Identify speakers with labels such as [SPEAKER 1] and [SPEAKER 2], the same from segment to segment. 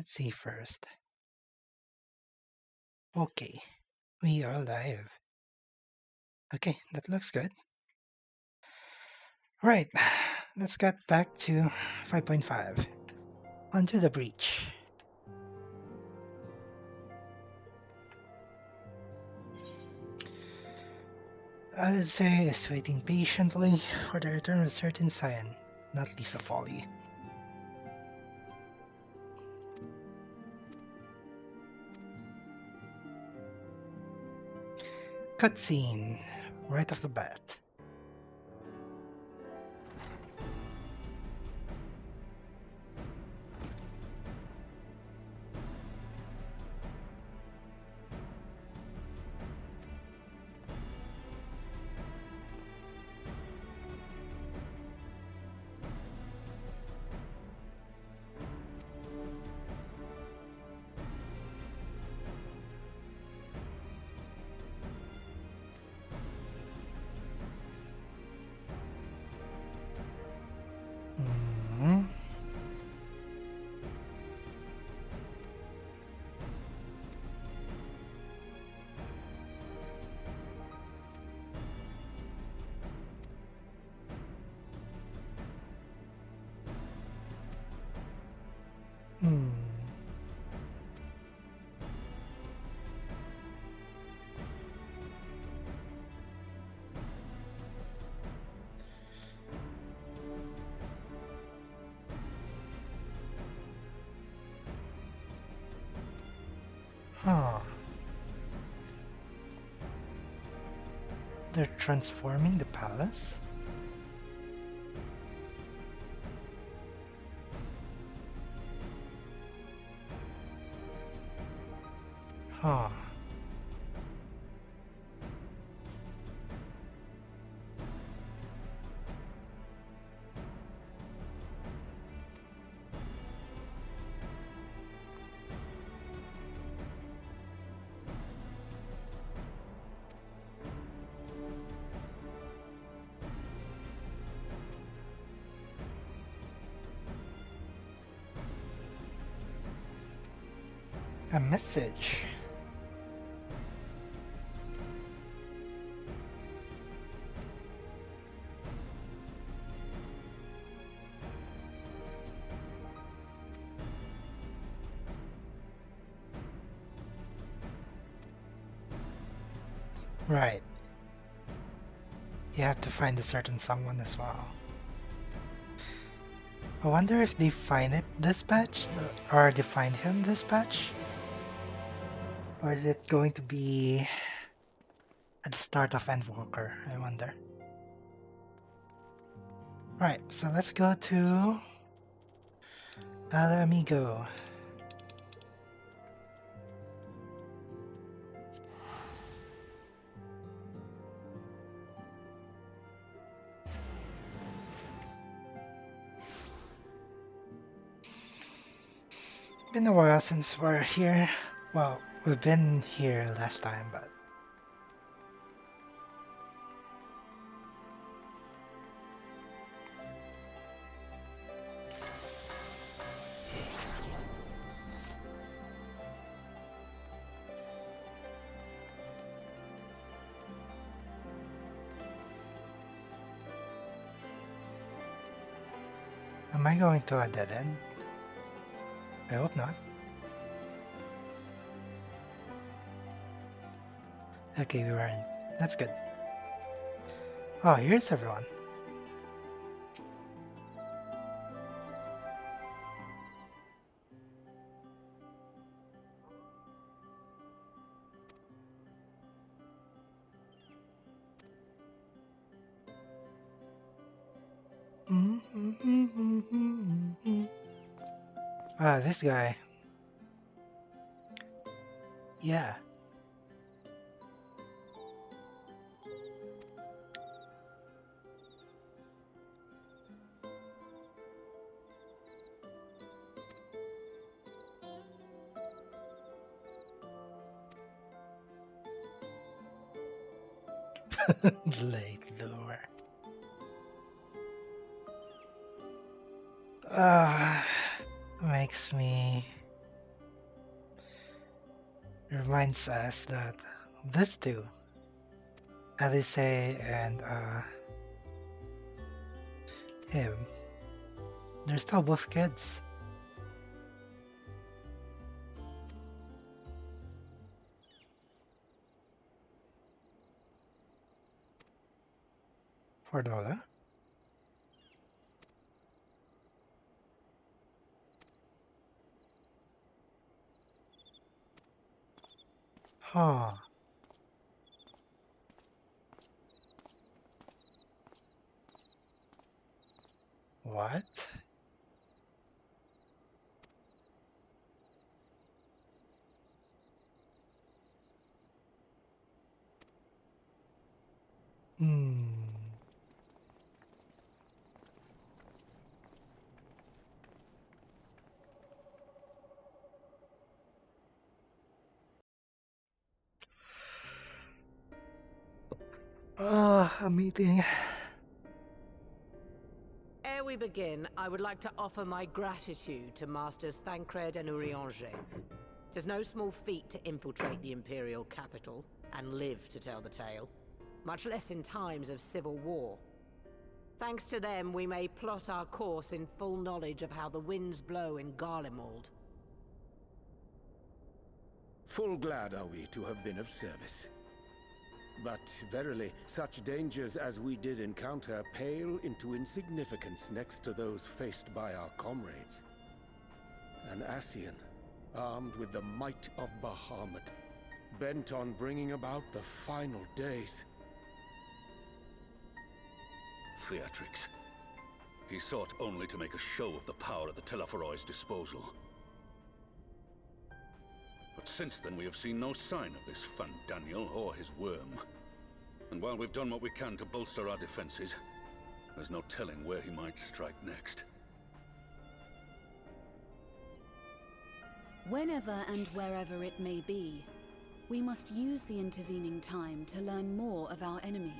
[SPEAKER 1] Let's see first. Okay, we are live. Okay, that looks good. Right, let's get back to 5.5. Onto the breach. I would say is waiting patiently for the return of a certain sign, not least of folly. Cutscene, right off the bat. Hmm. Hmm. Huh. They're transforming the palace? Huh. A message. Right. You have to find a certain someone as well. I wonder if they find it this patch, or they find him this patch? Or is it going to be at the start of Endwalker, I wonder. Right, so let's go to El Amigo. Been a while since we're here. Well, we've been here last time, but am I going to a dead end? I hope not. Okay, we weren't. That's good. Oh, here's everyone. Ah, this guy. Yeah. Late lure. Ah, makes me reminds us that these two, Alice and him, they're still both kids. $4. Huh. What? Hmm. A meeting.
[SPEAKER 2] Ere we begin, I would like to offer my gratitude to Masters Thancred and Urianger. It is no small feat to infiltrate the Imperial capital and live to tell the tale, much less in times of civil war. Thanks to them, we may plot our course in full knowledge of how the winds blow in Garlemald.
[SPEAKER 3] Full glad are we to have been of service. But verily, such dangers as we did encounter pale into insignificance next to those faced by our comrades. An Ascian, armed with the might of Bahamut, bent on bringing about the final days.
[SPEAKER 4] Theatrics. He sought only to make a show of the power at the Teleforoi's disposal. But since then we have seen no sign of this Daniel or his worm. And while we've done what we can to bolster our defenses, there's no telling where he might strike next.
[SPEAKER 5] Whenever and wherever it may be, we must use the intervening time to learn more of our enemy.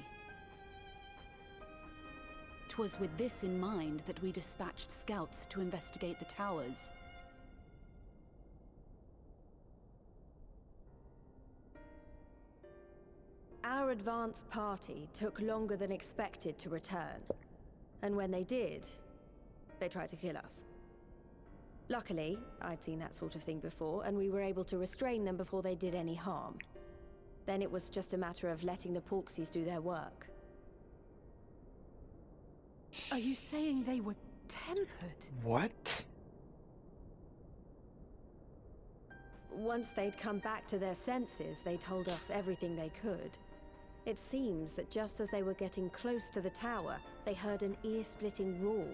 [SPEAKER 5] 'Twas with this in mind that we dispatched scouts to investigate the towers.
[SPEAKER 6] Our advance party took longer than expected to return. And when they did, they tried to kill us. Luckily, I'd seen that sort of thing before, and we were able to restrain them before they did any harm. Then it was just a matter of letting the Porksies do their work.
[SPEAKER 5] Are you saying they were tempered?
[SPEAKER 1] What?
[SPEAKER 6] Once they'd come back to their senses, they told us everything they could. It seems that just as they were getting close to the tower, they heard an ear-splitting roar.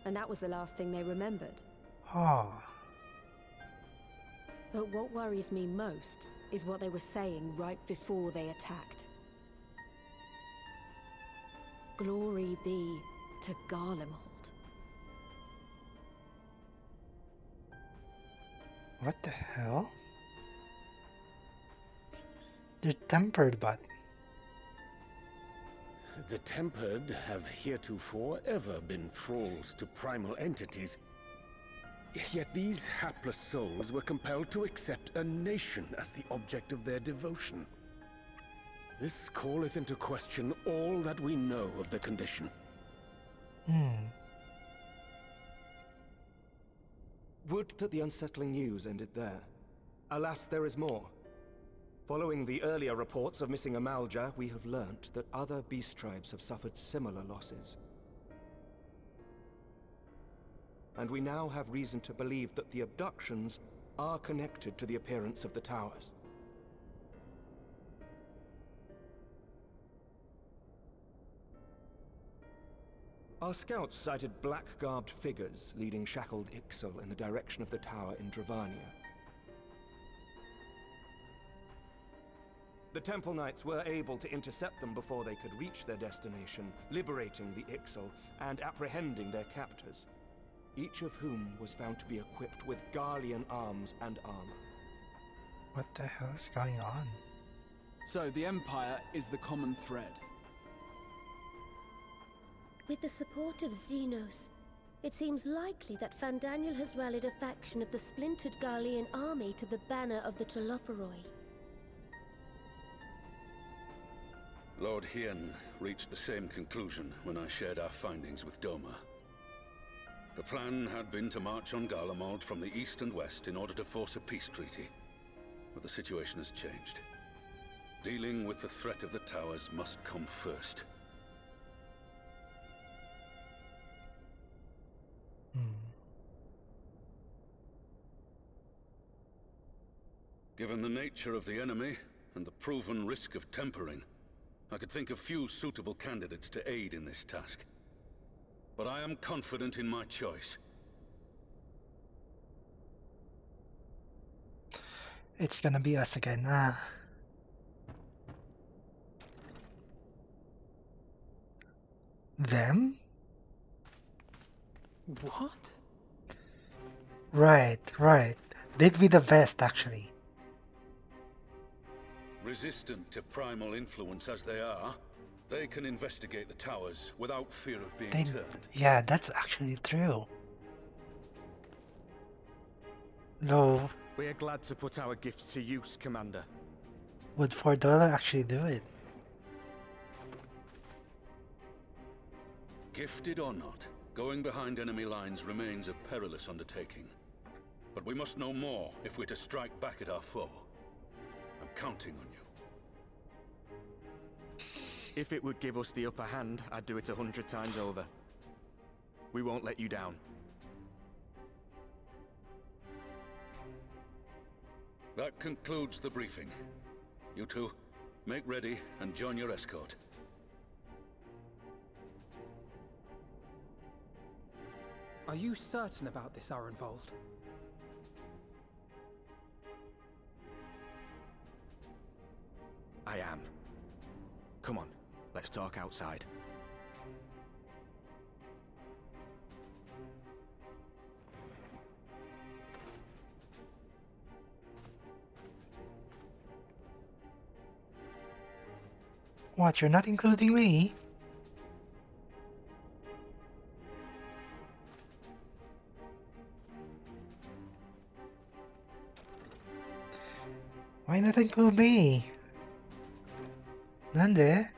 [SPEAKER 6] And that was the last thing they remembered.
[SPEAKER 1] Oh.
[SPEAKER 6] But what worries me most is what they were saying right before they attacked. Glory be to Garlemald.
[SPEAKER 1] What the hell? They're tempered, but...
[SPEAKER 3] The Tempered have heretofore ever been thralls to primal entities. Yet these hapless souls were compelled to accept a nation as the object of their devotion. This calleth into question all that we know of the condition.
[SPEAKER 7] Would that the unsettling news ended there. Alas, there is more. Following the earlier reports of missing Amalja, we have learnt that other beast tribes have suffered similar losses. And we now have reason to believe that the abductions are connected to the appearance of the towers. Our scouts sighted black-garbed figures leading shackled Ixal in the direction of the tower in Dravania. The Temple Knights were able to intercept them before they could reach their destination, liberating the Ixal and apprehending their captors, each of whom was found to be equipped with Garlean arms and armor.
[SPEAKER 1] What the hell is going on?
[SPEAKER 8] So the Empire is the common thread.
[SPEAKER 9] With the support of Xenos,
[SPEAKER 6] It seems likely that Fandaniel has rallied a faction of the splintered Garlean army to the banner of the Telophoroi.
[SPEAKER 4] Lord Hien reached the same conclusion when I shared our findings with Doma. The plan had been to march on Garlemald from the east and west in order to force a peace treaty. But the situation has changed. Dealing with the threat of the towers must come first. Given the nature of the enemy and the proven risk of tempering, I could think of few suitable candidates to aid in this task. But I am confident in my choice.
[SPEAKER 1] It's gonna be us again. Them?
[SPEAKER 8] What?
[SPEAKER 1] Right, right. They'd be the best, actually.
[SPEAKER 4] Resistant to primal influence as they are, they can investigate the towers without fear of being turned.
[SPEAKER 1] Yeah, that's actually true. Though,
[SPEAKER 7] We are glad to put our gifts to use, Commander.
[SPEAKER 1] would Fordola actually do it?
[SPEAKER 4] Gifted or not, going behind enemy lines remains a perilous undertaking. But we must know more if we're to strike back at our foe. I'm counting on you.
[SPEAKER 7] If it would give us the upper hand, I'd do it 100 times over. We won't let you down.
[SPEAKER 4] That concludes the briefing. You two, make ready and join your escort.
[SPEAKER 9] Are you certain about this, Arenvold?
[SPEAKER 7] I am. Come on, let's talk outside.
[SPEAKER 1] What, you're not including me? Why not include me? Nande?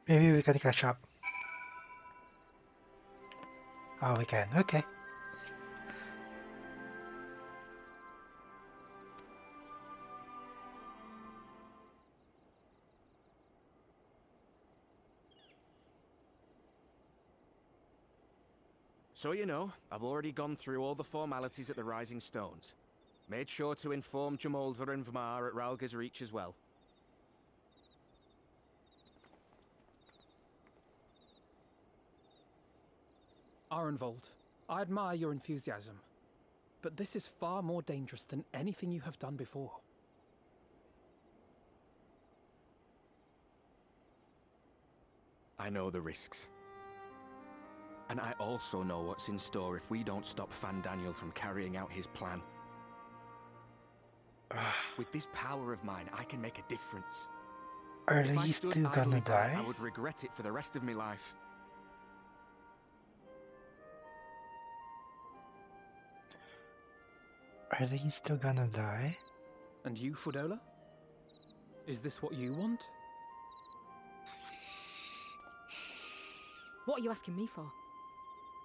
[SPEAKER 1] Maybe we can catch up. Oh, we can. Okay.
[SPEAKER 7] So you know, I've already gone through all the formalities at the Rising Stones. Made sure to inform Jamoldra and Vmar at Ralga's Reach as well.
[SPEAKER 9] Arenvold, I admire your enthusiasm, but this is far more dangerous than anything you have done before.
[SPEAKER 7] I know the risks. And I also know what's in store if we don't stop Fandaniel from carrying out his plan. With this power of mine, I can make a difference.
[SPEAKER 1] Are
[SPEAKER 7] If I
[SPEAKER 1] these
[SPEAKER 7] stood
[SPEAKER 1] two
[SPEAKER 7] idly
[SPEAKER 1] gonna
[SPEAKER 7] by,
[SPEAKER 1] die?
[SPEAKER 7] I would regret it for the rest of my life.
[SPEAKER 1] Are these two gonna die?
[SPEAKER 9] And you, Fordola? Is this what you want?
[SPEAKER 10] What are you asking me for?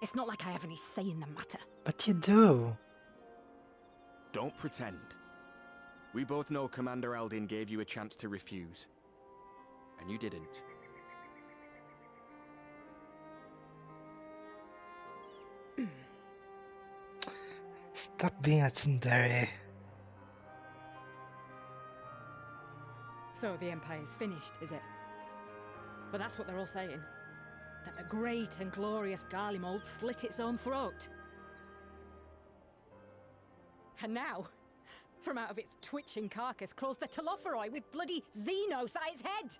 [SPEAKER 10] It's not like I have any say in the matter.
[SPEAKER 1] But you do.
[SPEAKER 7] Don't pretend. We both know Commander Aldin gave you a chance to refuse. And you didn't.
[SPEAKER 1] Stop being a tsundere.
[SPEAKER 10] So the Empire's finished, is it? But that's what they're all saying. That the great and glorious Garlemald slit its own throat. And now, from out of its twitching carcass crawls the Telophoroi with bloody Xenos at its head!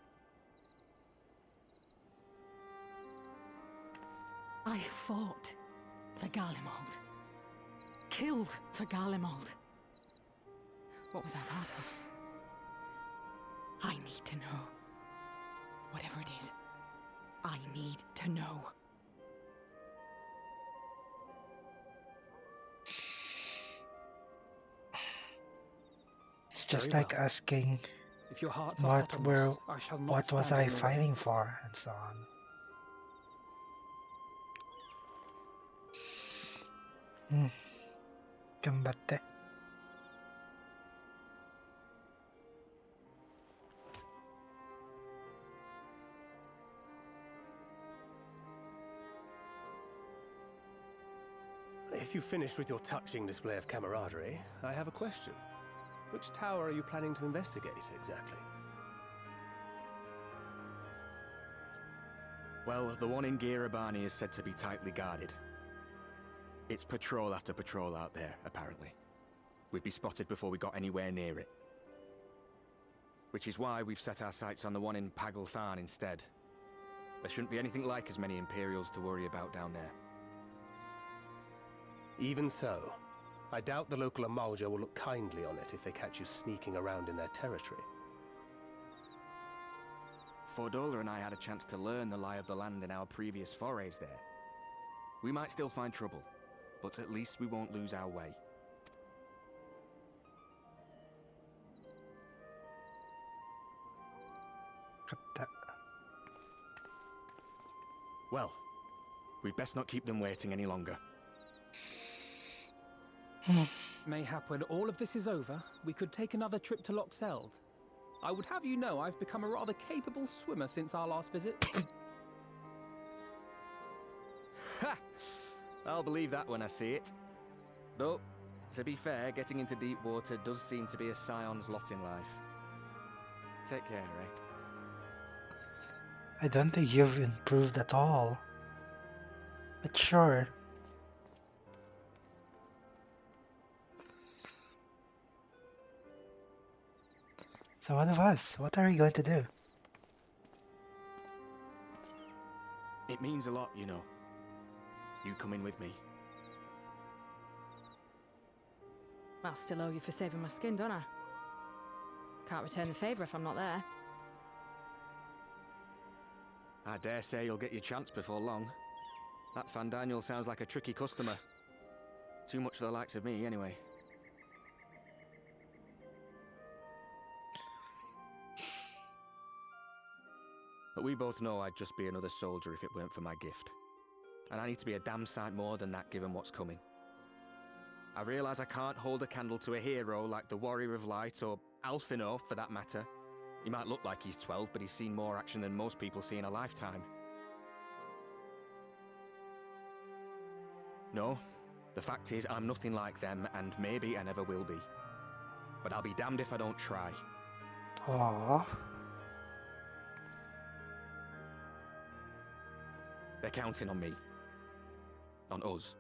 [SPEAKER 10] I fought for Garlemald. Killed for Garlemald. What was I part of? I need to know. Whatever it is, I need to know.
[SPEAKER 1] just
[SPEAKER 9] Very
[SPEAKER 1] like
[SPEAKER 9] well.
[SPEAKER 1] asking
[SPEAKER 9] If your hearts are set on this, I shall not
[SPEAKER 1] what was
[SPEAKER 9] stand
[SPEAKER 1] I
[SPEAKER 9] in your way.
[SPEAKER 1] fighting for, and so on. Combatte.
[SPEAKER 11] If you've finished with your touching display of camaraderie, I have a question. Which tower are you planning to investigate, exactly?
[SPEAKER 12] Well, the one in Girabani is said to be tightly guarded. It's patrol after patrol out there, apparently. We'd be spotted before we got anywhere near it. Which is why we've set our sights on the one in Pagalthan instead. There shouldn't be anything like as many Imperials to worry about down there.
[SPEAKER 11] Even so, I doubt the local Amalja will look kindly on it if they catch you sneaking around in their territory.
[SPEAKER 12] Fordola and I had a chance to learn the lie of the land in our previous forays there. We might still find trouble, but at least we won't lose our way. Well, we'd best not keep them waiting any longer.
[SPEAKER 9] Mayhap when all of this is over, we could take another trip to Loxeld. I would have you know I've become a rather capable swimmer since our last visit.
[SPEAKER 12] Ha! I'll believe that when I see it. Though, to be fair, getting into deep water does seem to be a scion's lot in life. Take care, eh?
[SPEAKER 1] I don't think you've improved at all. But sure. So one of us, what are you going to do?
[SPEAKER 12] It means a lot, you know. You coming with me.
[SPEAKER 10] I'll still owe you for saving my skin, don't I? Can't return the favour if I'm not there.
[SPEAKER 12] I dare say you'll get your chance before long. That Van Daniel sounds like a tricky customer. Too much for the likes of me, anyway. But we both know I'd just be another soldier if it weren't for my gift. And I need to be a damn sight more than that given what's coming. I realise I can't hold a candle to a hero like the Warrior of Light or Alfino, for that matter. He might look like he's 12, but he's seen more action than most people see in a lifetime. No, the fact is I'm nothing like them, and maybe I never will be. But I'll be damned if I don't try.
[SPEAKER 1] Aww.
[SPEAKER 12] They're counting on me. On us.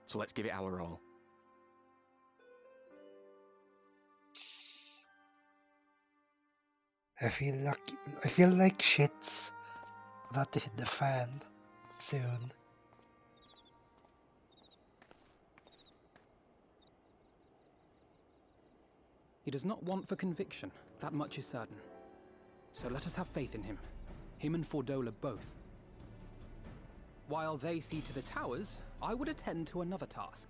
[SPEAKER 12] So let's give it our all.
[SPEAKER 1] I feel like shit's about to hit the fan soon.
[SPEAKER 9] He does not want for conviction, that much is certain. So let us have faith in him. Him and Fordola both. While they see to the towers, I would attend to another task.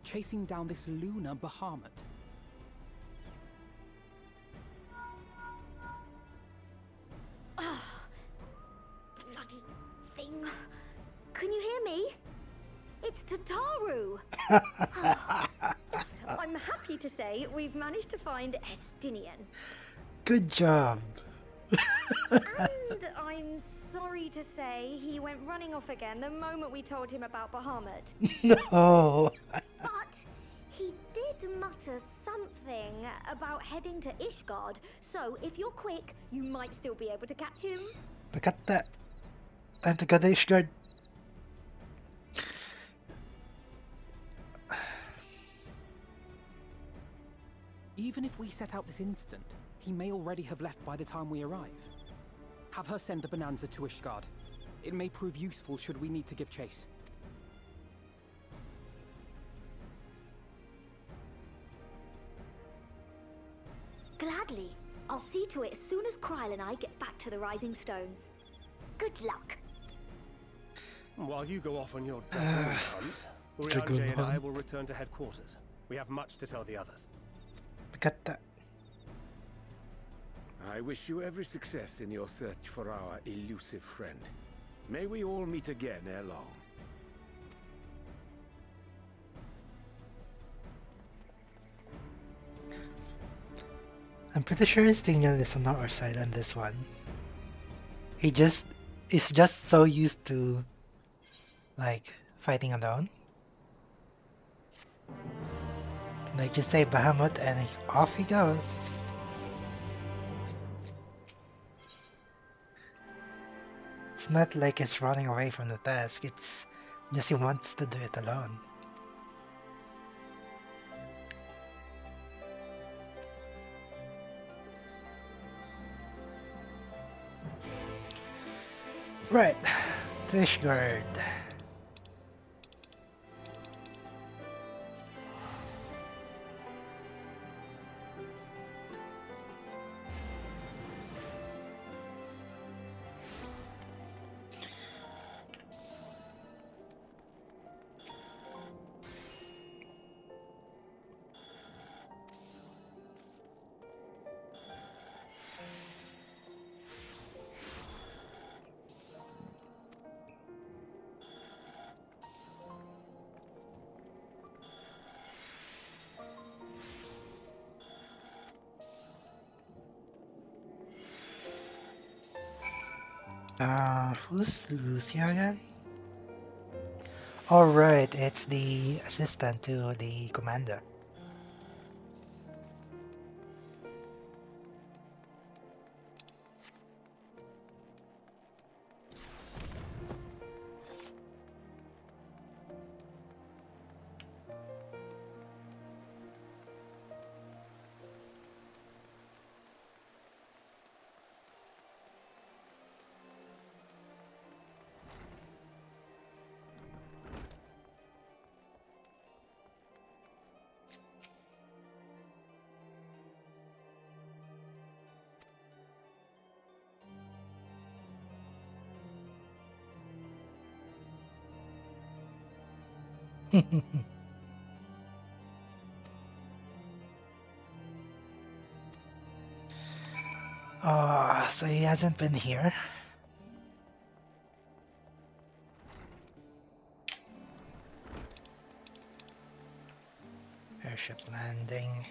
[SPEAKER 9] Chasing down this lunar Bahamut.
[SPEAKER 13] Ah, bloody thing. Can you hear me? It's Tataru! I'm happy to say we've managed to find Estinian.
[SPEAKER 1] Good job.
[SPEAKER 13] And I'm sorry to say he went running off again the moment we told him about Bahamut.
[SPEAKER 1] No.
[SPEAKER 13] But he did mutter something about heading to Ishgard, so if you're quick, you might still be able to catch him.
[SPEAKER 1] Look at that. Time to go to Ishgard.
[SPEAKER 9] Even if we set out this instant, he may already have left by the time we arrive. Have her send the Bonanza to Ishgard. It may prove useful should we need to give chase.
[SPEAKER 13] Gladly. I'll see to it as soon as Kryl and I get back to the Rising Stones. Good luck.
[SPEAKER 11] While you go off on your dragoon hunt, Urianger and I will return to headquarters. We have much to tell the others.
[SPEAKER 1] Look at that.
[SPEAKER 3] I wish you every success in your search for our elusive friend. May we all meet again ere long.
[SPEAKER 1] I'm pretty sure Stingel is on our side on this one. He is just so used to like fighting alone. Like you say Bahamut and off he goes. It's not like he's running away from the task, it's just he wants to do it alone. Right, Tishgard. Who's Lucia again? Oh right, it's the assistant to the commander. Oh, so he hasn't been here? Airship landing.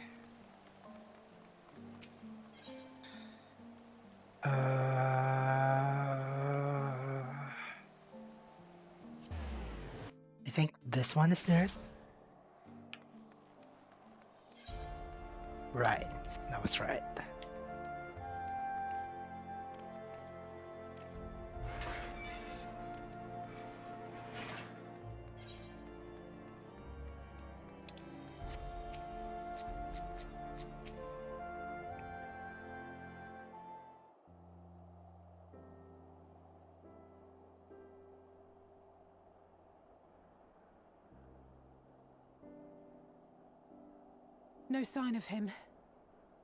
[SPEAKER 1] I think this one is nearest. Right, that was right.
[SPEAKER 5] No sign of him.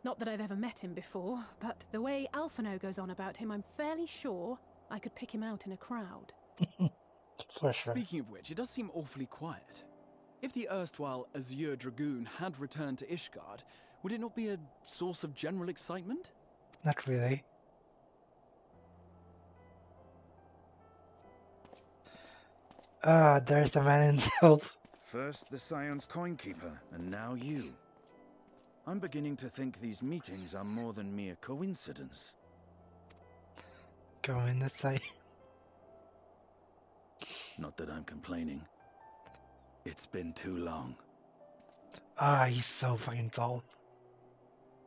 [SPEAKER 5] Not that I've ever met him before, but the way Alphino goes on about him, I'm fairly sure I could pick him out in a crowd.
[SPEAKER 1] For sure.
[SPEAKER 8] Speaking of which, it does seem awfully quiet. If the erstwhile Azure Dragoon had returned to Ishgard, would it not be a source of general excitement?
[SPEAKER 1] Not really. Ah, there's the man himself.
[SPEAKER 14] First the Scion's Coinkeeper, and now you. I'm beginning to think these meetings are more than mere coincidence.
[SPEAKER 1] Go in the side.
[SPEAKER 14] Not that I'm complaining. It's been too long.
[SPEAKER 1] Ah, he's so fucking tall.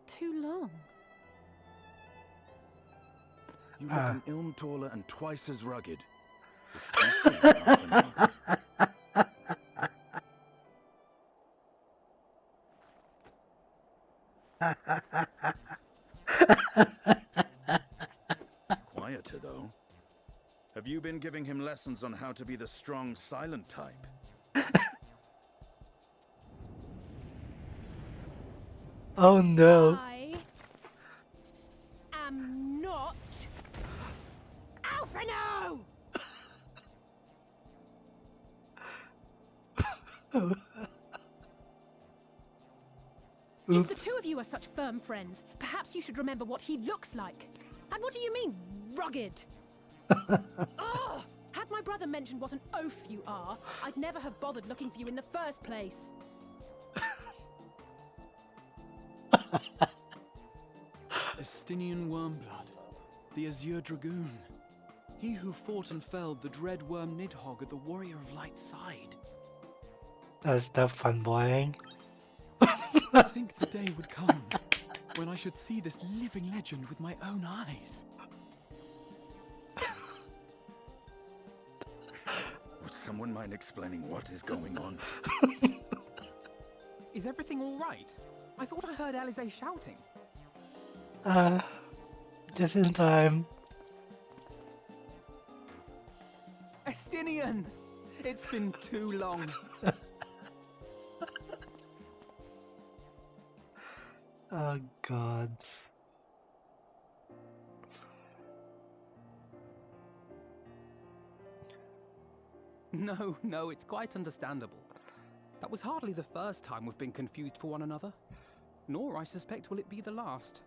[SPEAKER 5] Too long?
[SPEAKER 14] You look an ilm taller and twice as rugged. It's sincere, Alphino. Quieter, though. Have you been giving him lessons on how to be the strong, silent type?
[SPEAKER 1] Oh no.
[SPEAKER 5] I am not Alphino! If the two of you are such firm friends, perhaps you should remember what he looks like. And what do you mean, rugged? Ugh! Had my brother mentioned what an oaf you are, I'd never have bothered looking for you in the first place.
[SPEAKER 8] Estinian Wormblood, the Azure Dragoon. He who fought and felled the dread worm Nidhogg at the Warrior of Light's side.
[SPEAKER 1] That's the fun boy.
[SPEAKER 8] I think the day would come when I should see this living legend with my own eyes.
[SPEAKER 14] Would someone mind explaining what is going on?
[SPEAKER 9] Is everything all right? I thought I heard Alize shouting.
[SPEAKER 1] Just in time.
[SPEAKER 9] Estinian! It's been too long.
[SPEAKER 1] Oh god.
[SPEAKER 9] No, it's quite understandable. That was hardly the first time we've been confused for one another. Nor, I suspect, will it be the last.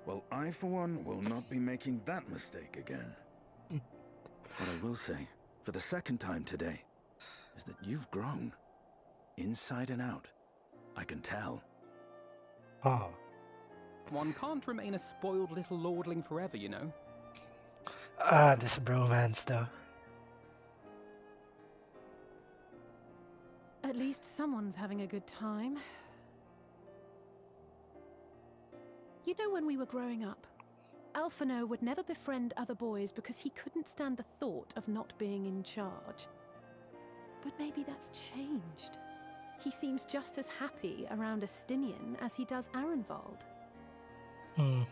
[SPEAKER 14] Well, I, for one, will not be making that mistake again. What I will say, for the second time today, is that you've grown. Inside and out. I can tell.
[SPEAKER 1] Oh.
[SPEAKER 9] One can't remain a spoiled little lordling forever, you know.
[SPEAKER 1] This bromance though.
[SPEAKER 5] At least someone's having a good time. You know, when we were growing up, Alphino would never befriend other boys because he couldn't stand the thought of not being in charge. But maybe that's changed. He seems just as happy around Estinian as he does Arenvald.
[SPEAKER 1] Hmm.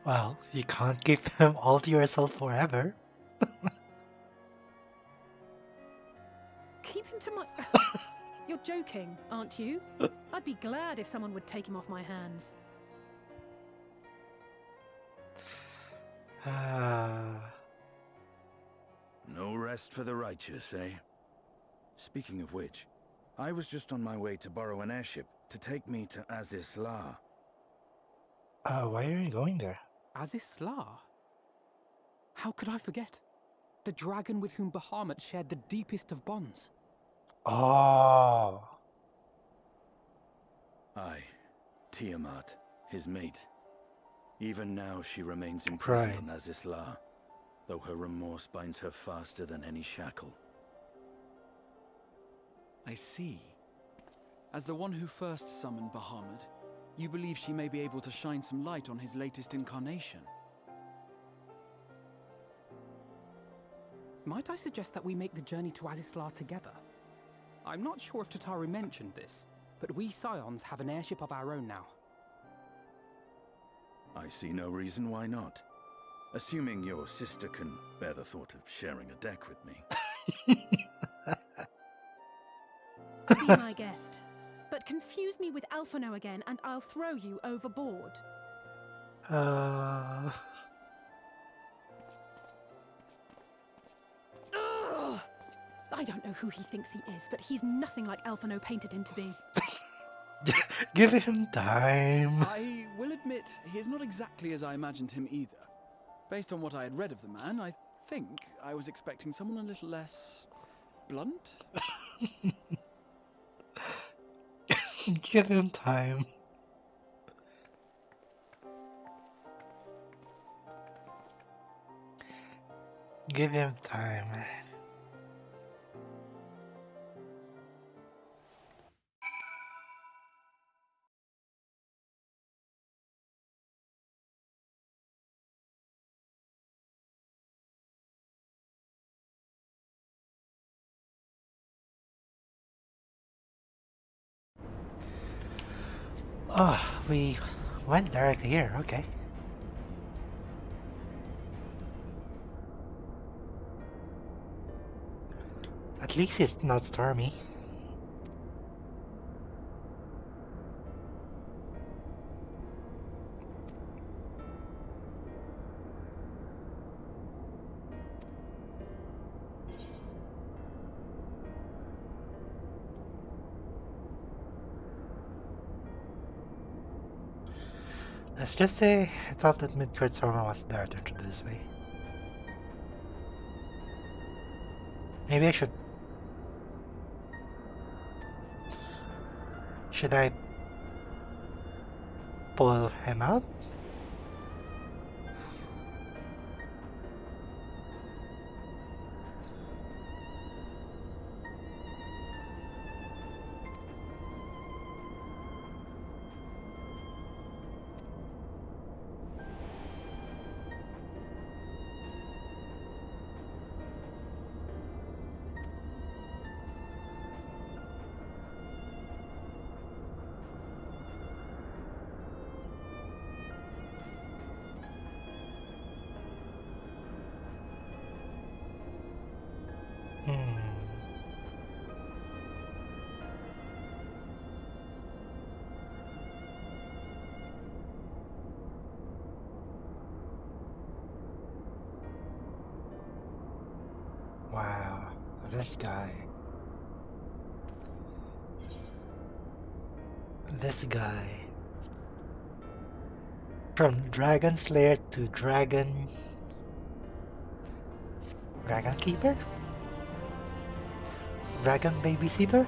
[SPEAKER 1] Well, you can't keep him all to yourself forever.
[SPEAKER 5] Keep him to my... You're joking, aren't you? I'd be glad if someone would take him off my hands.
[SPEAKER 14] No rest for the righteous, eh? Speaking of which, I was just on my way to borrow an airship to take me to Azisla.
[SPEAKER 1] Why are you going there?
[SPEAKER 9] Azisla? How could I forget? The dragon with whom Bahamut shared the deepest of bonds.
[SPEAKER 1] Oh.
[SPEAKER 14] Aye, Tiamat, his mate. Even now she remains imprisoned on Azisla, though her remorse binds her faster than any shackle.
[SPEAKER 8] I see. As the one who first summoned Bahamut, you believe she may be able to shine some light on his latest incarnation.
[SPEAKER 9] Might I suggest that we make the journey to Azisla together? I'm not sure if Tataru mentioned this, but we Scions have an airship of our own now.
[SPEAKER 14] I see no reason why not. Assuming your sister can bear the thought of sharing a deck with me.
[SPEAKER 5] Be my guest. But confuse me with Alphino again and I'll throw you overboard.
[SPEAKER 9] Ugh! I don't know who he thinks he is, but he's nothing like Alphino painted him to be.
[SPEAKER 1] Give him time.
[SPEAKER 8] I will admit, he's not exactly as I imagined him either. Based on what I had read of the man, I think I was expecting someone a little less... blunt?
[SPEAKER 1] Give him time. Give him time. Oh, we went directly here, okay. At least it's not stormy. Let's just say I thought that mid-card Soma was there to introduce me. Maybe I should... Should I pull him out? Wow, this guy. This guy. From Dragon Slayer to Dragon Keeper? Dragon Babysitter?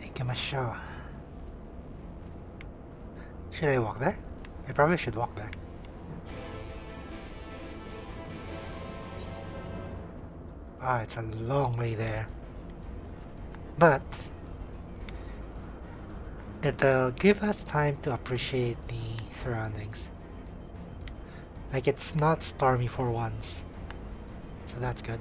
[SPEAKER 1] Give him a show. Should I walk there? I probably should walk there. Ah, it's a long way there. But it'll give us time to appreciate the surroundings. Like, it's not stormy for once. So that's good.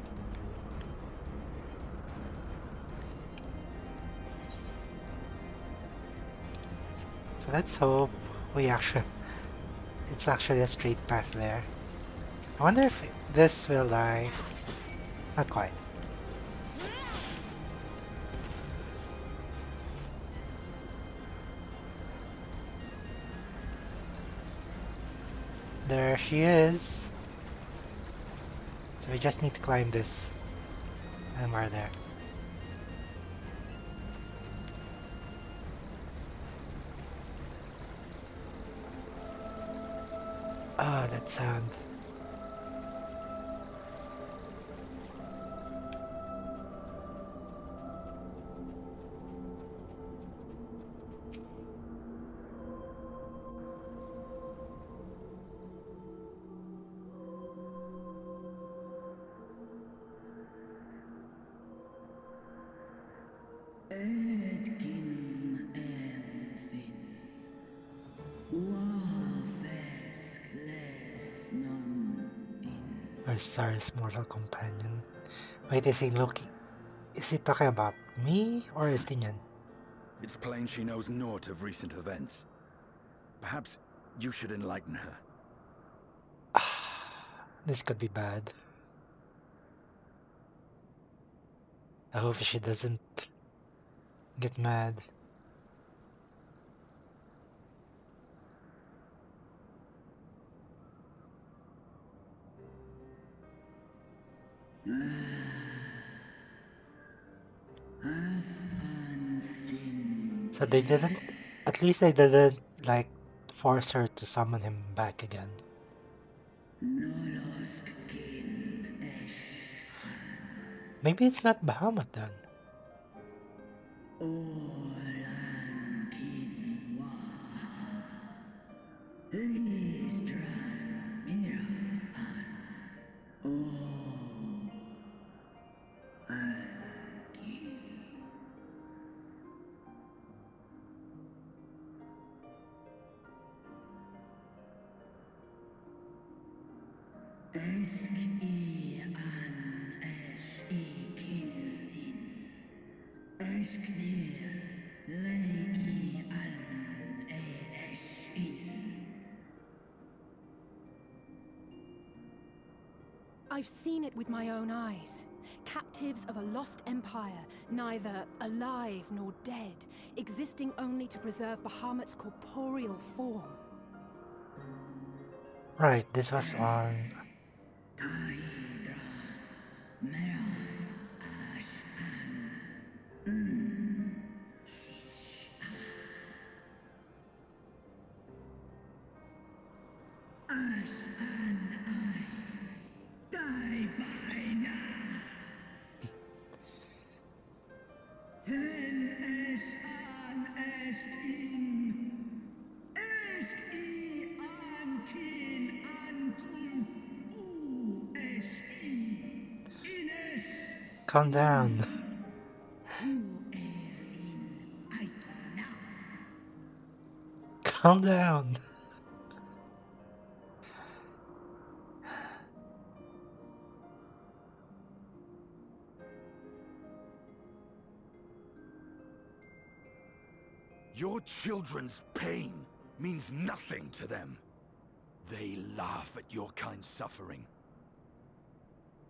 [SPEAKER 1] So let's hope it's actually a straight path there. I wonder if this will lie. Not quite. There she is. So we just need to climb this. And we're there. Ah, that sound. Sar's mortal companion. Wait, is he talking about me or Estinian?
[SPEAKER 14] It's plain she knows naught of recent events. Perhaps you should enlighten her.
[SPEAKER 1] This could be bad. I hope she doesn't get mad. So they didn't, at least they didn't, like, force her to summon him back again. Maybe it's not Bahamut then.
[SPEAKER 5] I've seen it with my own eyes. Captives of a lost empire, neither alive nor dead, existing only to preserve Bahamut's corporeal form.
[SPEAKER 1] Right, this was on... Calm down. Calm down.
[SPEAKER 14] Your children's pain means nothing to them. They laugh at your kind suffering.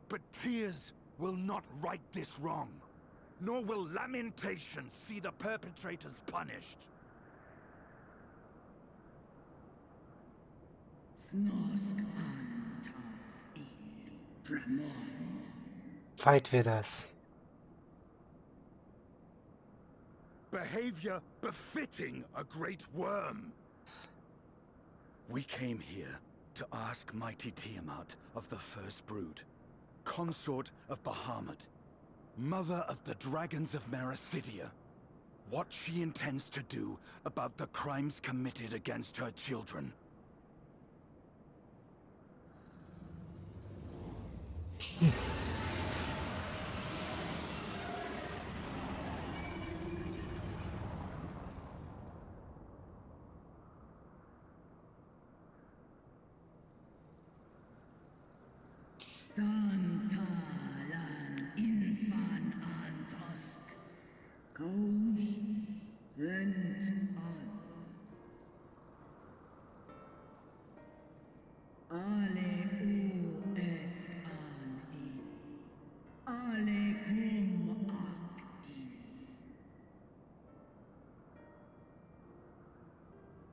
[SPEAKER 14] But tears will not right this wrong, nor will lamentation see the perpetrators punished.
[SPEAKER 1] Fight with us.
[SPEAKER 14] Behavior befitting a great worm. We came here to ask mighty Tiamat of the First Brood, consort of Bahamut, mother of the dragons of Mericidia, what she intends to do about the crimes committed against her children.
[SPEAKER 15] Santalan infan antosk, Koush rent an. Ale u esk an in, ale kum ak in.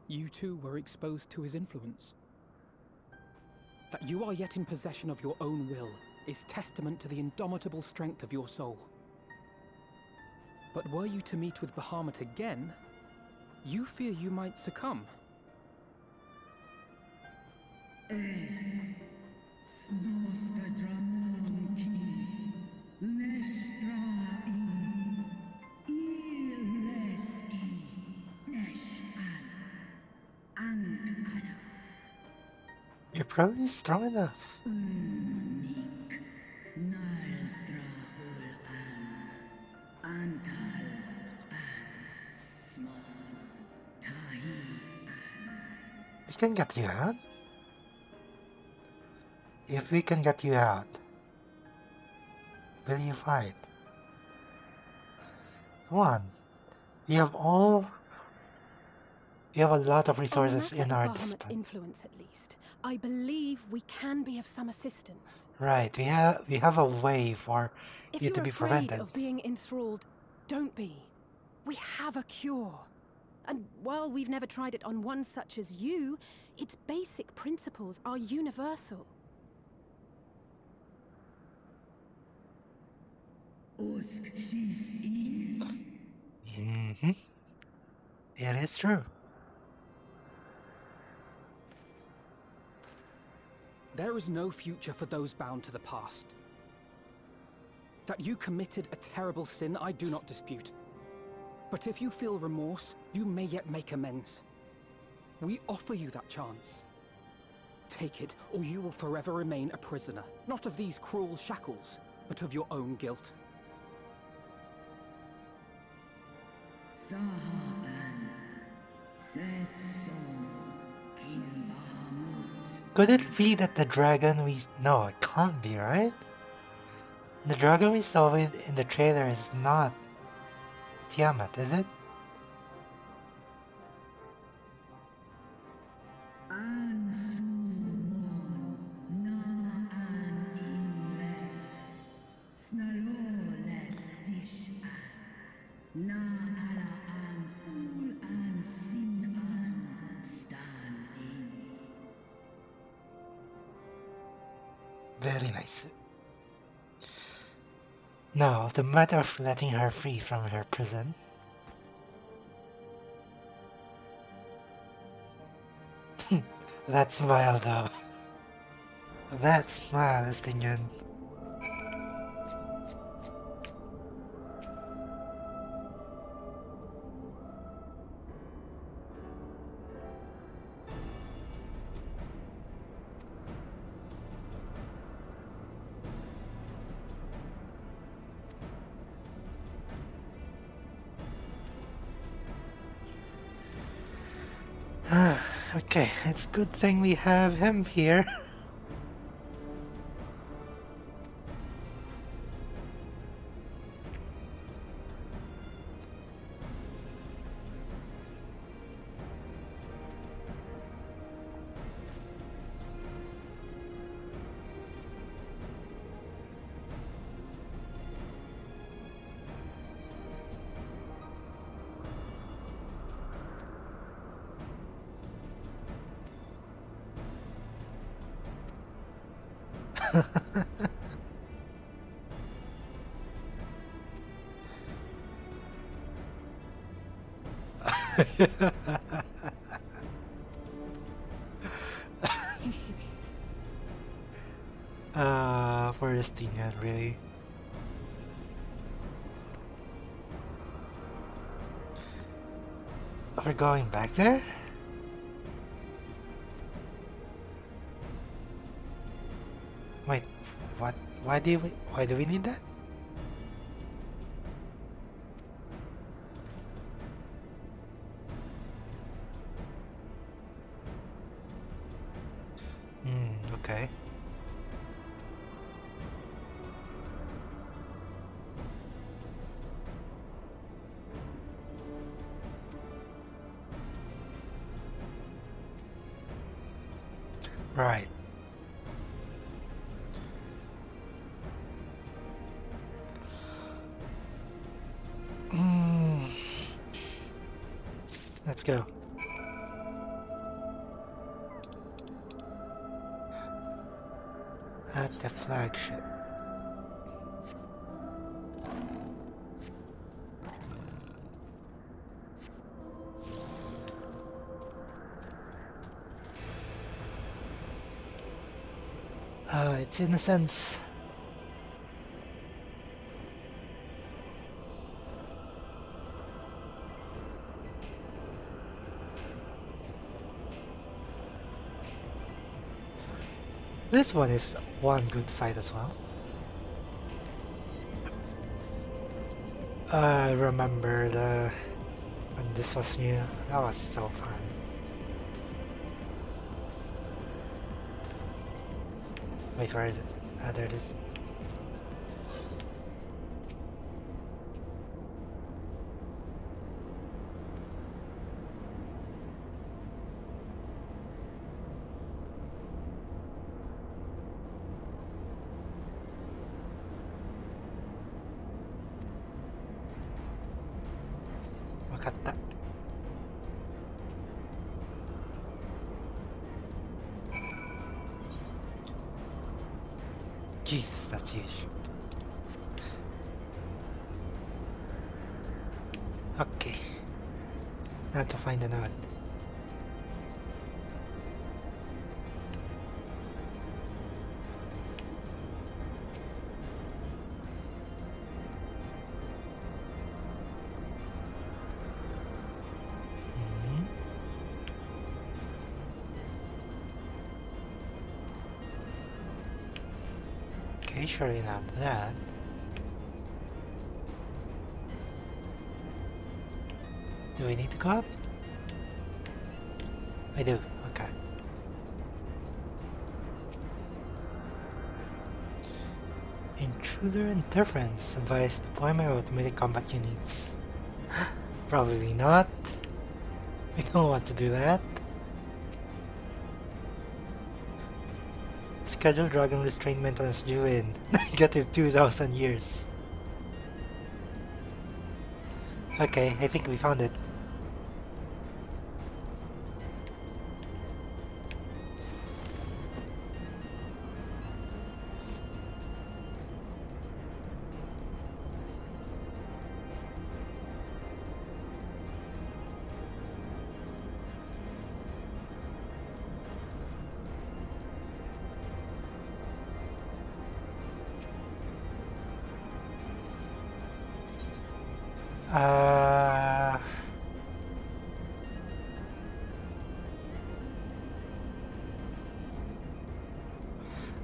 [SPEAKER 9] You too were exposed to his influence. That you are yet in possession of your own will is testament to the indomitable strength of your soul. But were you to meet with Bahamut again, you fear you might succumb.
[SPEAKER 15] Es snoska dramon kin, nestra in, illes I, nesh an, and ala.
[SPEAKER 1] You're probably strong enough.
[SPEAKER 15] Unmik, nalstra hul an, antal an, smon, tahi an.
[SPEAKER 1] We can get you out. If we can get you out, will you fight? Come on. We have a lot of resources in our
[SPEAKER 5] Bahamut's
[SPEAKER 1] disposal.
[SPEAKER 5] influence, at least, I believe we can be of some assistance.
[SPEAKER 1] Right, we have a way for
[SPEAKER 5] If
[SPEAKER 1] you
[SPEAKER 5] you're
[SPEAKER 1] to be
[SPEAKER 5] afraid
[SPEAKER 1] prevented.
[SPEAKER 5] of being enthralled, don't be. We have a cure. And while we've never tried it on one such as you, its basic principles are universal.
[SPEAKER 15] Usk she's in.
[SPEAKER 1] Mm-hmm. It is true.
[SPEAKER 9] There is no future for those bound to the past. That you committed a terrible sin, I do not dispute. But if you feel remorse, you may yet make amends. We offer you that chance. Take it, or you will forever remain a prisoner, not of these cruel shackles, but of your own guilt.
[SPEAKER 15] Sahaban, Setson, Kin Bahamut.
[SPEAKER 1] Could it be that the dragon we... No, it can't be, right? The dragon we saw in the trailer is not Tiamat, is it?
[SPEAKER 15] An sumon, na an inles. Snaloles dish an. Na ala an ul an sin an stan in.
[SPEAKER 1] Very nice. Now, the matter of letting her free from her prison. That smile, though. That smile, Estinian. Okay, it's a good thing we have him here. Forestinian, really. We're going back there? Wait, what? Why do we need that? Okay. Right. Let's go. At the flagship. It's innocence. This one is one good fight as well. I remember when this was new. That was so fun. Wait, where is it? Ah, there it is. Wakatta. Jesus, that's huge. Okay. Now to find a node. Okay, sure enough that. Do we need to go up? I do, okay. Intruder interference. Advise deploy my automated combat units. Probably not. We don't want to do that. Schedule dragon restraint maintenance due in negative 2,000 years. Okay, I think we found it.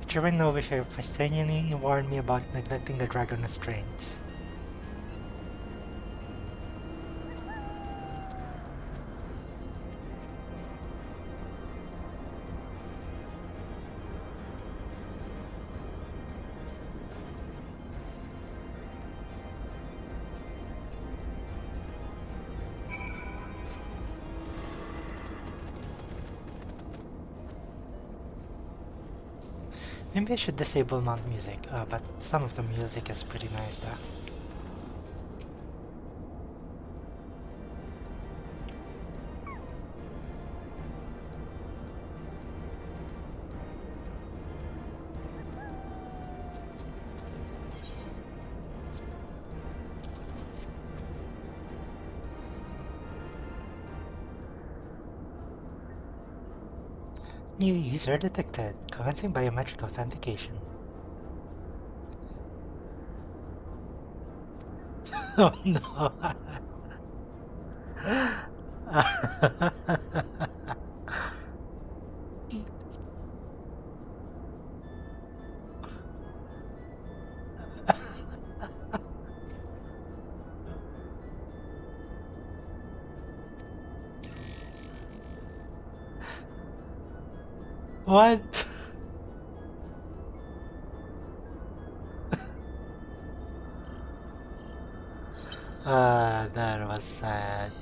[SPEAKER 1] German Novishare personally warned me about neglecting the dragon restraints. Maybe I should disable mount music, but some of the music is pretty nice though. New user detected. Commencing biometric authentication. Oh no! What? That was sad.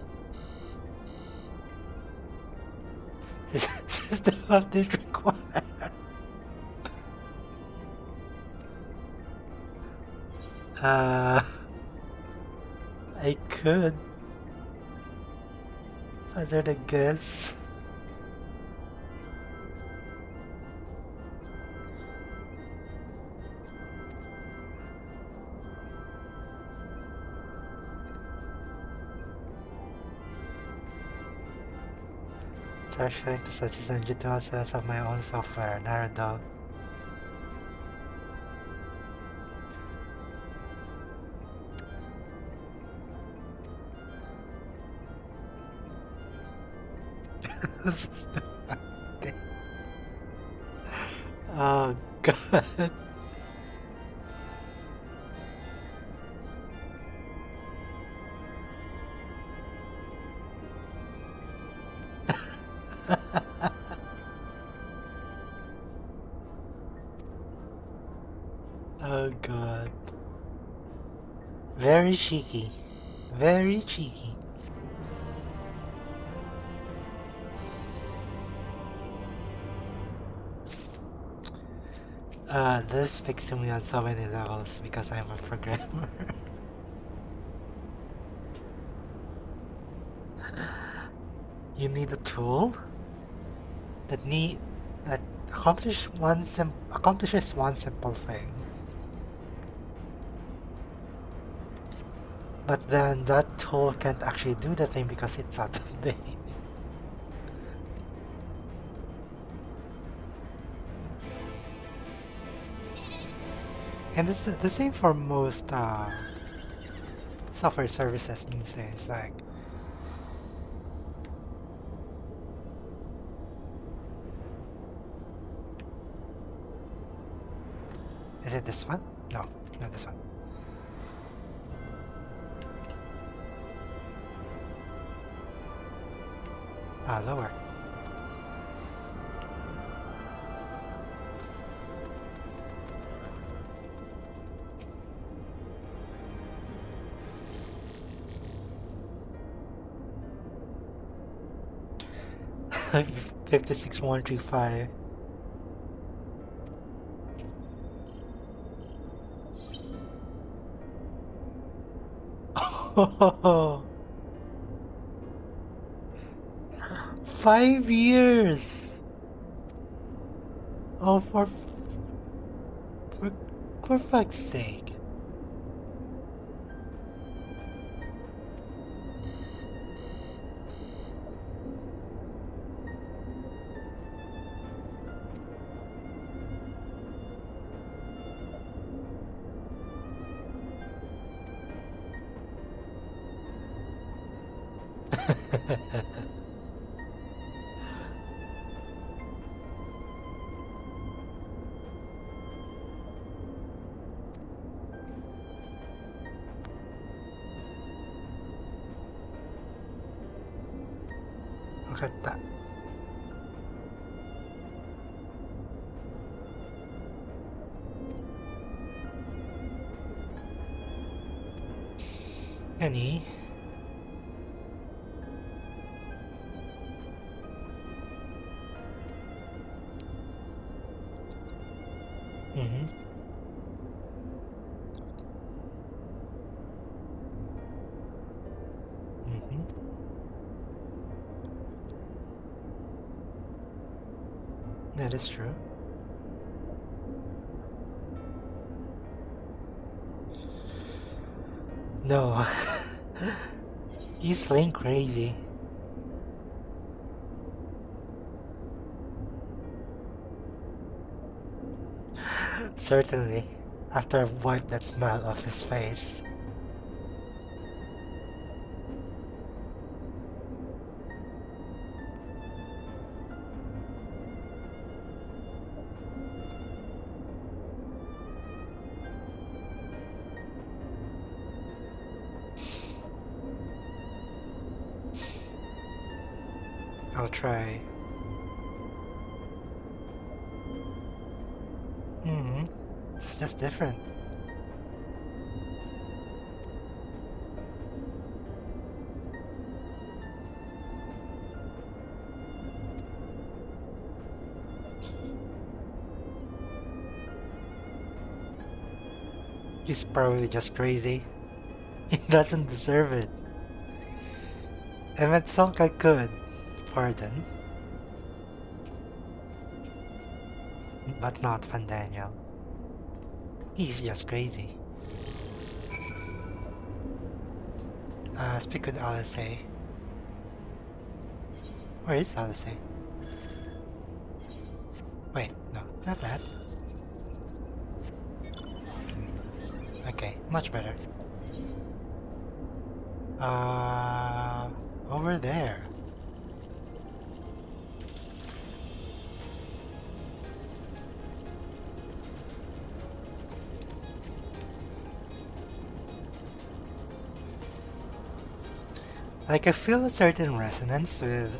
[SPEAKER 1] System update required. I could. Hazard a guess. Start sharing to such as digitals of my own software. Narrow down. Oh god. Oh god. Very cheeky. Very cheeky. This speaks to me on so many levels because I'm a programmer. You need a tool that accomplishes one simple thing. But then that tool can't actually do the thing because it's out of date. And it's the same for most software services these days. Like, is it this one? No, not this one. Lower. $56,135. Oh, 5 years. Oh, for, for fuck's sake. Look at that. Any? That is true. No. He's playing crazy. Certainly. After I've wiped that smile off his face. I'll try. It's just different. He's probably just crazy. He doesn't deserve it. Emmett Sulk I could pardon. But not Van Daniel. He's just crazy. Speak with Alice. Where is Alice? Wait, no, not that. Okay, much better. Over there. Like, I feel a certain resonance with,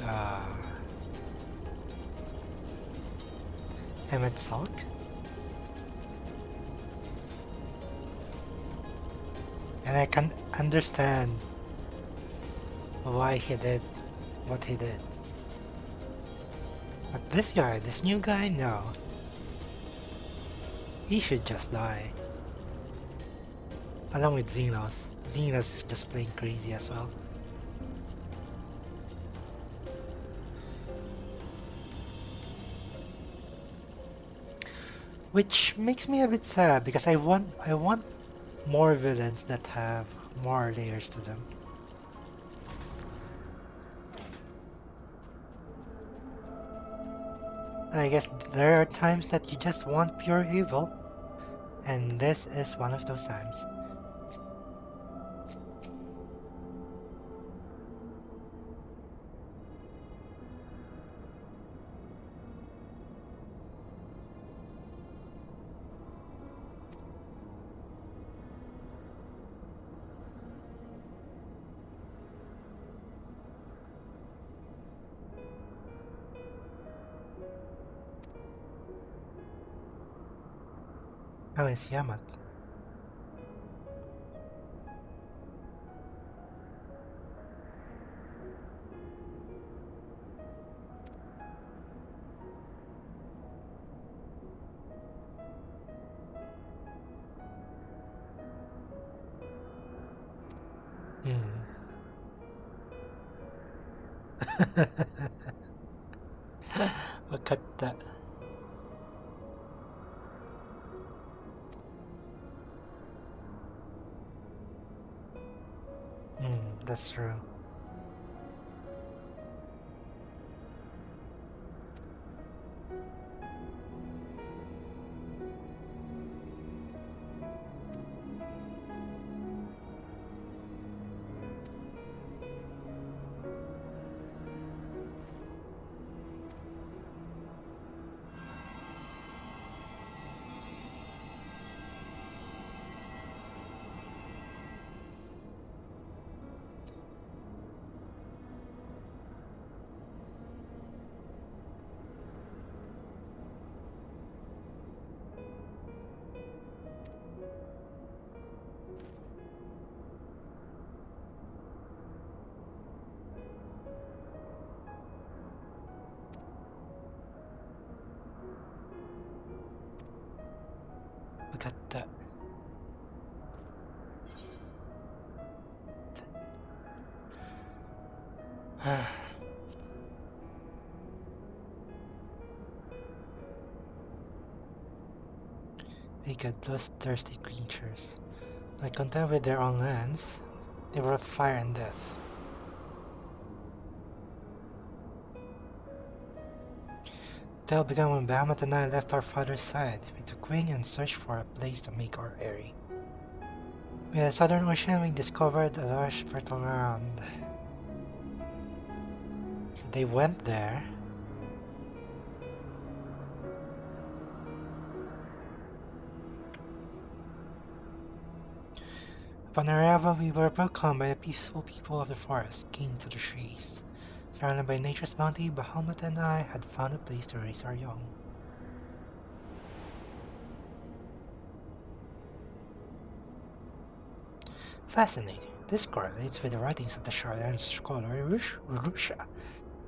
[SPEAKER 1] Emmett Sulk. And I can understand why he did what he did. But this guy, this new guy, no. He should just die. Along with Xenos. Xenos is just playing crazy as well. Which makes me a bit sad because I want more villains that have more layers to them. I guess there are times that you just want pure evil, and this is one of those times. Oh, it's Yamat. Look at that. That's true. Look at that. wicked, bloodthirsty creatures. Not content with their own lands, they brought fire and death. The tale began when Bahamut and I left our father's side. We took wing and searched for a place to make our eyrie. In the southern ocean, we discovered a large fertile ground. So they went there. Upon arrival, we were welcomed by the peaceful people of the forest, keen to the trees. Surrounded by nature's bounty, Bahamut and I had found a place to raise our young. Fascinating. This correlates with the writings of the Charlatan scholar Rusha.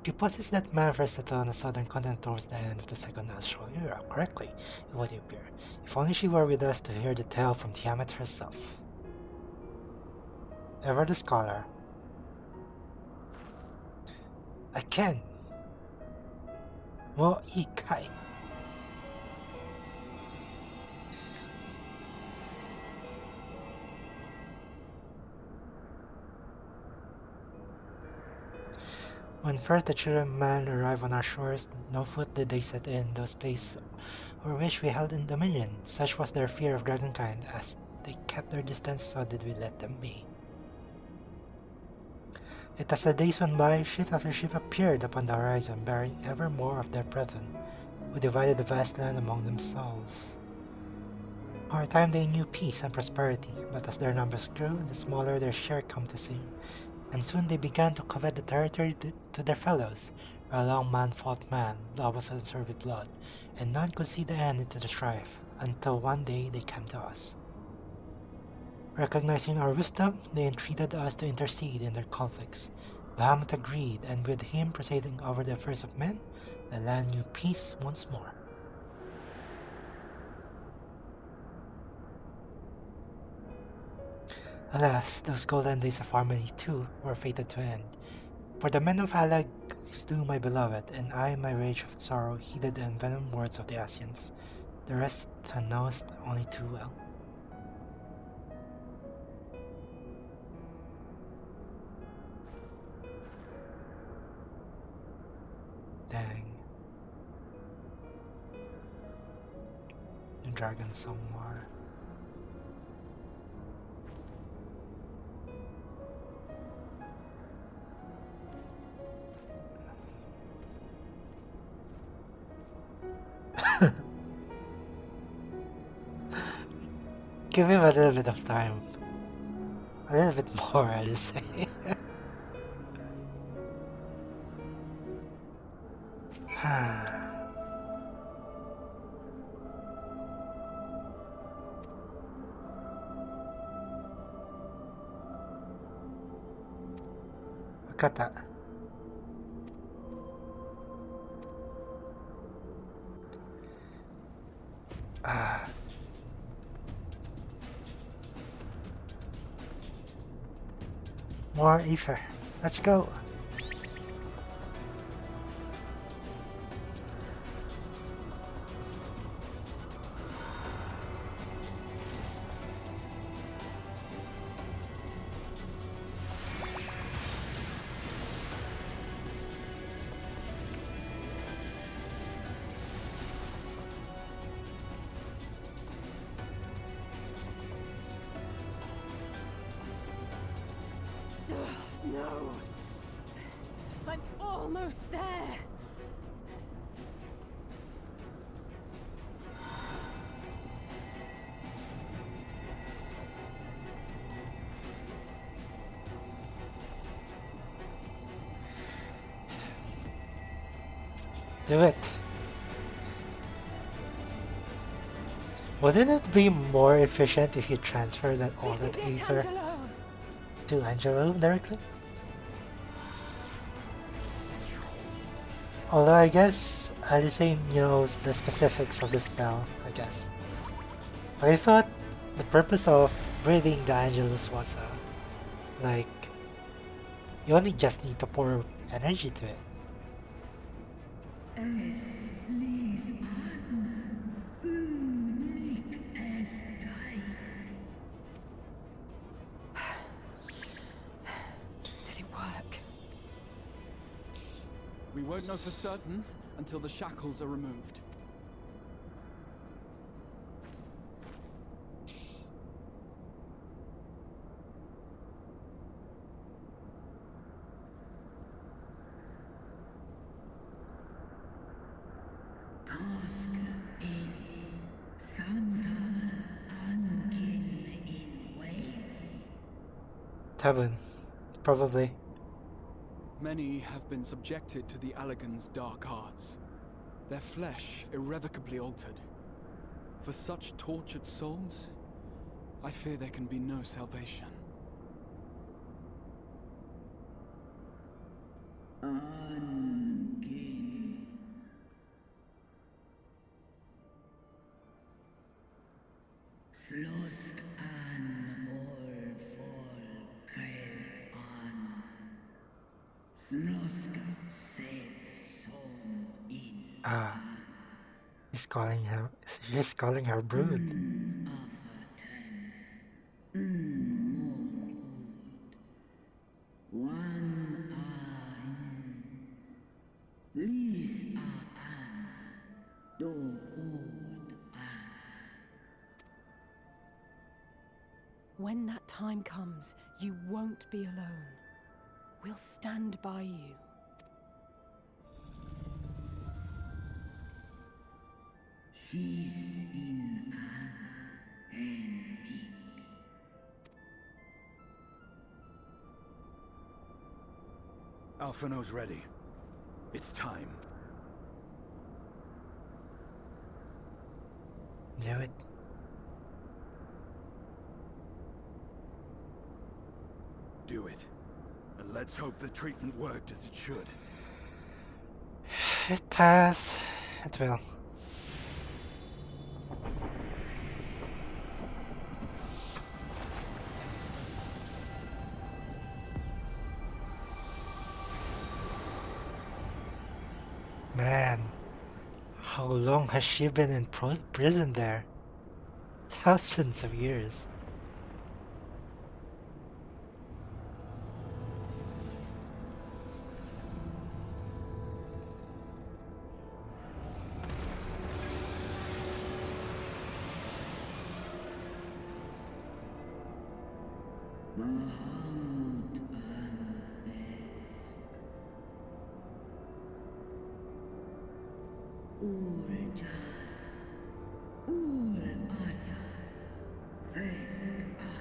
[SPEAKER 1] She posits that man first settled on the southern continent towards the end of the Second Natural Era. Correctly, it would appear. If only she were with us to hear the tale from Tiamat herself. Ever the scholar. Again. Wo ikai. When first the children of man arrived on our shores, no foot did they set in those places over which we held in dominion. Such was their fear of dragonkind, as they kept their distance, so did we let them be. Yet as the days went by, ship after ship appeared upon the horizon, bearing ever more of their brethren, who divided the vast land among themselves. For a time they knew peace and prosperity, but as their numbers grew, the smaller their share came to seem, and soon they began to covet the territory to their fellows, where along man fought man, blood was answered with blood, and none could see the end into the strife, until one day they came to us. Recognizing our wisdom, they entreated us to intercede in their conflicts. Bahamut agreed, and with him presiding over the affairs of men, the land knew peace once more. Alas, those golden days of harmony, too, were fated to end. For the men of Alag slew my beloved, and I, my rage of sorrow, heeded the envenomed words of the Asians. The rest thou knowest only too well. Dang. The dragon somewhere. Give him a little bit of time. A little bit more, I'd say. Kata. More ether. Let's go.
[SPEAKER 5] No! I'm almost there!
[SPEAKER 1] Do it. Wouldn't it be more efficient if you transfer that all that ether to Angelo directly? Although I guess Alice knows the specifics of the spell, I guess. But I thought the purpose of breathing the Angelus was like, you only just need to pour energy to it.
[SPEAKER 8] We won't know for certain until the shackles are removed.
[SPEAKER 15] Tosk in Santal Ankin in Way.
[SPEAKER 1] Tavern, probably.
[SPEAKER 8] Many have been subjected to the Allagan's dark arts, their flesh irrevocably altered. For such tortured souls, I fear there can be no salvation.
[SPEAKER 15] Ankin. Slosk an ol folkel an. Slosk seth som in.
[SPEAKER 1] Ah, she's calling her. She's calling her brood.
[SPEAKER 15] One Lis an. Do ood an.
[SPEAKER 5] When that time comes, you won't be alone. We'll stand by you.
[SPEAKER 15] She's in an enemy.
[SPEAKER 14] Alphino's ready. It's time.
[SPEAKER 1] Do it.
[SPEAKER 14] Do it. And let's hope the treatment worked as it should.
[SPEAKER 1] It has. It will. Man, how long has she been in prison there? Thousands of years.
[SPEAKER 15] Bahamut an Ul jas. Ul asa. Vesk an.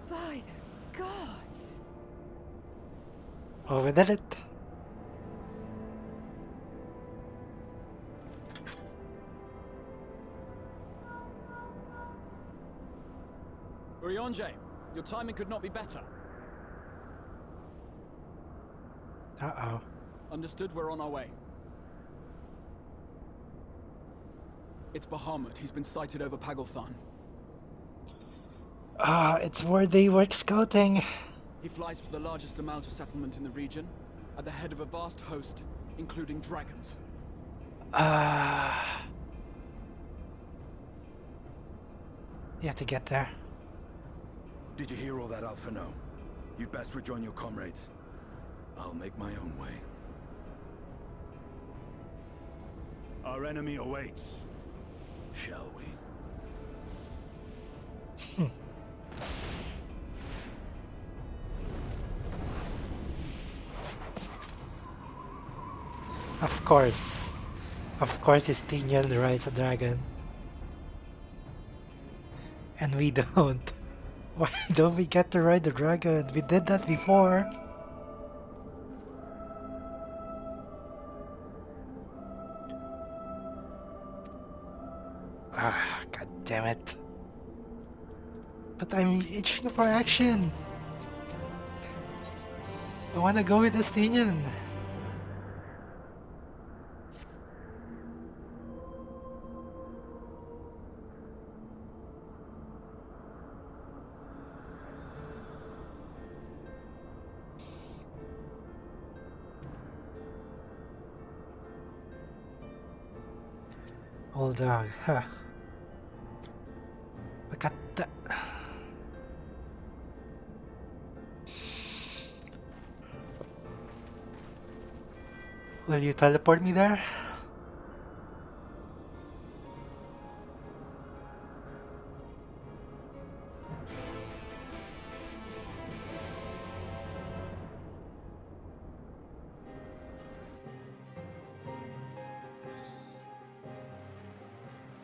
[SPEAKER 5] By the gods!
[SPEAKER 1] Oh, we did it.
[SPEAKER 8] Urianger, your timing could not be better.
[SPEAKER 1] Uh-oh.
[SPEAKER 8] Understood, we're on our way. It's Bahamut. He's been sighted over Pagalthan.
[SPEAKER 1] Ah, it's where they were scouting.
[SPEAKER 8] He flies for the largest amount of settlement in the region, at the head of a vast host, including dragons.
[SPEAKER 1] Ah. You have to get there.
[SPEAKER 14] Did you hear all that, Alphino? You'd best rejoin your comrades. I'll make my own way. Our enemy awaits. Shall we?
[SPEAKER 1] Of course. Of course Estinian rides a dragon. And we don't. Why don't we get to ride the dragon? We did that before. Ah, god damn it. But I'm itching for action. I wanna go with Estinian. Old dog, huh. Will you teleport me there?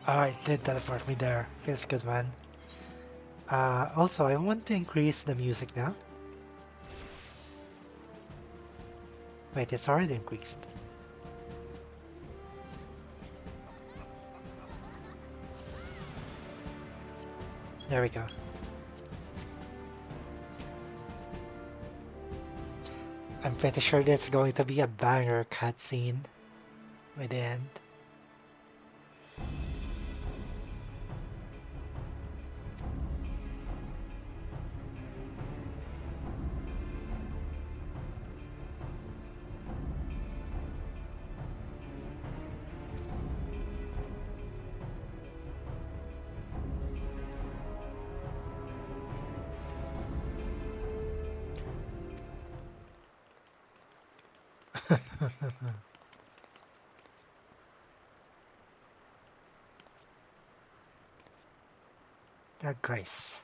[SPEAKER 1] Oh, it did teleport me there. Feels good, man. Also, I want to increase the music now. Wait, it's already increased. There we go. I'm pretty sure there's going to be a banger cutscene by the end. Your Grace.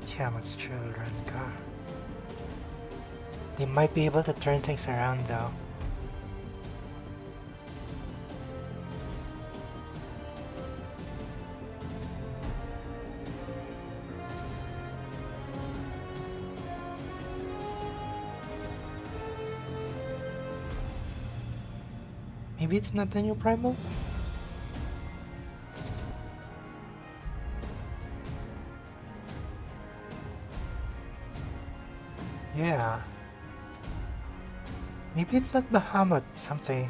[SPEAKER 1] Tiamat's children, God. They might be able to turn things around though. Maybe it's not the new primal? Yeah. Maybe it's not Bahamut something.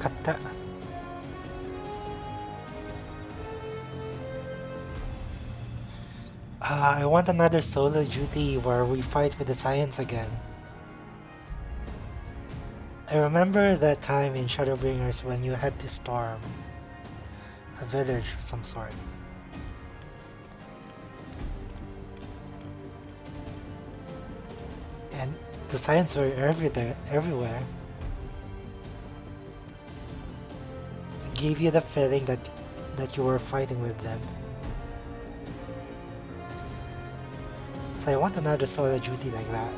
[SPEAKER 1] Cut that. I want another solo duty where we fight with the Science again. I remember that time in Shadowbringers when you had to storm a village of some sort. And the Science were everywhere. It gave you the feeling that you were fighting with them. So I want another solo duty like that.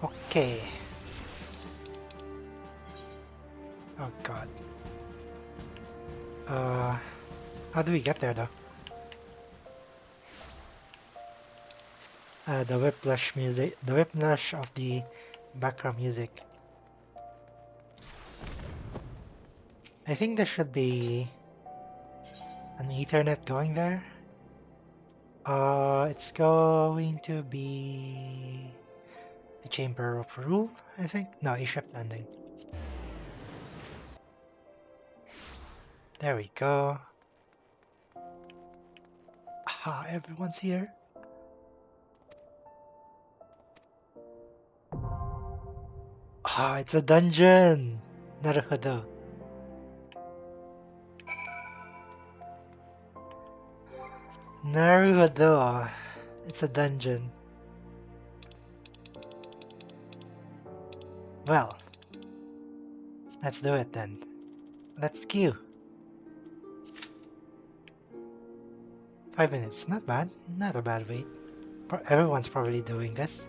[SPEAKER 1] Okay. Oh god. How do we get there though? The whiplash music, the whiplash of the background music. I think there should be an Ethernet going there. It's going to be the Chamber of Rule, I think. No, Ishep Landing. There we go. Aha, everyone's here. Ah, it's a dungeon! Naruhodo. Naruhodo. It's a dungeon. Well, let's do it then. Let's queue. 5 minutes, not bad. Not a bad wait. Everyone's probably doing this.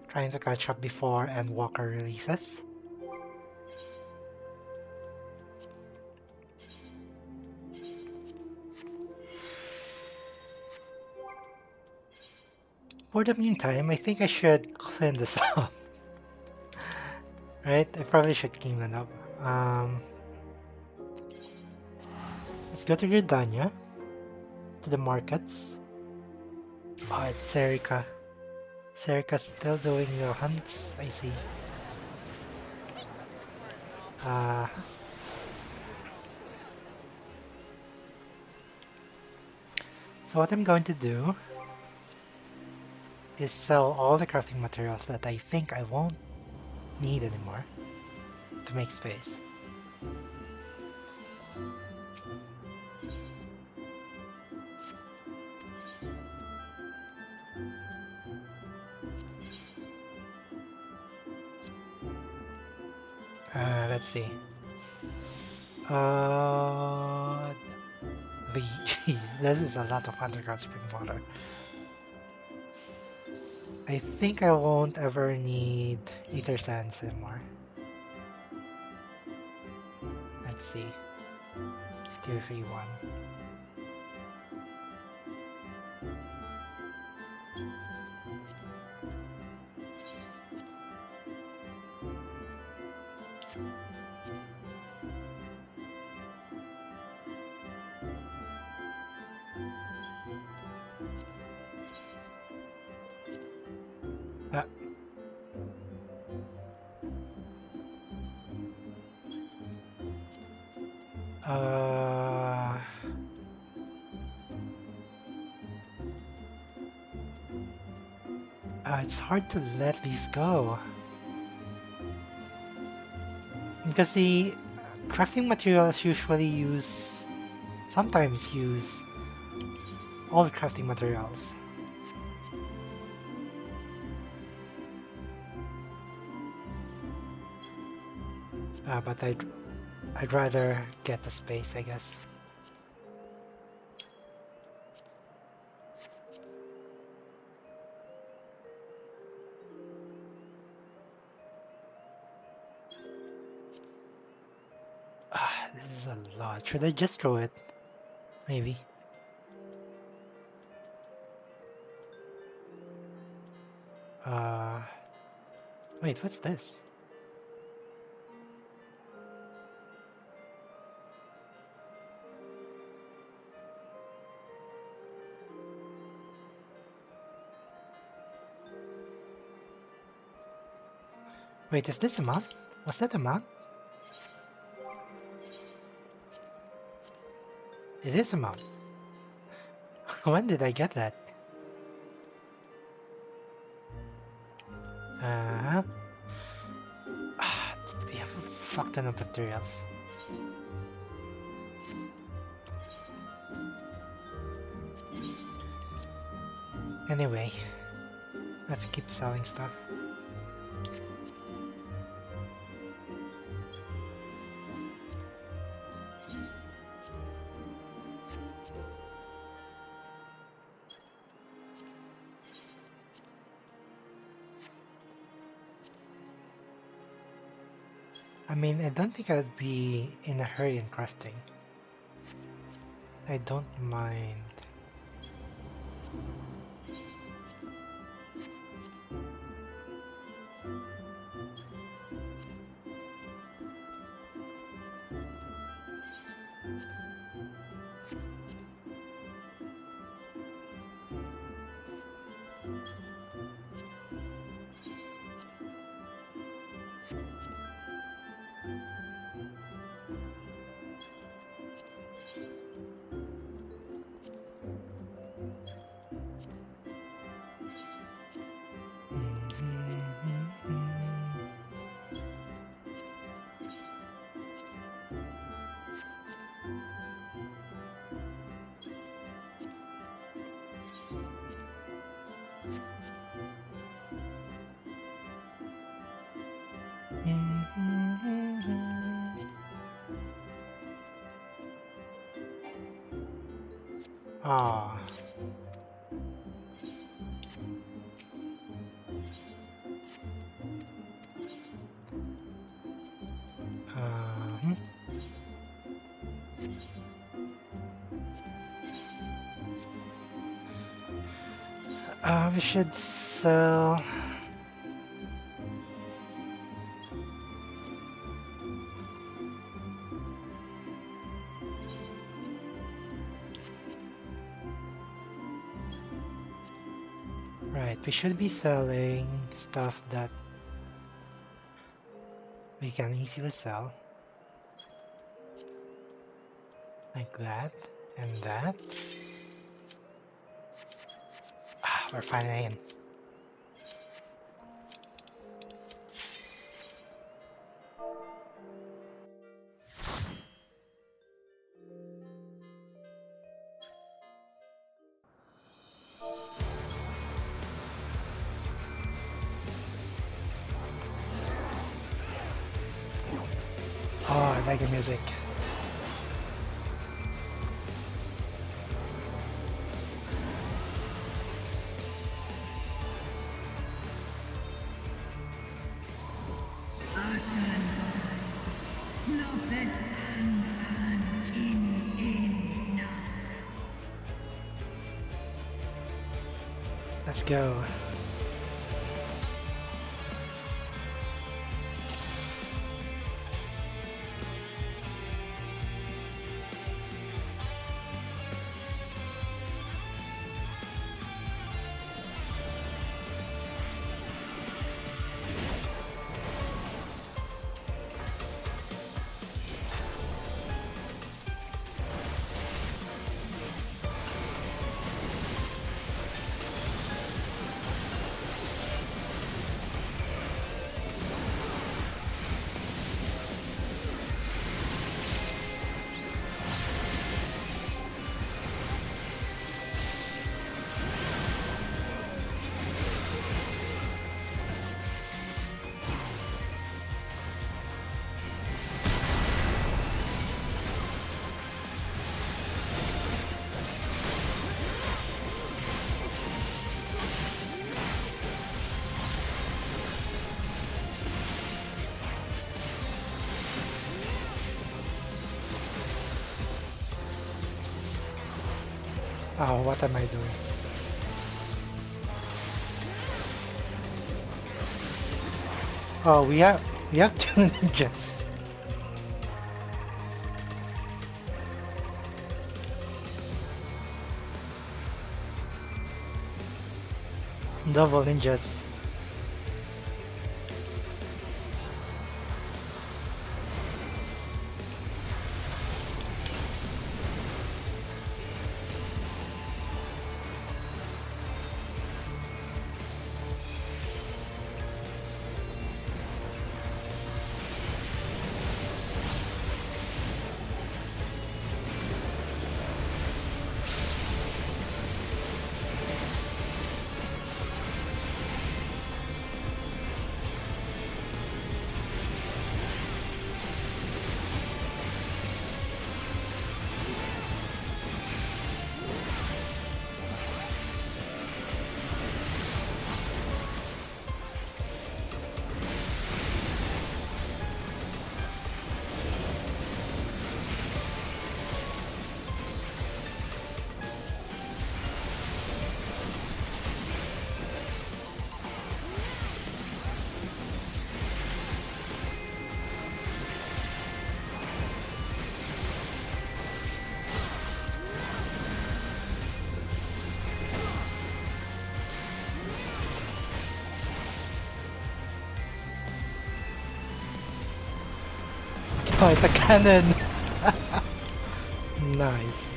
[SPEAKER 1] Trying to catch up before Endwalker releases. For the meantime, I think I should clean this up. Right? I probably should clean it up. Let's go to Gridania. To the markets. Oh, it's Serica. Serica's still doing the hunts, I see. So what I'm going to do is sell all the crafting materials that I think I won't need anymore to make space. Let's see. Geez, this is a lot of underground spring water. I think I won't ever need ether sands anymore. Let's see. 2, 3, 1. It's hard to let these go. Because the crafting materials usually sometimes use all the crafting materials. But I'd rather get the space, I guess. This is a lot. Should I just throw it? Maybe. Wait, what's this? Wait, is this a mount? Was that a mount? It is a mount. When did I get that? We have a fuck ton of materials. Anyway, let's keep selling stuff. I mean, I don't think I'd be in a hurry in crafting. I don't mind. Ah. We should sell. Right, we should be selling stuff that we can easily sell. Like that, and that. Ah, we're finally in. Oh, I like the music. Let's go. Oh, what am I doing? Oh, we have two ninjas. Double ninjas. Oh, it's a cannon! Nice.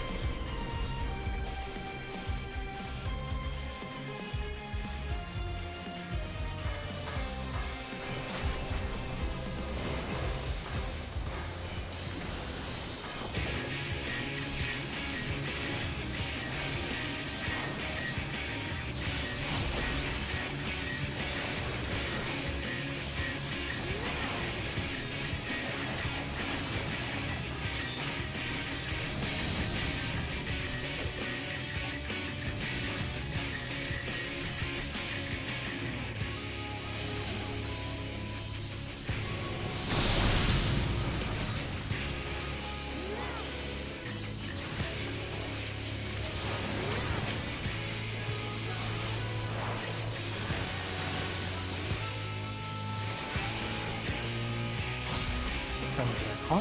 [SPEAKER 1] Huh?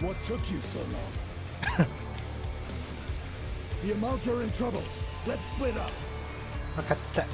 [SPEAKER 16] What took you so long? The Amalts are in trouble. Let's split up.
[SPEAKER 1] Look at that.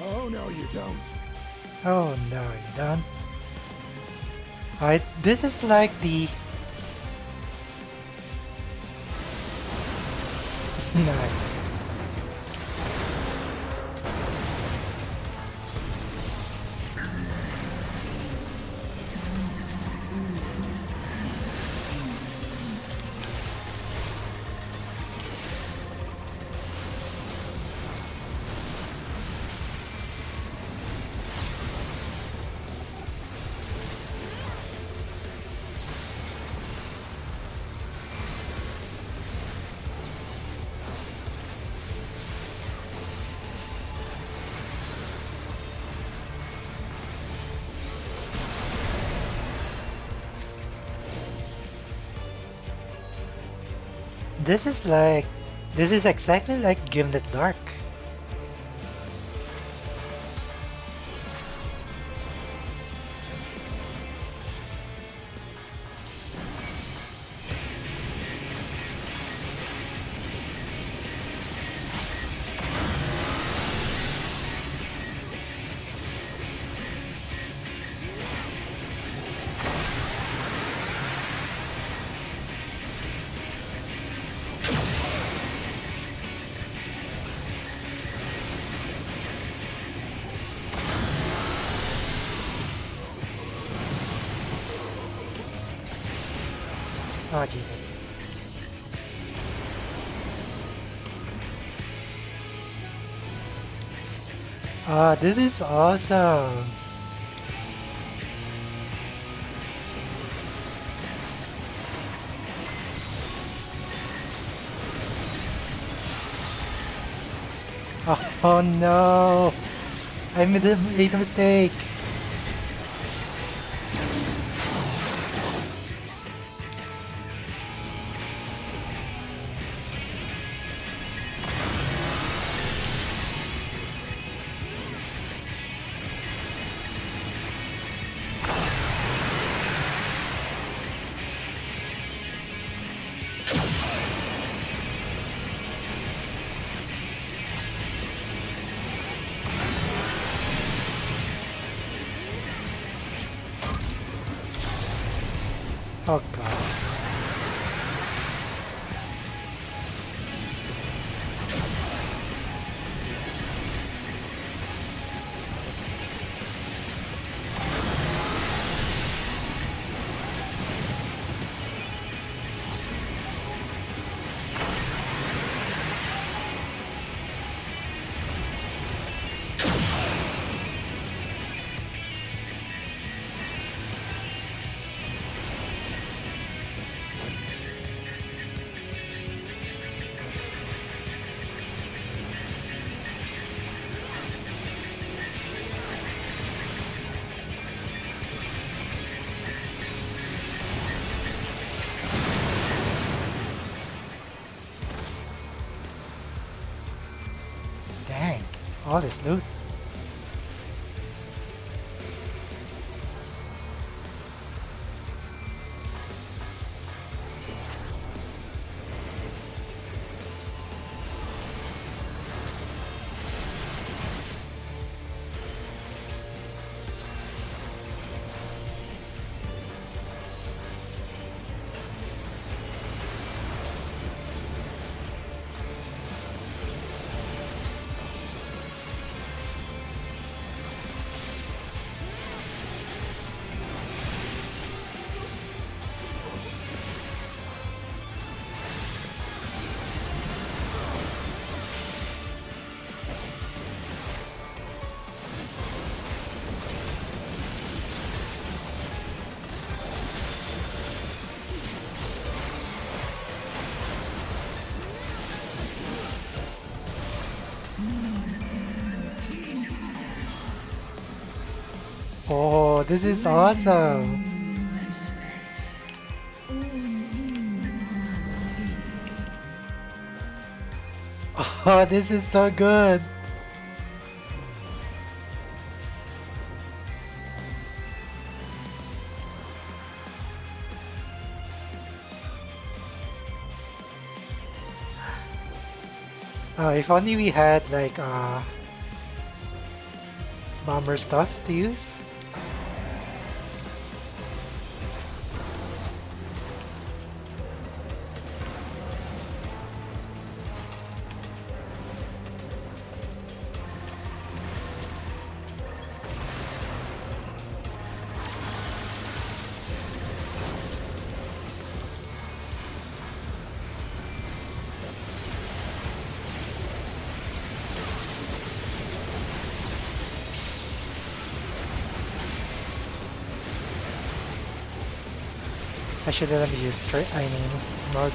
[SPEAKER 16] Oh, no, you don't.
[SPEAKER 1] Oh no, you don't. Alright, this is like the... Nice. This is exactly like Gimlet Dark. Oh Jesus. Ah, this is awesome. Oh no! I made a mistake! Oh god. Dang, all this loot. Oh, this is awesome! Oh, this is so good! If only we had like bomber stuff to use. I should let me use Morg.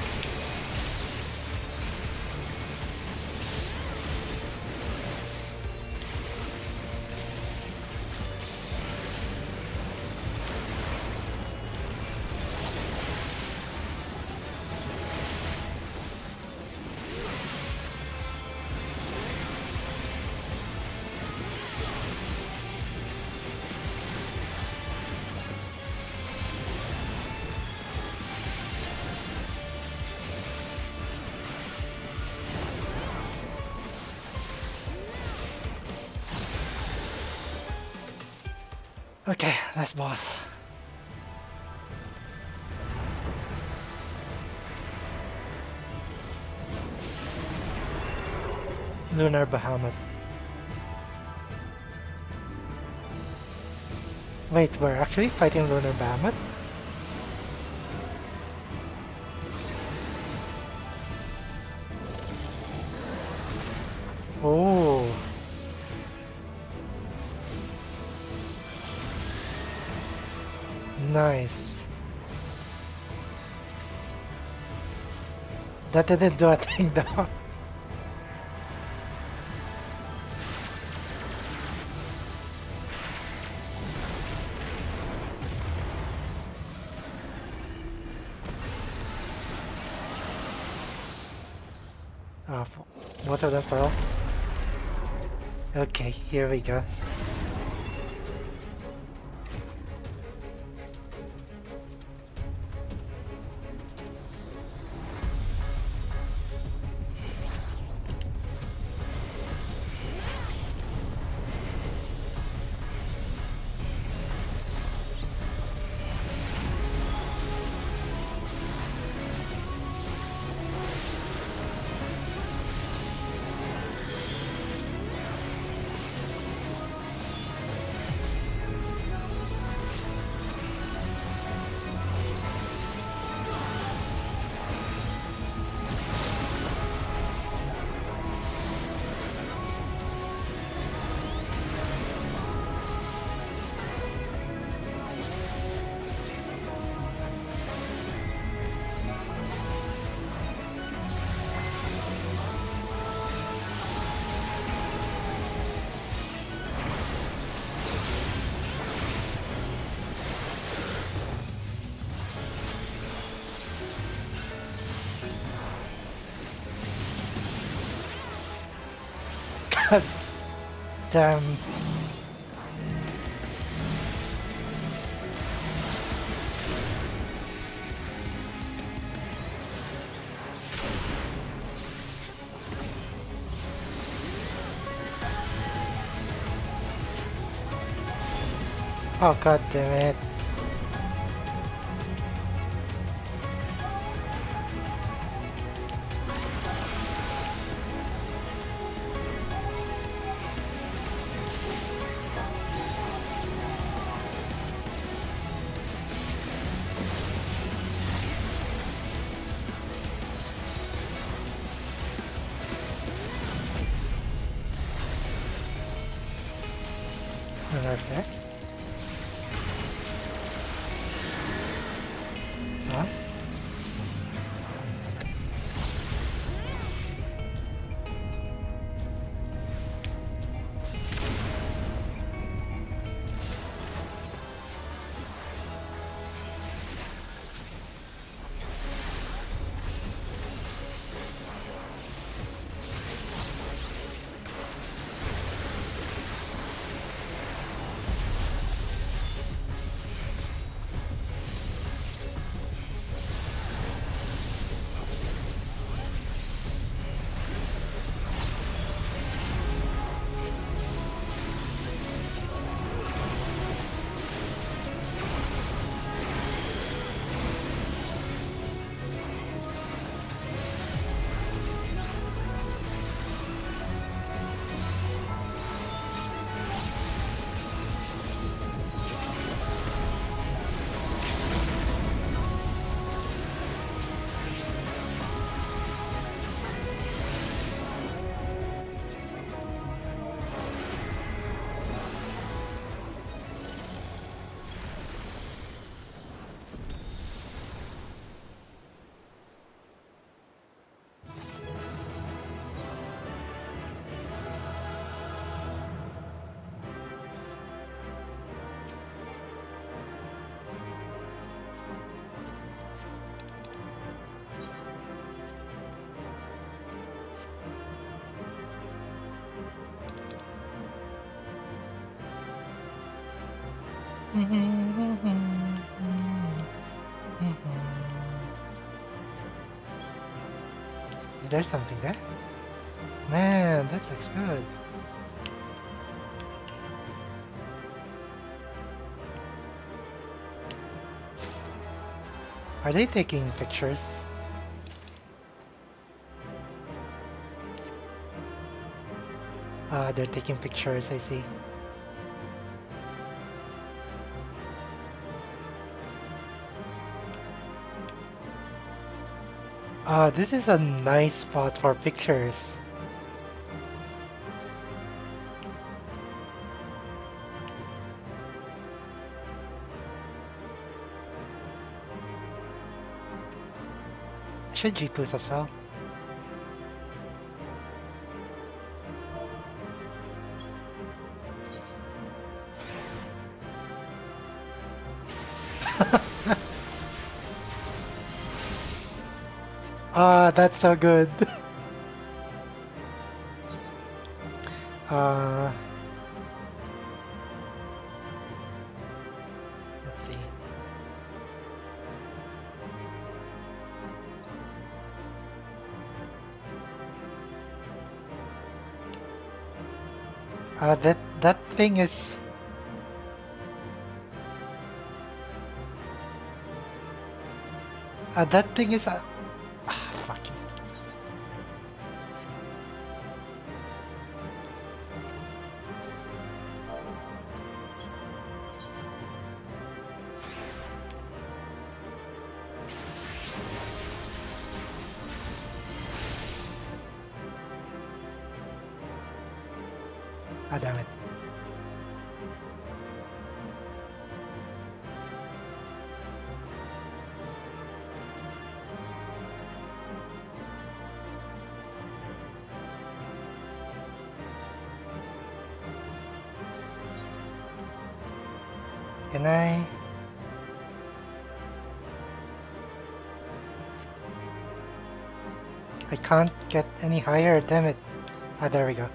[SPEAKER 1] Okay, last boss. Lunar Bahamut. Wait, we're actually fighting Lunar Bahamut? Oh. Nice. That didn't do a thing though. Both of them fell. Okay, here we go. God damn. Oh god damn it. Another effect? Huh? Is there something there? Man, that looks good. Are they taking pictures? They're taking pictures, I see. This is a nice spot for pictures. I should G-Boost as well. Ah, that's so good. Let's see. That thing is. That thing is. Fuck it. Damn it. Can I? I can't get any higher, damn it. There we go.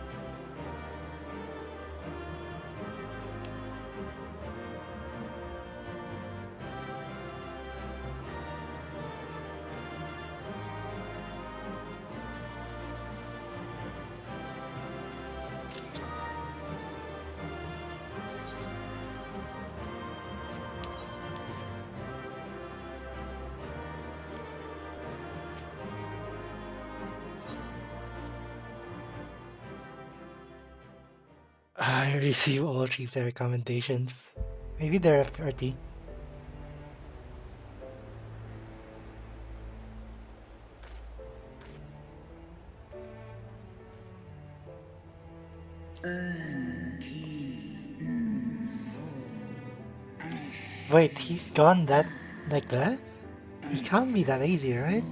[SPEAKER 1] I receive all three of the recommendations. Maybe there are 30. Wait, he's gone that like that? He can't be that easy, right?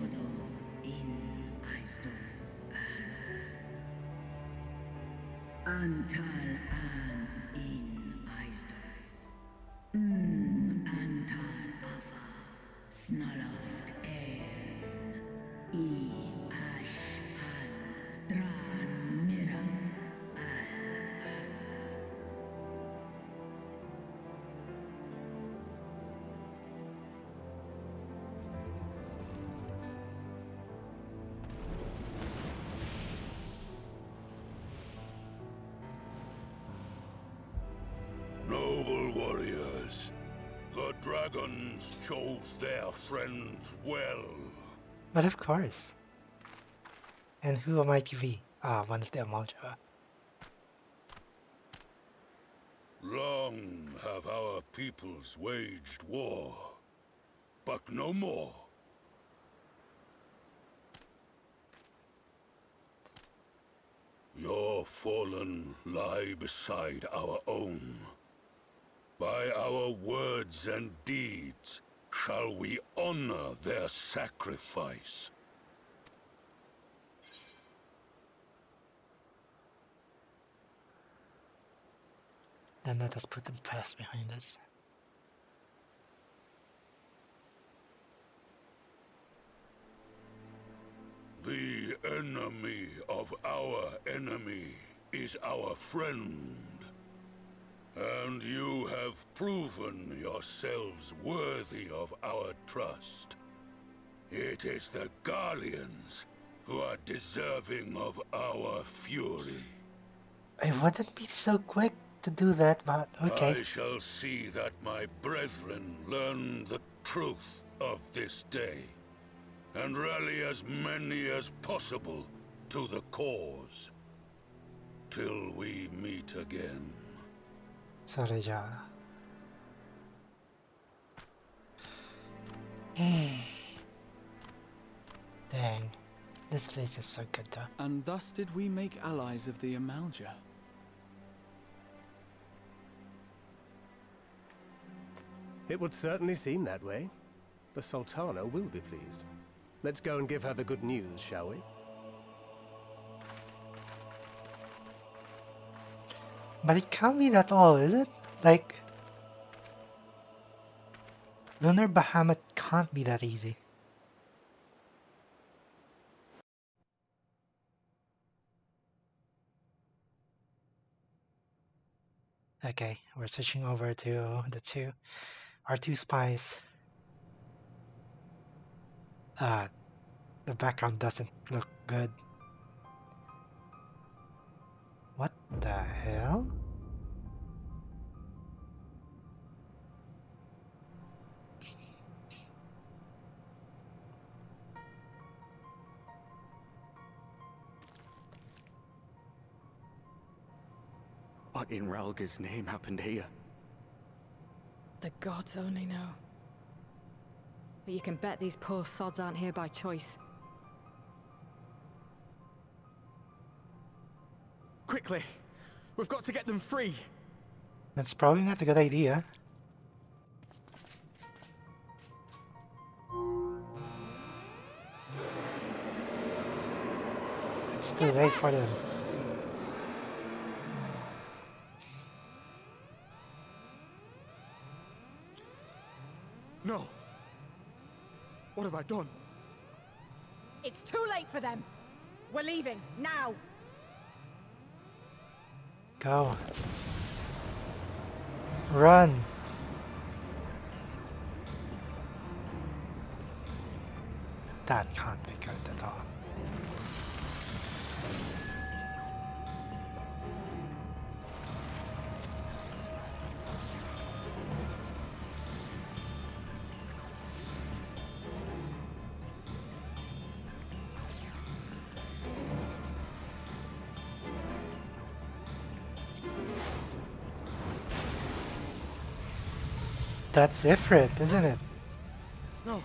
[SPEAKER 4] Noble warriors, the dragons chose their friends well.
[SPEAKER 1] But of course. And who am I to be? One of the Amalja.
[SPEAKER 4] Long have our peoples waged war, but no more. Your fallen lie beside our own. By our words and deeds shall we honor their sacrifice.
[SPEAKER 1] Then let us put the past behind us.
[SPEAKER 4] The enemy of our enemy is our friend. And you have proven yourselves worthy of our trust. It is the Garleans who are deserving of our fury.
[SPEAKER 1] I wouldn't be so quick to do that, but okay.
[SPEAKER 4] I shall see that my brethren learn the truth of this day, and rally as many as possible to the cause, till we meet again.
[SPEAKER 1] Soreja. Dang. This place is so good though.
[SPEAKER 8] And thus did we make allies of the Amalja.
[SPEAKER 11] It would certainly seem that way. The Sultana will be pleased. Let's go and give her the good news, shall we?
[SPEAKER 1] But it can't be that all, is it? Like... Lunar Bahamut can't be that easy. Okay, we're switching over to our two spies. The background doesn't look good. What the hell?
[SPEAKER 12] What in Ralga's name happened here?
[SPEAKER 10] The gods only know. But you can bet these poor sods aren't here by choice.
[SPEAKER 9] Quickly! We've got to get them free!
[SPEAKER 1] That's probably not a good idea. It's too late for them.
[SPEAKER 9] No! What have I done?
[SPEAKER 10] It's too late for them! We're leaving, now!
[SPEAKER 1] Go. Run. That can't be good at all. That's Ifrit, isn't it?
[SPEAKER 9] No!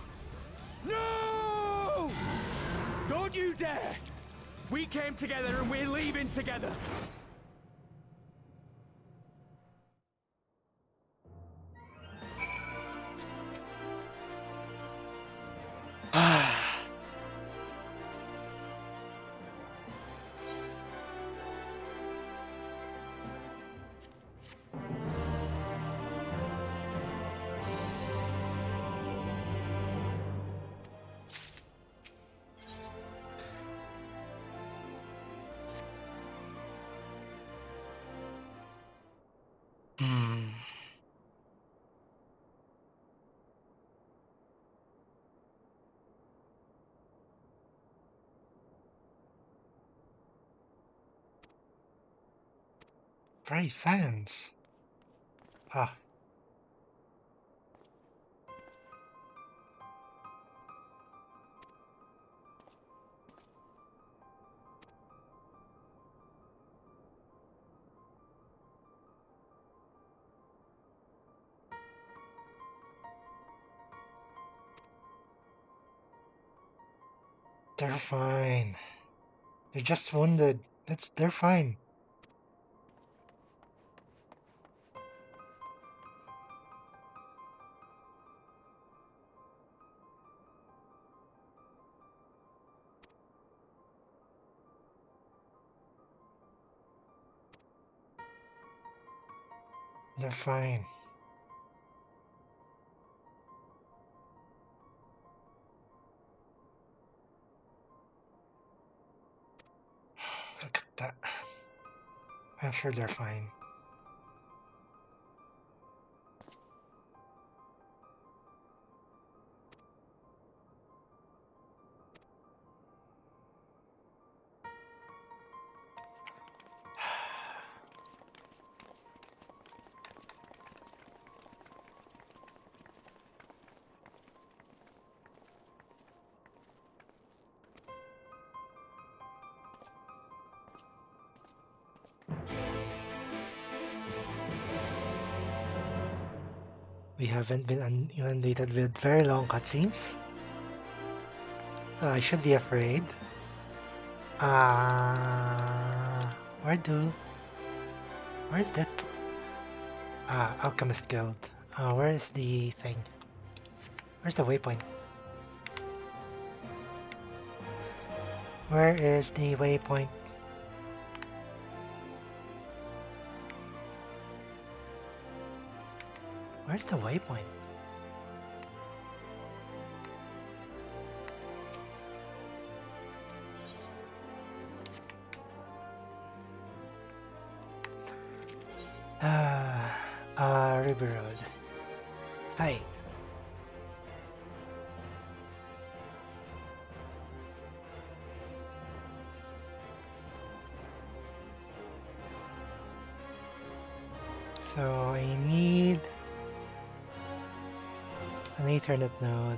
[SPEAKER 9] No! Don't you dare! We came together and we're leaving together!
[SPEAKER 1] Very silence. Ah. They're fine. They're just wounded. They're fine. They're fine. Look at that. I'm sure they're fine. We haven't been inundated with very long cutscenes. I should be afraid. Where's that? Alchemist Guild. Where is the thing? Where's the waypoint? Where is the waypoint? Where's the waypoint? River Road. Hi. So I need an Ethernet node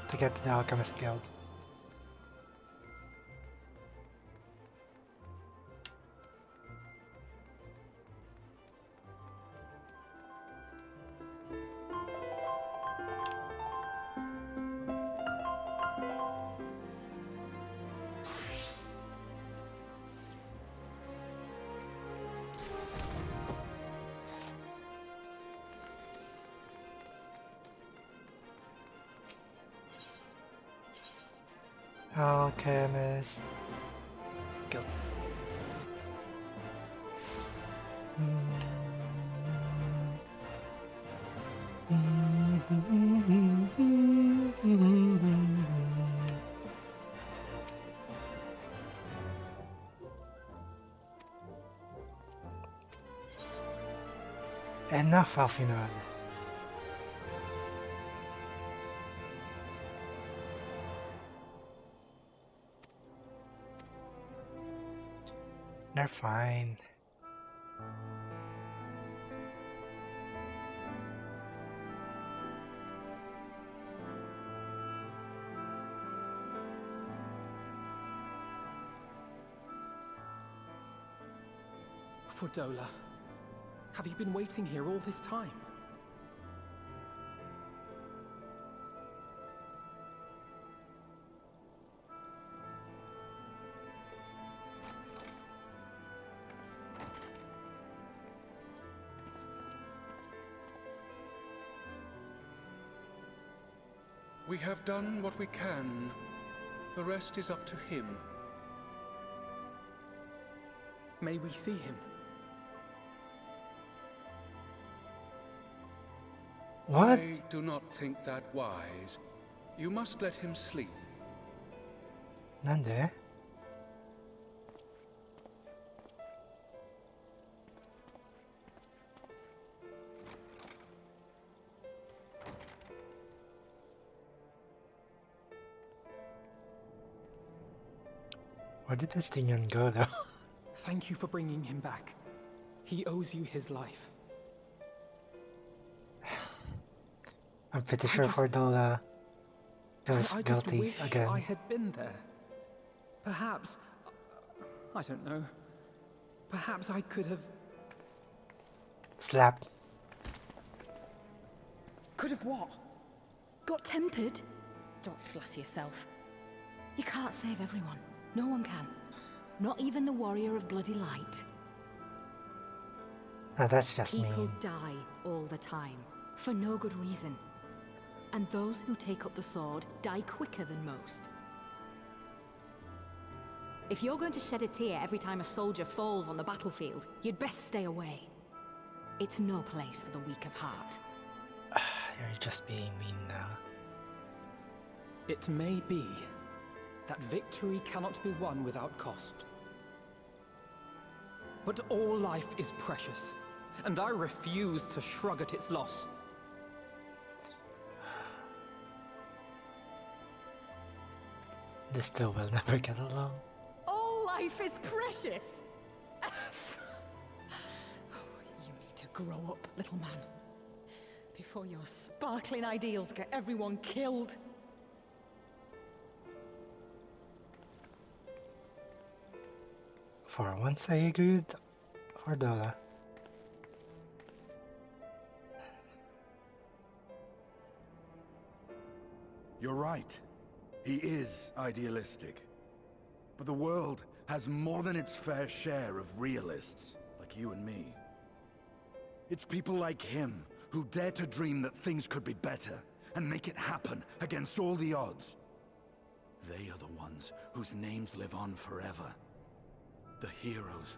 [SPEAKER 1] to get to the Alchemist Guild. Alchemist Guild. Enough, Alfinal. They're fine.
[SPEAKER 9] Fordola, have you been waiting here all this time?
[SPEAKER 4] We have done what we can. The rest is up to him.
[SPEAKER 9] May we see him?
[SPEAKER 1] What?
[SPEAKER 4] I do not think that wise. You must let him sleep.
[SPEAKER 1] Nande? Where did this Tinian go though?
[SPEAKER 9] Thank you for bringing him back. He owes you his life.
[SPEAKER 1] I'm pretty sure Fordola feels
[SPEAKER 9] I
[SPEAKER 1] guilty
[SPEAKER 9] wish
[SPEAKER 1] again.
[SPEAKER 9] I had been there. Perhaps, I don't know. Perhaps I could have...
[SPEAKER 1] Slap.
[SPEAKER 10] Could have what? Got tempered? Don't flatter yourself. You can't save everyone. No one can. Not even the warrior of bloody light.
[SPEAKER 1] No, that's just
[SPEAKER 10] People
[SPEAKER 1] mean.
[SPEAKER 10] die all the time, for no good reason. And those who take up the sword die quicker than most. If you're going to shed a tear every time a soldier falls on the battlefield, you'd best stay away. It's no place for the weak of heart.
[SPEAKER 1] You're just being mean now.
[SPEAKER 9] It may be that victory cannot be won without cost. But all life is precious, and I refuse to shrug at its loss.
[SPEAKER 1] This two will never get along.
[SPEAKER 10] All life is precious! You need to grow up, little man. Before your sparkling ideals get everyone killed.
[SPEAKER 1] For once I agree with Fordola.
[SPEAKER 14] You're right. He is idealistic. But the world has more than its fair share of realists, like you and me. It's people like him who dare to dream that things could be better, and make it happen against all the odds. They are the ones whose names live on forever. The heroes.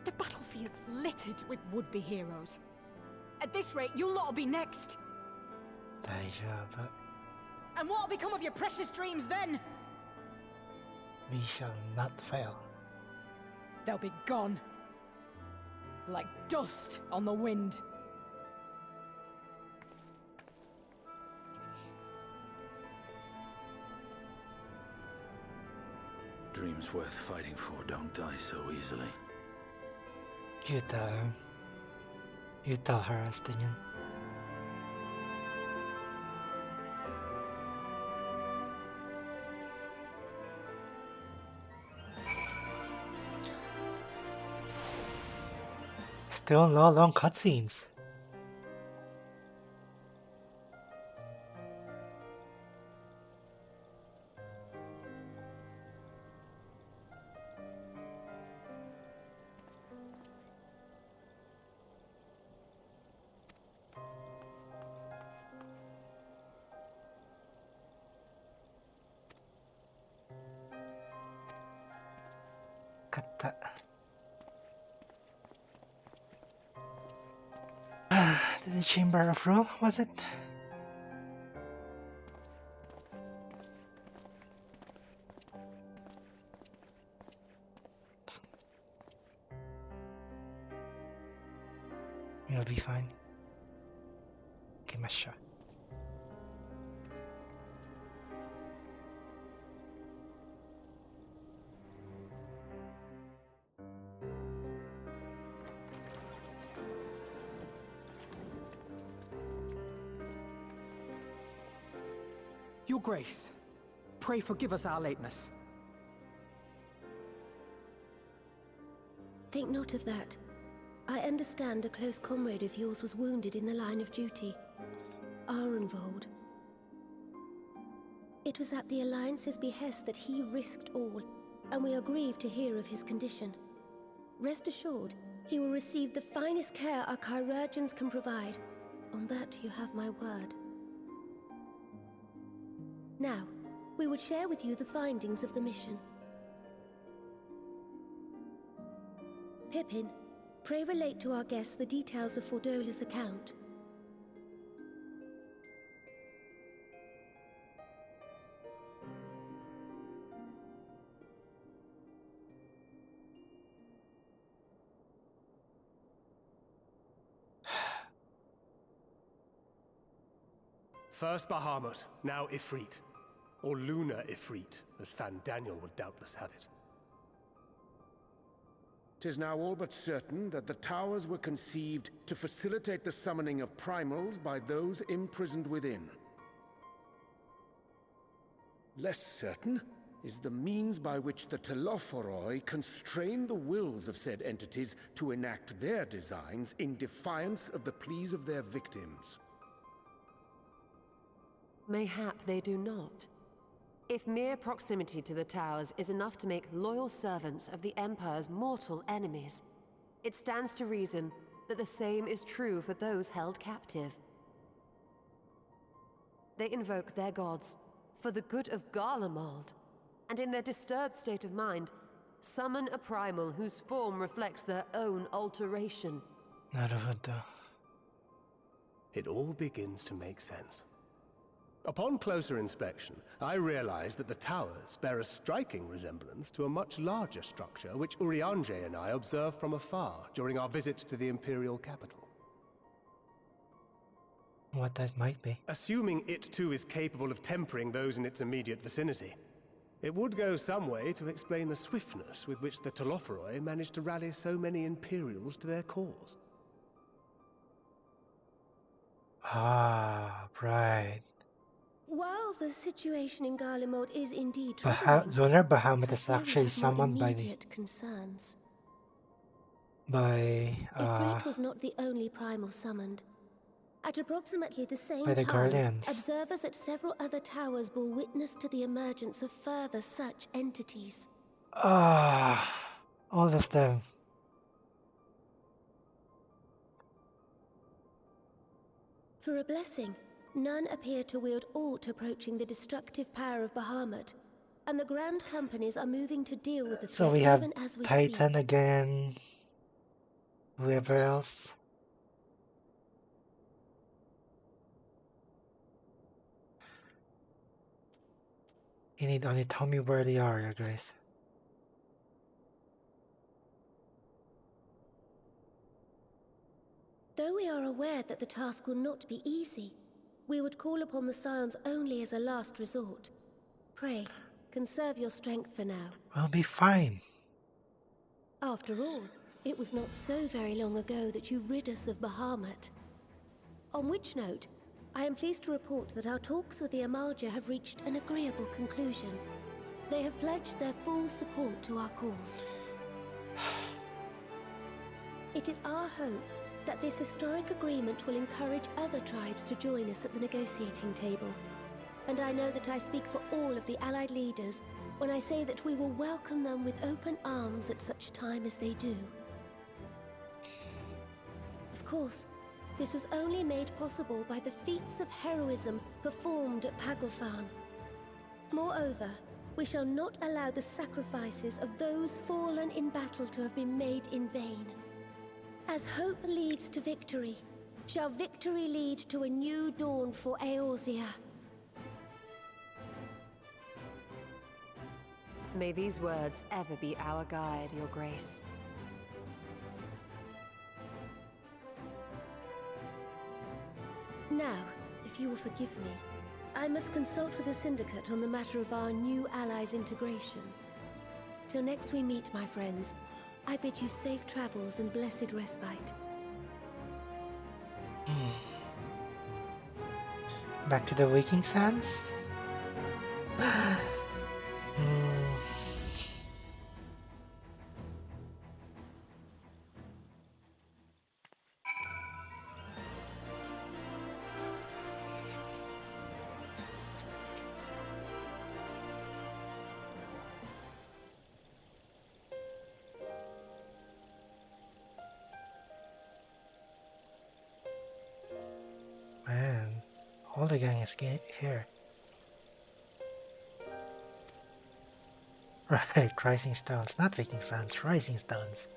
[SPEAKER 10] The battlefield's littered with would-be heroes. At this rate, you'll lot will be next.
[SPEAKER 1] Deja, but
[SPEAKER 10] And what'll become of your precious dreams then?
[SPEAKER 1] we shall not fail.
[SPEAKER 10] they'll be gone. Like dust on the wind.
[SPEAKER 14] Dreams worth fighting for don't die so easily.
[SPEAKER 1] You tell her, Astinian. Still no long cutscenes. Cut that. The Chamber of Rule, was it? You'll be fine. Give me a shot.
[SPEAKER 9] Your Grace, pray forgive us our lateness.
[SPEAKER 17] Think not of that. I understand a close comrade of yours was wounded in the line of duty. Arenvold. It was at the Alliance's behest that he risked all, and we are grieved to hear of his condition. Rest assured, he will receive the finest care our chirurgeons can provide. On that you have my word. Now, we would share with you the findings of the mission. Pippin, pray relate to our guests the details of Fordola's account.
[SPEAKER 11] First Bahamut, now Ifrit. Or Lunar Ifrit, as Fan Daniel would doubtless have it.
[SPEAKER 3] 'Tis now all but certain that the towers were conceived to facilitate the summoning of primals by those imprisoned within. Less certain is the means by which the Telophoroi constrain the wills of said entities to enact their designs in defiance of the pleas of their victims.
[SPEAKER 18] Mayhap they do not. If mere proximity to the towers is enough to make loyal servants of the Empire's mortal enemies, it stands to reason that the same is true for those held captive. They invoke their gods for the good of Garlemald, and in their disturbed state of mind, summon a primal whose form reflects their own alteration.
[SPEAKER 11] It all begins to make sense. Upon closer inspection, I realized that the towers bear a striking resemblance to a much larger structure which Urianger and I observed from afar during our visit to the Imperial capital.
[SPEAKER 1] What that might be.
[SPEAKER 11] Assuming it too is capable of tempering those in its immediate vicinity, it would go some way to explain the swiftness with which the Telophoroi managed to rally so many Imperials to their cause.
[SPEAKER 1] Ah, right.
[SPEAKER 17] While the situation in Garlemald is indeed troubling,
[SPEAKER 1] Lunar Bahamut is
[SPEAKER 17] I fear we
[SPEAKER 1] actually
[SPEAKER 17] have more
[SPEAKER 1] summoned by
[SPEAKER 17] immediate concerns.
[SPEAKER 1] by
[SPEAKER 17] Ifrit was not the only primal summoned. At approximately the same
[SPEAKER 1] by the
[SPEAKER 17] time,
[SPEAKER 1] Guardians.
[SPEAKER 17] observers at several other towers bore witness to the emergence of further such entities.
[SPEAKER 1] Ah, all of them.
[SPEAKER 17] For a blessing, none appear to wield aught approaching the destructive power of Bahamut, and the Grand Companies are moving to deal with the
[SPEAKER 1] So
[SPEAKER 17] threat
[SPEAKER 1] we have
[SPEAKER 17] even as we
[SPEAKER 1] Titan
[SPEAKER 17] speak.
[SPEAKER 1] again. Whoever else. You need only tell me where they are, you guys.
[SPEAKER 17] Though we are aware that the task will not be easy, we would call upon the Scions only as a last resort. Pray, conserve your strength for now.
[SPEAKER 1] We'll be fine.
[SPEAKER 17] After all, it was not so very long ago that you rid us of Bahamut. On which note, I am pleased to report that our talks with the Amalja have reached an agreeable conclusion. They have pledged their full support to our cause. It is our hope that this historic agreement will encourage other tribes to join us at the negotiating table. And I know that I speak for all of the Allied leaders when I say that we will welcome them with open arms at such time as they do. Of course, this was only made possible by the feats of heroism performed at Paglfan. Moreover, we shall not allow the sacrifices of those fallen in battle to have been made in vain. As hope leads to victory, shall victory lead to a new dawn for Eorzea.
[SPEAKER 18] May these words ever be our guide, Your Grace.
[SPEAKER 17] Now, if you will forgive me, I must consult with the Syndicate on the matter of our new allies' integration. Till next we meet, my friends, I bid you safe travels and blessed respite.
[SPEAKER 1] Back to the Waking Sands? Man, all the gang is here. Right, Rising Stones, not Waking Sands, Rising Stones.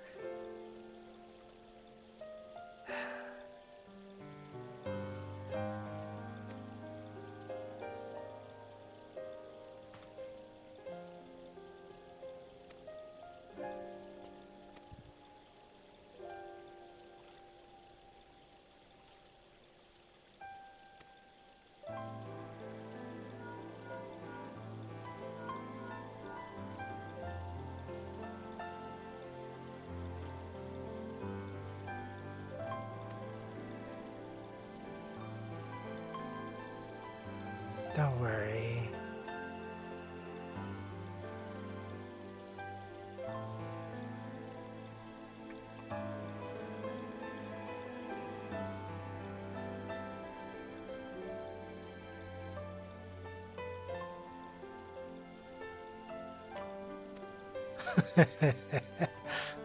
[SPEAKER 1] Don't worry.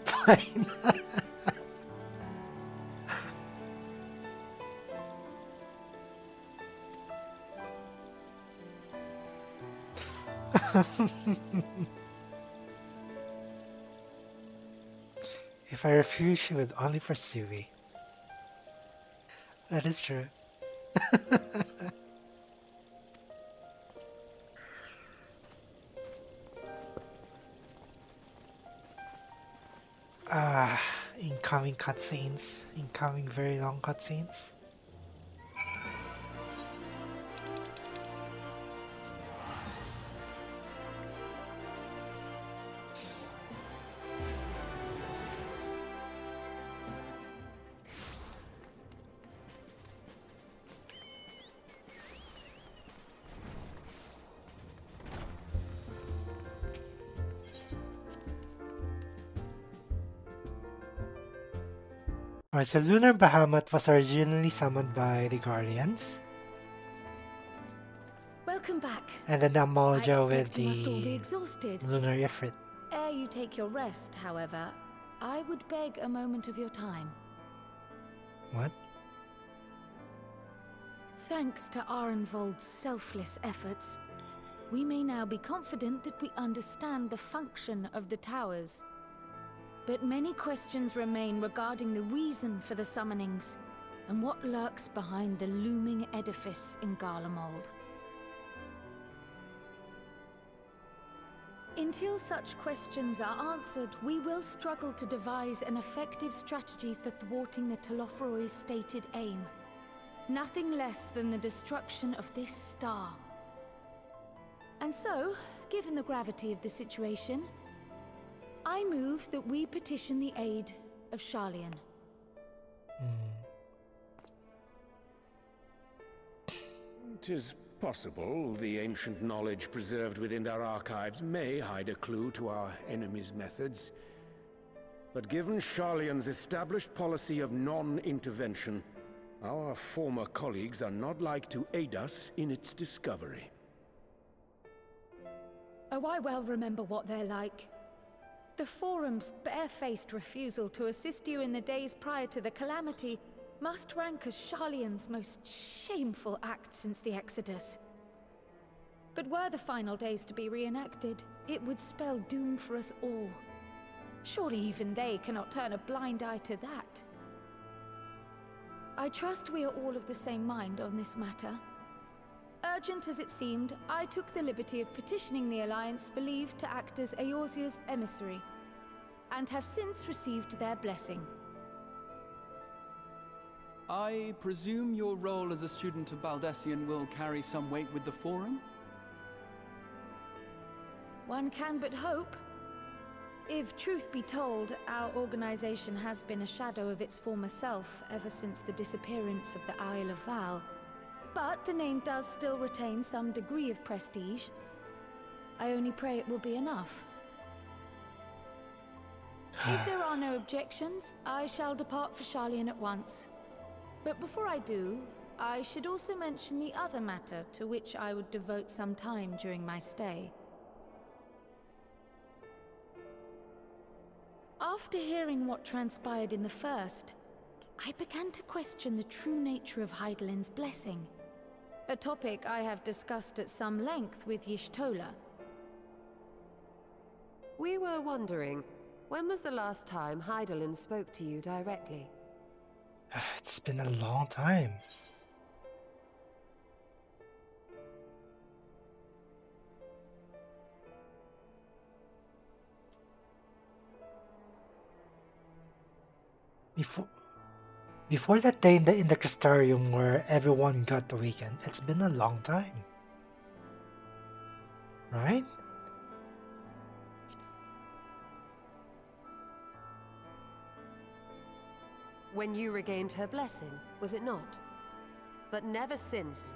[SPEAKER 1] Fine. If I refuse, she would only pursue me. That is true. Incoming cutscenes. Incoming very long cutscenes. Alright, so Lunar Bahamut was originally summoned by the Guardians.
[SPEAKER 19] Welcome back.
[SPEAKER 1] And then the Amalja with
[SPEAKER 19] I expect you must all be
[SPEAKER 1] the
[SPEAKER 19] exhausted.
[SPEAKER 1] Lunar Ifrit.
[SPEAKER 19] Ere you take your rest, however, I would beg a moment of your time.
[SPEAKER 1] What?
[SPEAKER 19] Thanks to Arenvold's selfless efforts, we may now be confident that we understand the function of the towers. But many questions remain regarding the reason for the summonings, and what lurks behind the looming edifice in Garlemald. Until such questions are answered, we will struggle to devise an effective strategy for thwarting the Telophoroi's stated aim. Nothing less than the destruction of this star. And so, given the gravity of the situation, I move that we petition the aid of Sharlayan.
[SPEAKER 3] It is possible the ancient knowledge preserved within our archives may hide a clue to our enemy's methods. But given Sharlayan's established policy of non-intervention, our former colleagues are not like to aid us in its discovery.
[SPEAKER 19] Oh, I well remember what they're like. The Forum's barefaced refusal to assist you in the days prior to the calamity must rank as Sharlayan's most shameful act since the Exodus. But were the final days to be reenacted, it would spell doom for us all. Surely even they cannot turn a blind eye to that. I trust we are all of the same mind on this matter. Urgent as it seemed, I took the liberty of petitioning the Alliance for leave to act as Eorzea's emissary, and have since received their blessing.
[SPEAKER 8] I presume your role as a student of Baldessian will carry some weight with the Forum?
[SPEAKER 19] One can but hope. If truth be told, our organization has been a shadow of its former self ever since the disappearance of the Isle of Val. But the name does still retain some degree of prestige. I only pray it will be enough. If there are no objections, I shall depart for Sharlayan at once. But before I do, I should also mention the other matter to which I would devote some time during my stay. After hearing what transpired in the first, I began to question the true nature of Hydaelyn's blessing. A topic I have discussed at some length with Y'shtola.
[SPEAKER 18] We were wondering, when was the last time Hydaelyn spoke to you directly?
[SPEAKER 1] It's been a long time. Before that day in the Crystarium where everyone got awakened, it's been a long time. Right?
[SPEAKER 18] When you regained her blessing, was it not? But never since.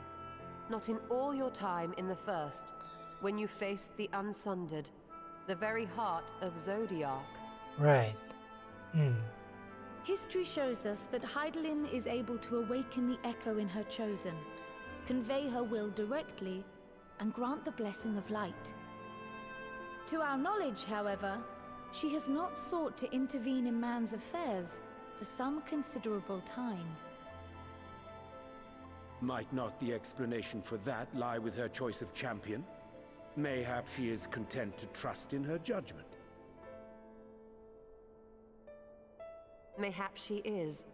[SPEAKER 18] Not in all your time in the first, when you faced the Unsundered, the very heart of Zodiark.
[SPEAKER 1] Right.
[SPEAKER 19] History shows us that Hydaelyn is able to awaken the echo in her chosen, convey her will directly, and grant the blessing of light. To our knowledge, however, she has not sought to intervene in man's affairs for some considerable time.
[SPEAKER 3] Might not the explanation for that lie with her choice of champion? Mayhap she is content to trust in her judgment.
[SPEAKER 18] Mayhap she is.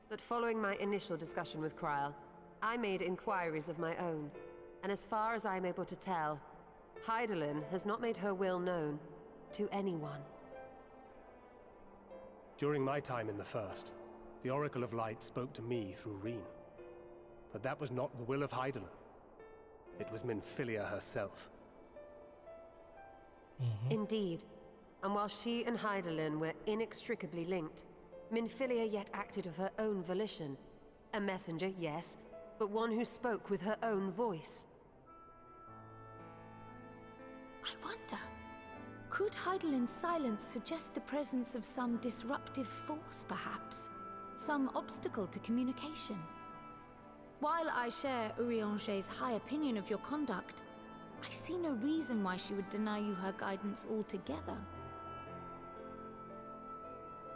[SPEAKER 18] But following my initial discussion with Kryl, I made inquiries of my own, and as far as I'm able to tell, Hydaelyn has not made her will known to anyone.
[SPEAKER 11] During my time in the First, the Oracle of Light spoke to me through Reen. But that was not the will of Hydaelyn. It was Minfilia herself.
[SPEAKER 18] Indeed. And while she and Hydaelyn were inextricably linked, Minfilia yet acted of her own volition. A messenger, yes, but one who spoke with her own voice.
[SPEAKER 19] I wonder, could Hydaelyn's silence suggest the presence of some disruptive force, perhaps? Some obstacle to communication? While I share Urianger's high opinion of your conduct, I see no reason why she would deny you her guidance altogether.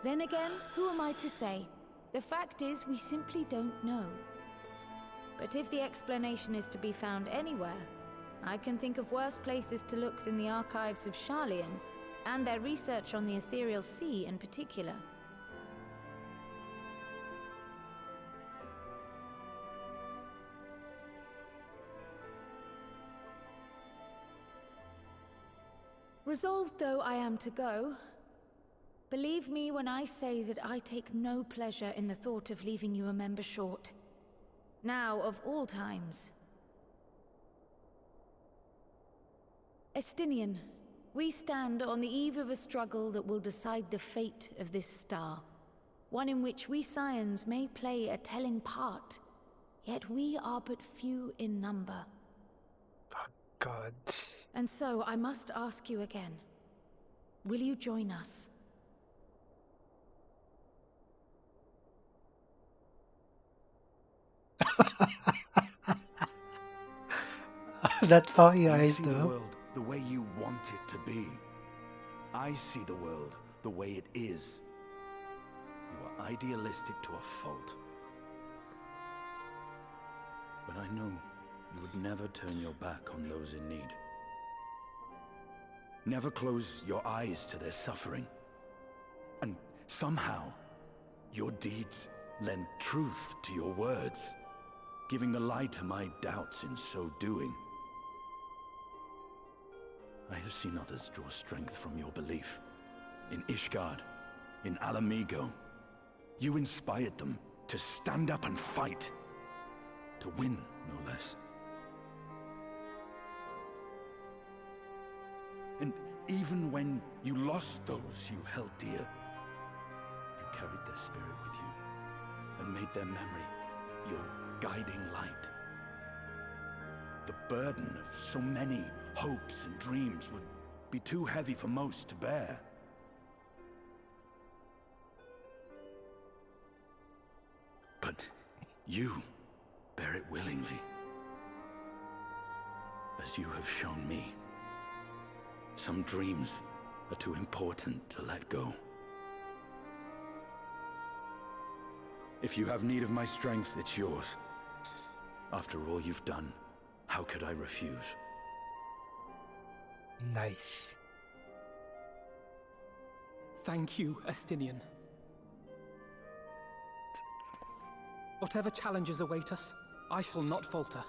[SPEAKER 19] Then again, who am I to say? The fact is, we simply don't know. But if the explanation is to be found anywhere, I can think of worse places to look than the archives of Sharlayan, and their research on the Ethereal Sea in particular. Resolved though I am to go, believe me when I say that I take no pleasure in the thought of leaving you a member short. Now, of all times. Estinian, we stand on the eve of a struggle that will decide the fate of this star. One in which we Scions may play a telling part, yet we are but few in number.
[SPEAKER 1] Oh, God.
[SPEAKER 19] And so I must ask you again. Will you join us?
[SPEAKER 1] That foggy
[SPEAKER 14] You
[SPEAKER 1] eyes,
[SPEAKER 14] see the
[SPEAKER 1] though.
[SPEAKER 14] world the way you want it to be. I see the world the way it is. You are idealistic to a fault. But I know you would never turn your back on those in need. Never close your eyes to their suffering. And somehow, your deeds lend truth to your words, giving the lie to my doubts in so doing. I have seen others draw strength from your belief. In Ishgard, in Alamigo. You inspired them to stand up and fight. To win, no less. And even when you lost those you held dear, you carried their spirit with you and made their memory your guiding light. The burden of so many hopes and dreams would be too heavy for most to bear. But you bear it willingly, as you have shown me. Some dreams are too important to let go. If you have need of my strength, it's yours. After all you've done, how could I refuse?
[SPEAKER 1] Nice.
[SPEAKER 9] Thank you, Estinian. Whatever challenges await us, I shall not falter.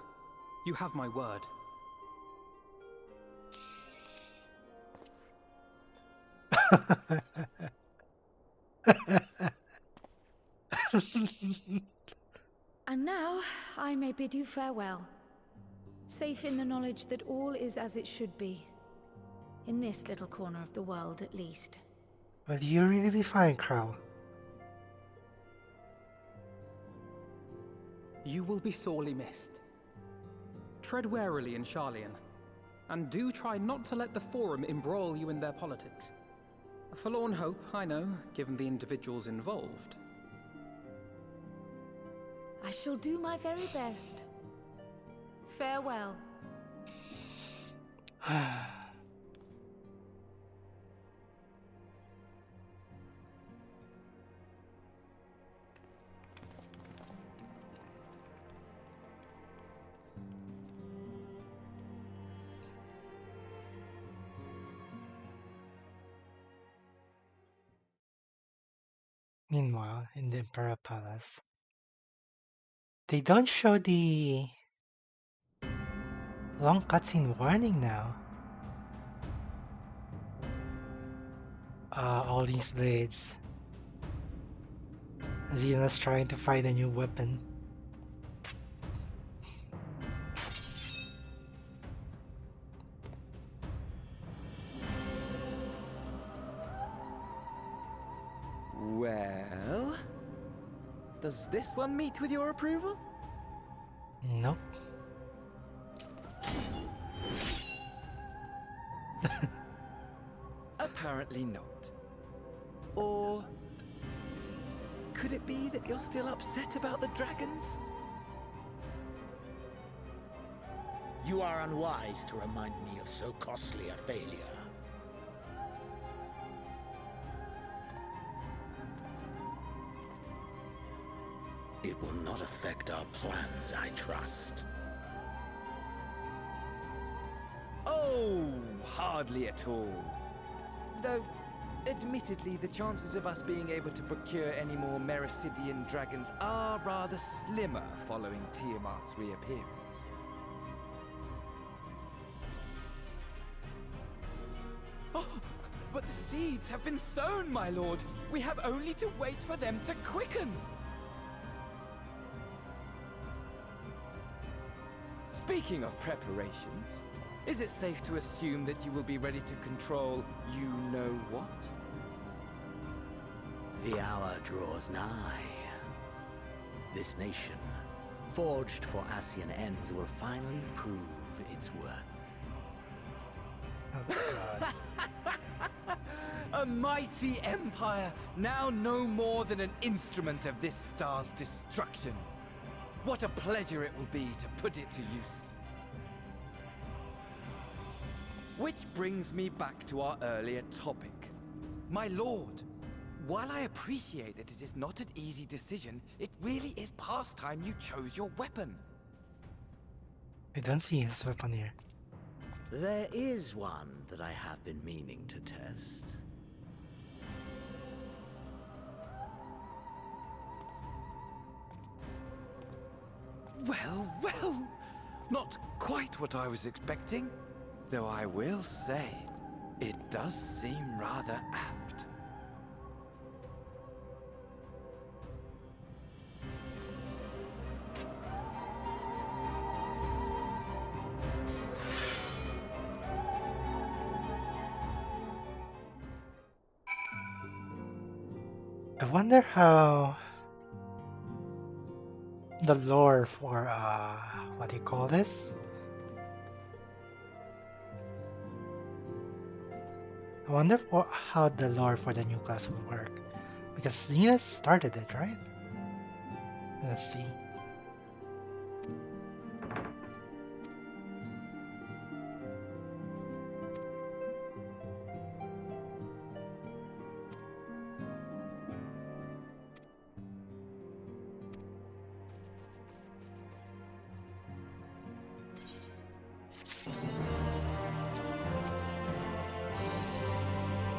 [SPEAKER 9] You have my word.
[SPEAKER 19] And now, I may bid you farewell. Safe in the knowledge that all is as it should be. In this little corner of the world, at least.
[SPEAKER 1] Will you really be fine, Crow?
[SPEAKER 9] You will be sorely missed. Tread warily in Sharlayan, and do try not to let the Forum embroil you in their politics. A forlorn hope, I know, given the individuals involved.
[SPEAKER 19] I shall do my very best. Farewell.
[SPEAKER 1] Meanwhile, in the Imperial Palace, they don't show the long cutscene warning now. All these blades. Xena's trying to find a new weapon.
[SPEAKER 20] Well, does this one meet with your approval?
[SPEAKER 1] Nope.
[SPEAKER 20] Apparently not. Or could it be that you're still upset about the dragons?
[SPEAKER 21] You are unwise to remind me of so costly a failure. It will not affect our plans, I trust.
[SPEAKER 20] Oh, hardly at all. Though, admittedly, the chances of us being able to procure any more Mericidian dragons are rather slimmer following Tiamat's reappearance. The seeds have been sown, my lord. We have only to wait for them to quicken. Speaking of preparations, is it safe to assume that you will be ready to control you-know-what?
[SPEAKER 2] The hour draws nigh. This nation, forged for Ascian ends, will finally prove its worth.
[SPEAKER 1] Oh, God.
[SPEAKER 20] A mighty empire, now no more than an instrument of this star's destruction. What a pleasure it will be to put it to use. Which brings me back to our earlier topic. My lord, while I appreciate that it is not an easy decision, it really is past time you chose your weapon.
[SPEAKER 1] I don't see his weapon here.
[SPEAKER 2] There is one that I have been meaning to test.
[SPEAKER 20] Well, well, not quite what I was expecting. Though I will say, it does seem rather apt.
[SPEAKER 1] I wonder how the lore for what do you call this? I wonder how the lore for the new class will work, because Xena started it, right? Let's see.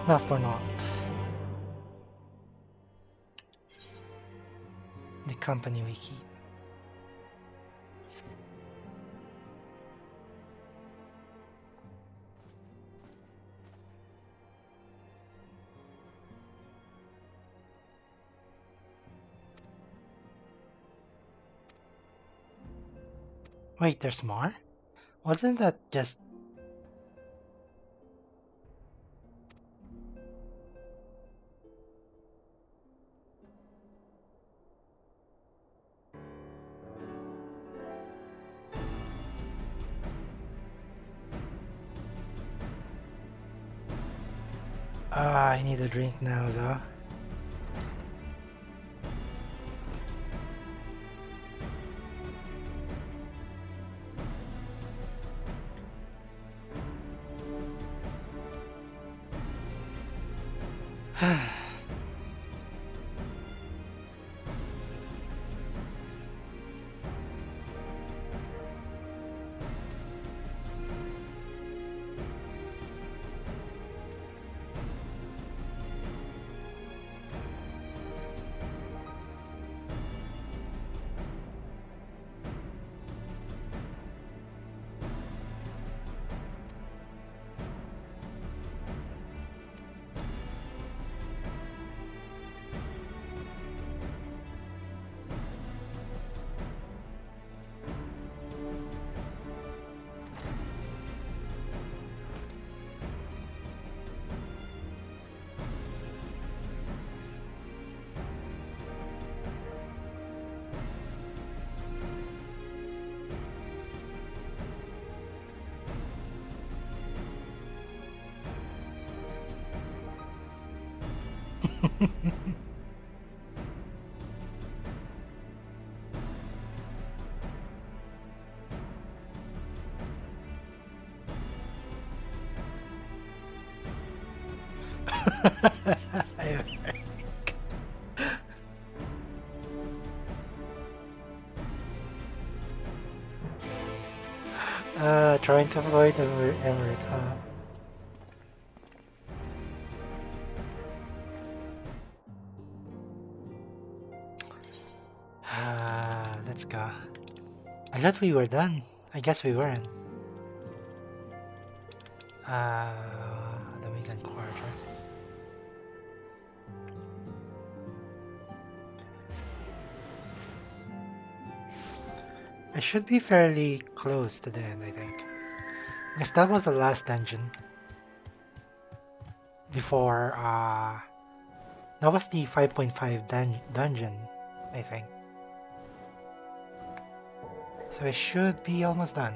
[SPEAKER 1] Not for naught. The company we keep. Wait, there's more? Wasn't that just... I need a drink now, though. Trying to avoid Emmerich, huh? Let's go. I thought we were done. I guess we weren't. The weekend quarter. I should be fairly close to the end, I think. Because that was the last dungeon. Before, that was the 5.5 dungeon, I think. So I should be almost done.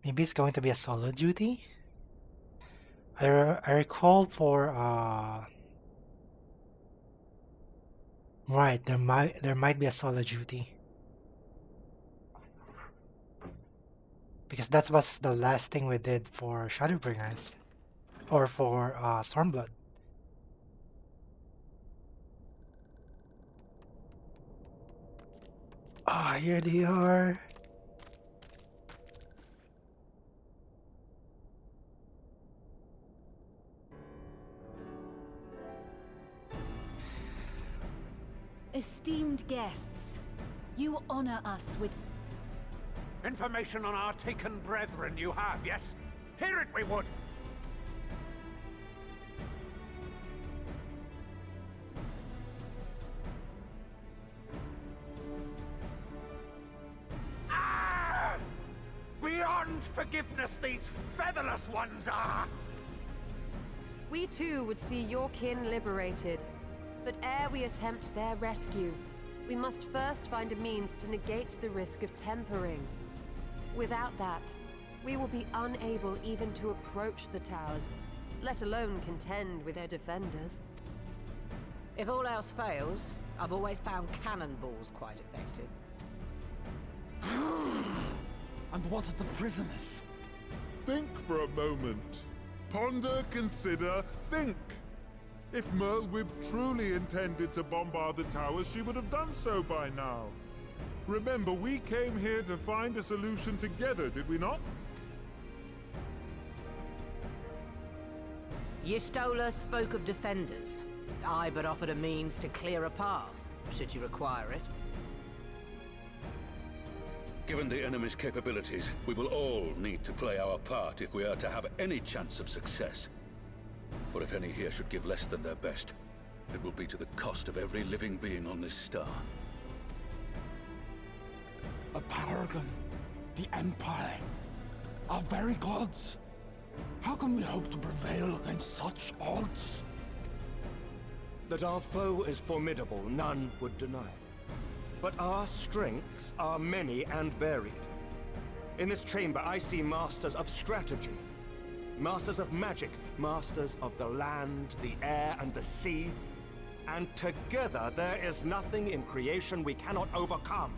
[SPEAKER 1] Maybe it's going to be a solo duty? I recall for, right, there might be a solo duty. Because that was the last thing we did for Shadowbringers. Or for Stormblood. Ah, here they are.
[SPEAKER 6] Esteemed guests, you honor us with
[SPEAKER 22] Information on our taken brethren you have, yes? Hear it we would! Ah! Beyond forgiveness these featherless ones are!
[SPEAKER 18] We too would see your kin liberated. But ere we attempt their rescue, we must first find a means to negate the risk of tempering. Without that, we will be unable even to approach the towers, let alone contend with their defenders.
[SPEAKER 23] If all else fails, I've always found cannonballs quite effective.
[SPEAKER 16] And what of the prisoners? Think for a moment. Ponder, consider, think. If Merlwyb truly intended to bombard the towers, she would have done so by now. Remember, we came here to find a solution together, did we not?
[SPEAKER 23] Y'Stola spoke of defenders. I but offered a means to clear a path, should you require it.
[SPEAKER 4] Given the enemy's capabilities, we will all need to play our part if we are to have any chance of success. For if any here should give less than their best, it will be to the cost of every living being on this star.
[SPEAKER 16] A paragon, the Empire, our very gods. How can we hope to prevail against such odds?
[SPEAKER 7] That our foe is formidable, none would deny. But our strengths are many and varied. In this chamber, I see masters of strategy, masters of magic, masters of the land, the air, and the sea. And together, there is nothing in creation we cannot overcome.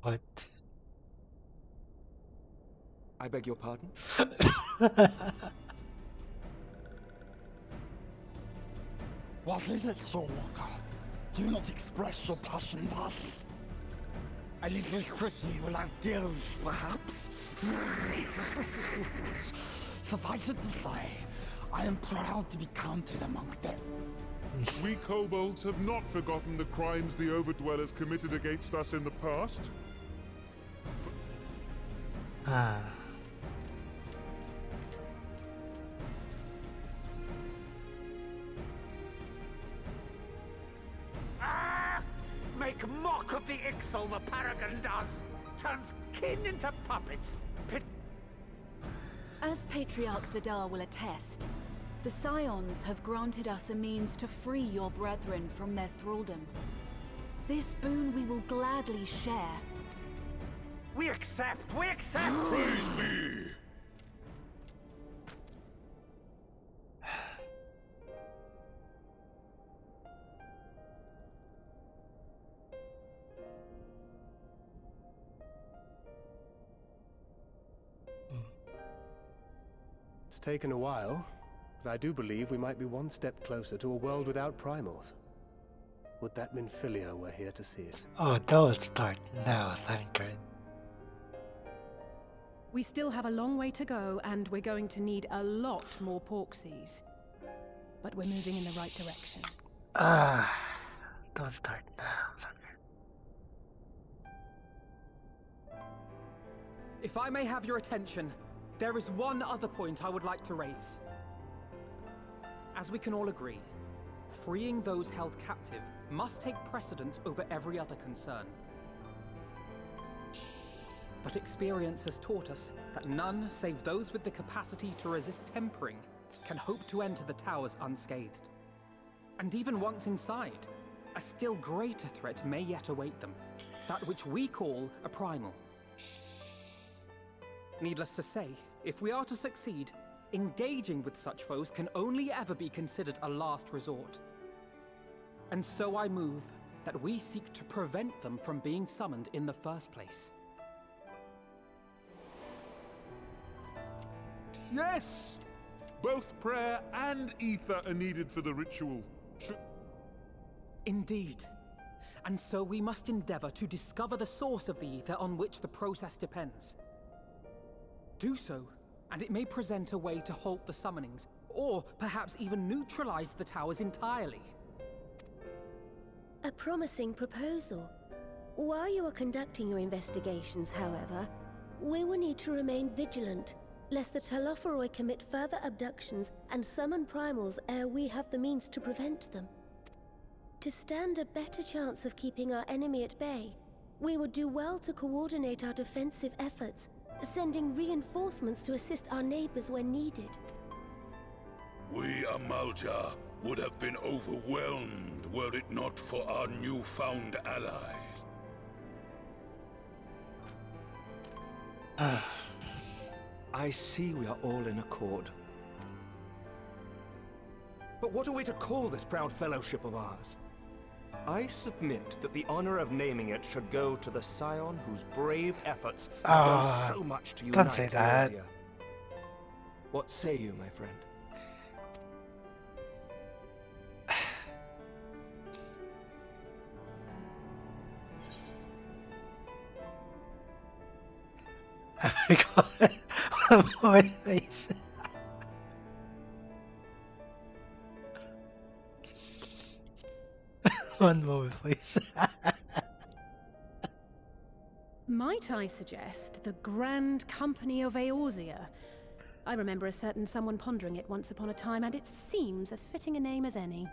[SPEAKER 1] What?
[SPEAKER 7] I beg your pardon?
[SPEAKER 16] What is it, Soulwalker? Do you not express your passion thus? A little tricky will have gills, perhaps? Suffice it to say, I am proud to be counted amongst them.
[SPEAKER 24] We kobolds have not forgotten the crimes the Overdwellers committed against us in the past.
[SPEAKER 1] Ah.
[SPEAKER 22] Make mock of the Ixal the Paragon does! Turns kin into puppets!
[SPEAKER 6] As Patriarch Zadar will attest, the Scions have granted us a means to free your brethren from their thraldom. This boon we will gladly share.
[SPEAKER 22] We accept! We accept!
[SPEAKER 16] Praise me!
[SPEAKER 11] It's taken a while, but I do believe we might be one step closer to a world without primals. Would that Minfilia were here to see it.
[SPEAKER 1] Oh, don't start now, thank God.
[SPEAKER 5] We still have a long way to go, and we're going to need a lot more Porksies. But we're moving in the right direction.
[SPEAKER 1] Don't start now, thank God.
[SPEAKER 9] If I may have your attention, there is one other point I would like to raise. As we can all agree, freeing those held captive must take precedence over every other concern. But experience has taught us that none save those with the capacity to resist tempering can hope to enter the towers unscathed. And even once inside, a still greater threat may yet await them, that which we call a primal. Needless to say, if we are to succeed, engaging with such foes can only ever be considered a last resort. And so I move that we seek to prevent them from being summoned in the first place.
[SPEAKER 16] Yes! Both prayer and ether are needed for the ritual.
[SPEAKER 9] Indeed. And so we must endeavor to discover the source of the ether on which the process depends. Do so, and it may present a way to halt the summonings, or perhaps even neutralize the towers entirely.
[SPEAKER 17] A promising proposal. While you are conducting your investigations, however, we will need to remain vigilant, lest the Telophoroi commit further abductions and summon primals ere we have the means to prevent them. To stand a better chance of keeping our enemy at bay, we would do well to coordinate our defensive efforts, sending reinforcements to assist our neighbors when needed.
[SPEAKER 4] We Amalja would have been overwhelmed were it not for our newfound allies.
[SPEAKER 7] I see we are all in accord. But what are we to call this proud fellowship of ours? I submit that the honor of naming it should go to the scion whose brave efforts have done so much to unite
[SPEAKER 1] don't say that.
[SPEAKER 7] Eorzea. What say you, my friend?
[SPEAKER 1] One more face. One moment, please.
[SPEAKER 5] Might I suggest the Grand Company of Eorzea? I remember a certain someone pondering it once upon a time, and it seems as fitting a name as any.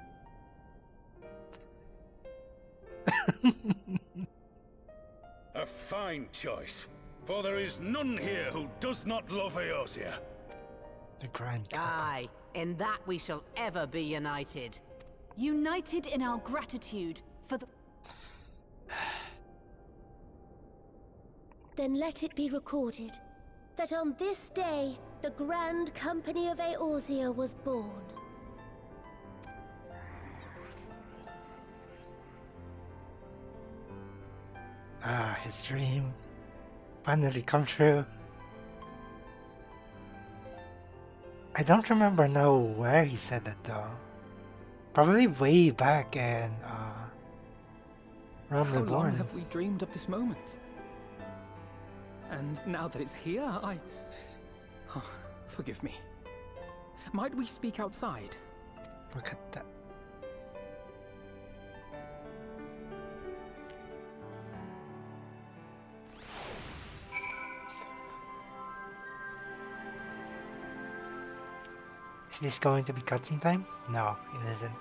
[SPEAKER 4] A fine choice, for there is none here who does not love Eorzea.
[SPEAKER 1] The Grand
[SPEAKER 23] Aye, in that we shall ever be united.
[SPEAKER 6] United in our gratitude for the...
[SPEAKER 17] Then let it be recorded that on this day, the Grand Company of Eorzea was born.
[SPEAKER 1] His dream finally come true. I don't remember now where he said that though. Probably way back in Realm
[SPEAKER 9] How long
[SPEAKER 1] Reborn.
[SPEAKER 9] have we dreamed of this moment? And now that it's here, oh, forgive me. Might we speak outside?
[SPEAKER 1] Look at that. Is this going to be cutscene time? No, it isn't.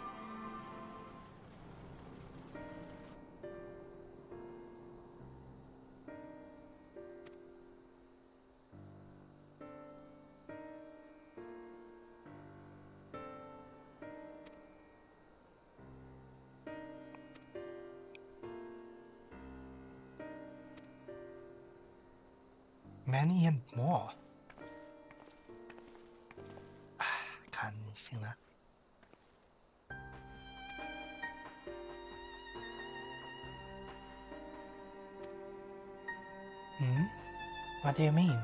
[SPEAKER 1] Many and more. 看行了。What do you mean?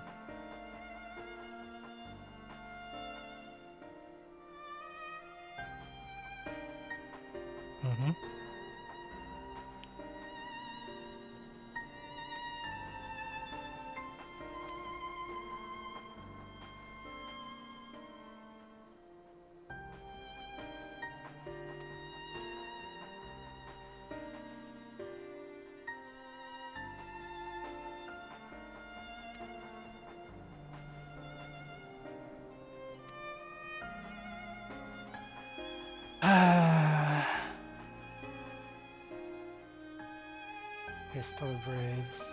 [SPEAKER 1] Crystal Braves.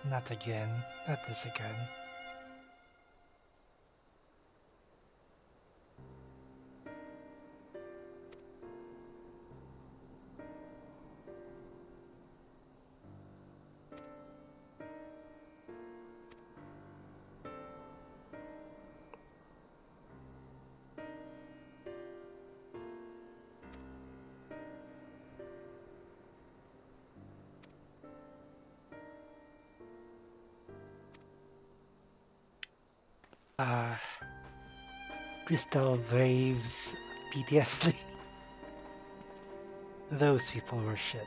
[SPEAKER 1] Not again. Not this again. Crystal Waves PTSD. Those people were shit.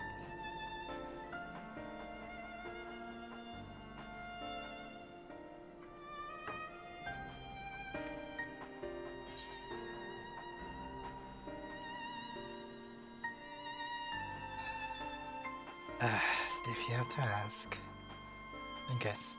[SPEAKER 1] If you have to ask, I guess.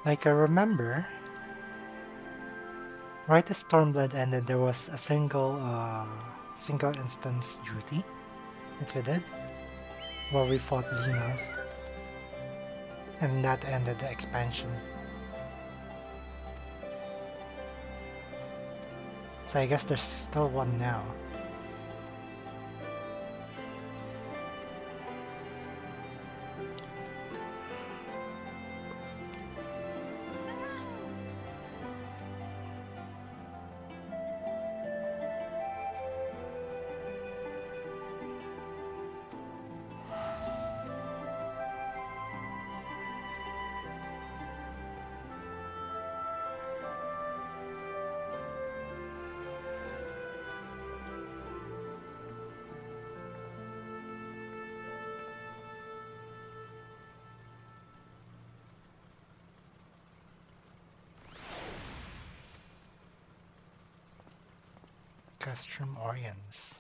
[SPEAKER 1] Like I remember, right as Stormblood ended, there was a single instance duty that we did, where we fought Xenos, and that ended the expansion. So I guess there's still one now. Castrum Oriens.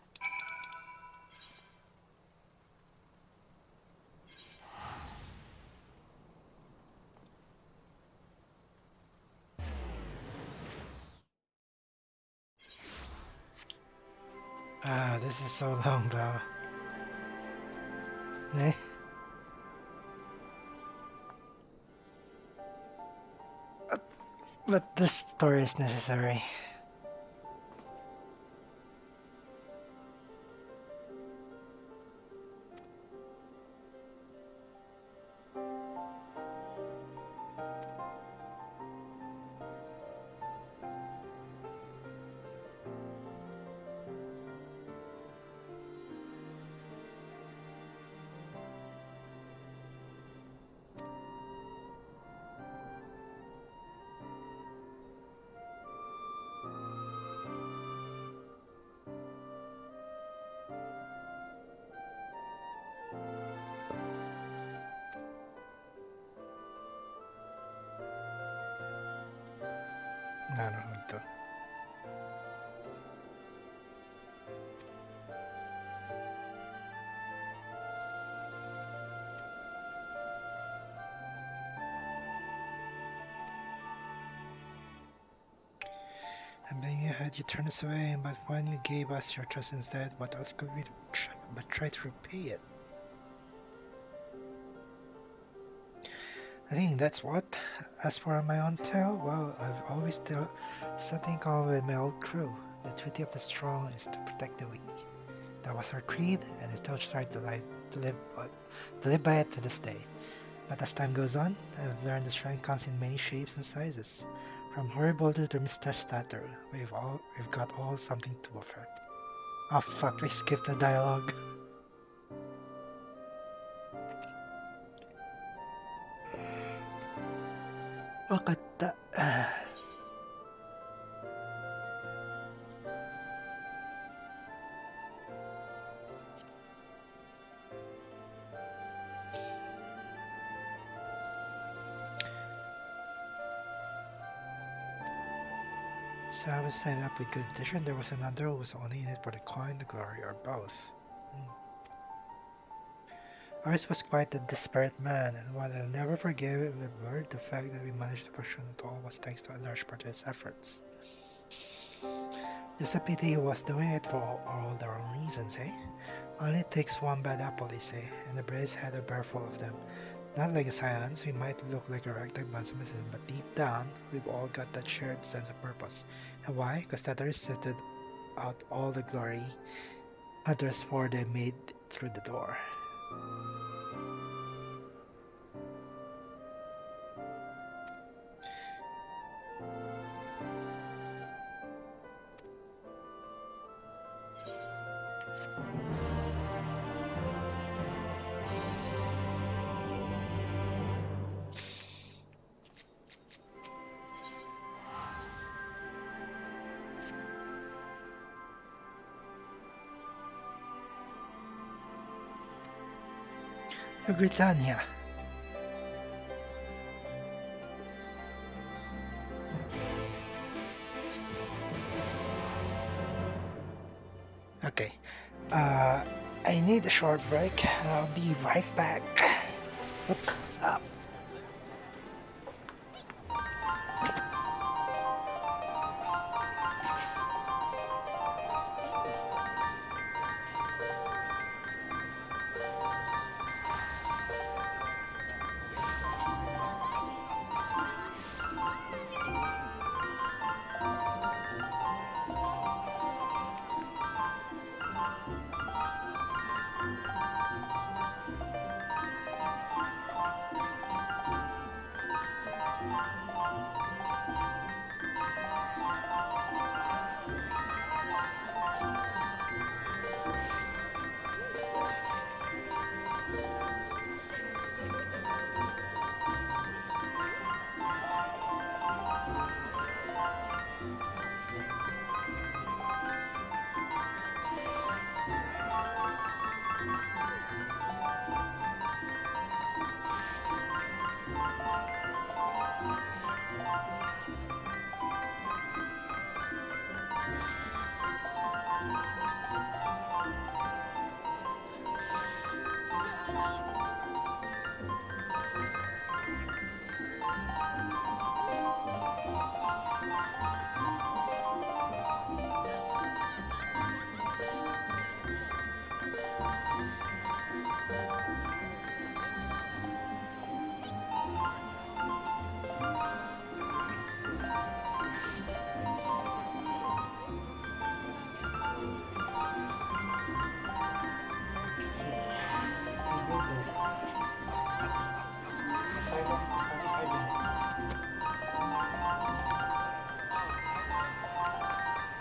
[SPEAKER 1] This is so long though. Eh? But this story is necessary. Naruto. And then you had you turn us away, but when you gave us your trust instead, what else could we but try to repay it? I think that's what. As for my own tale, well, I've always dealt something in common with my old crew. The duty of the strong is to protect the weak. That was our creed, and I still try to live by it to this day. But as time goes on, I've learned the strength comes in many shapes and sizes. From horrible to Mr. Statter, we've got all something to offer. Oh fuck, I skipped the dialogue. Look at that. So I was set up with good addition. There was another who was only in it for the coin, the glory, or both. Ours was quite a disparate man, and while I'll never forgive the word, the fact that we managed to function at all was thanks to a large part of his efforts. Just a pity he was doing it for all the wrong reasons, eh? Only takes one bad apple, they say, and the Braves had a barrel of them. Not like a silence, we might look like a ragtag bunch of misses, but deep down, we've all got that shared sense of purpose. And why? Because Tatari sifted out all the glory hunters swore they made through the door. Britannia. Okay. I need a short break. I'll be right back. Oops.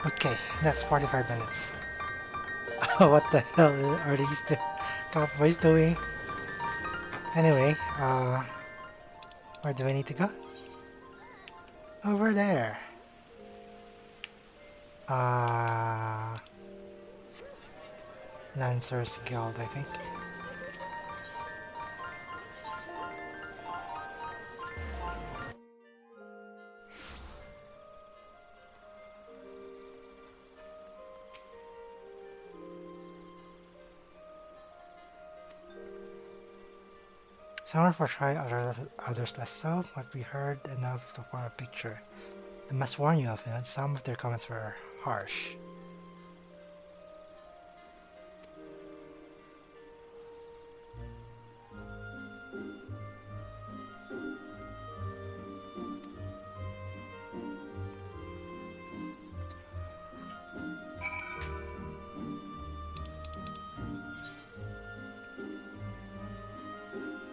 [SPEAKER 1] Okay, that's 45 minutes. What the hell are these two cowboys doing? Anyway, where do I need to go? Over there. Lancers Guild, I think. Some are for try, others less so, but we heard enough to form a picture. I must warn you of it, some of their comments were harsh.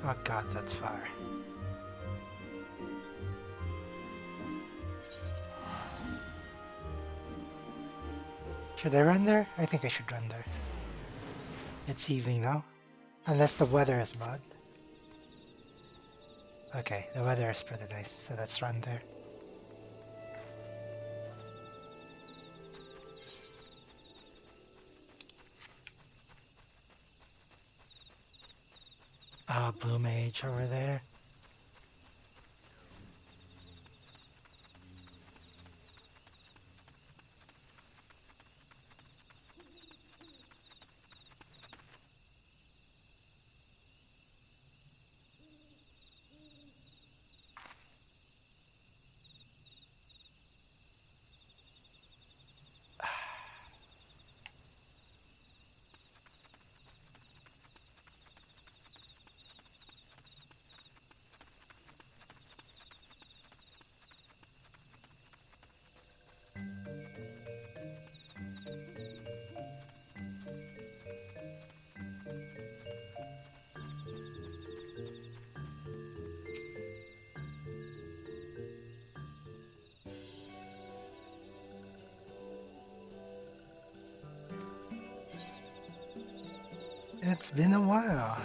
[SPEAKER 1] Oh god, that's far. Should I run there? I think I should run there. It's evening now. Unless the weather is bad. Okay, the weather is pretty nice, so let's run there. Ah, Blue Mage over there. It's been a while.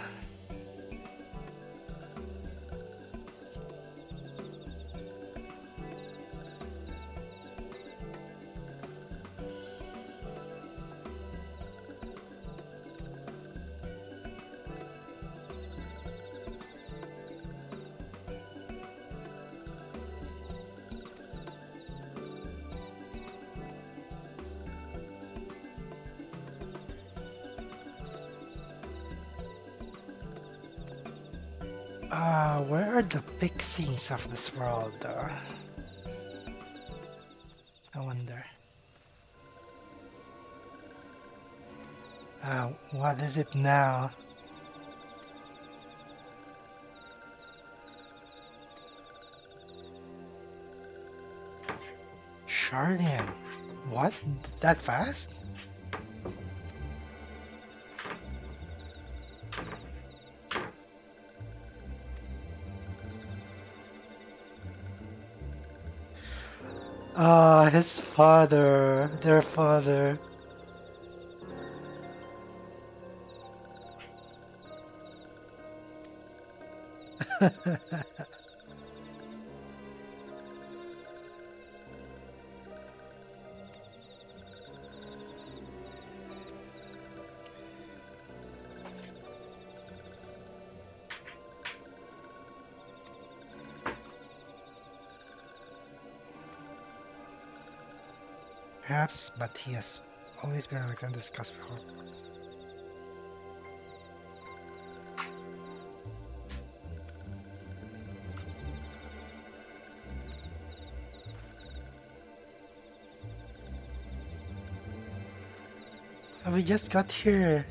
[SPEAKER 1] Where are the pixies of this world, though? I wonder. What is it now? Charlian. What? That fast? Ah, his father, their father. Perhaps, but he has always been like on this cusp before. Oh, we just got here.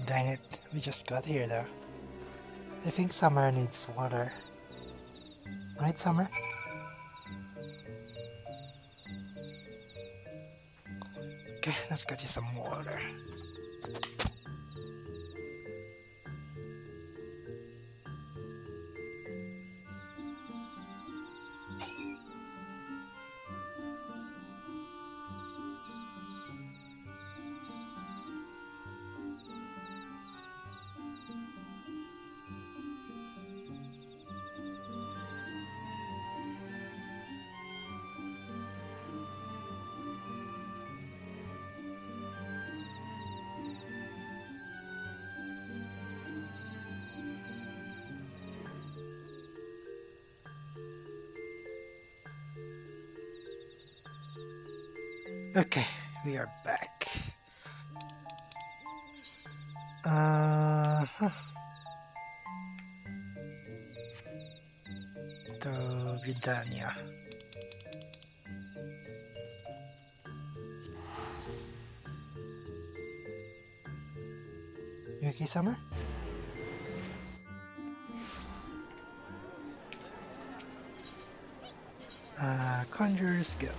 [SPEAKER 1] Dang it, we just got here though. I think Summer needs water. Right, Summer? Okay, let's get you some water. Okay, we are back. To Vidania. You okay, Summer? Conjurer's Guild.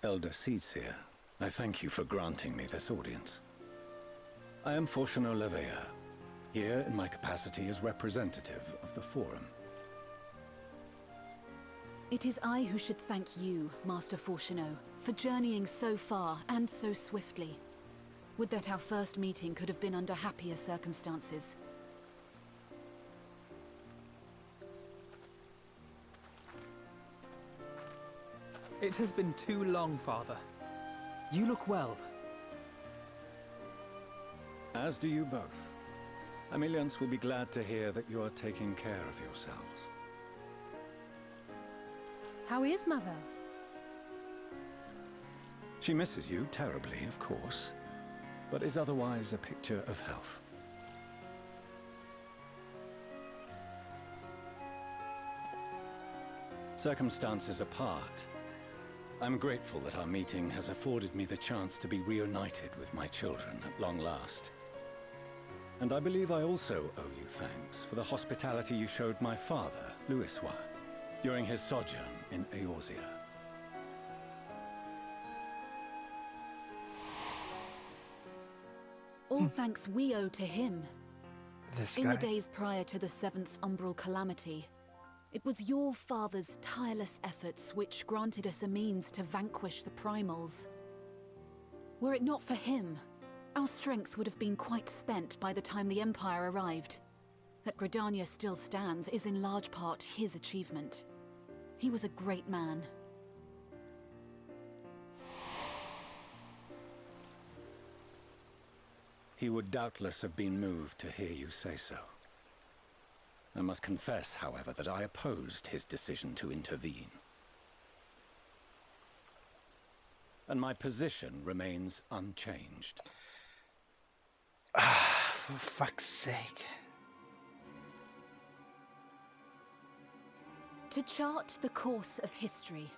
[SPEAKER 14] Elder Seats here. I thank you for granting me this audience. I am Fortuno Levea, here in my capacity as representative of the Forum.
[SPEAKER 6] It is I who should thank you, Master Fortuno, for journeying so far and so swiftly. Would that our first meeting could have been under happier circumstances.
[SPEAKER 9] It has been too long, Father. You look well.
[SPEAKER 10] As do you both. Ameliance will be glad to hear that you are taking care of yourselves.
[SPEAKER 5] How is Mother?
[SPEAKER 10] She misses you terribly, of course, but is otherwise a picture of health. Circumstances apart, I'm grateful that our meeting has afforded me the chance to be reunited with my children at long last. And I believe I also owe you thanks for the hospitality you showed my father, Louisois, during his sojourn in Eorzea.
[SPEAKER 6] All thanks we owe to him.
[SPEAKER 1] This
[SPEAKER 6] In
[SPEAKER 1] guy?
[SPEAKER 6] the days prior to the 7th Umbral Calamity, it was your father's tireless efforts which granted us a means to vanquish the Primals. Were it not for him, our strength would have been quite spent by the time the Empire arrived. That Gridania still stands is in large part his achievement. He was a great man.
[SPEAKER 10] He would doubtless have been moved to hear you say so. I must confess, however, that I opposed his decision to intervene. And my position remains unchanged.
[SPEAKER 1] For fuck's sake.
[SPEAKER 6] To chart the course of history,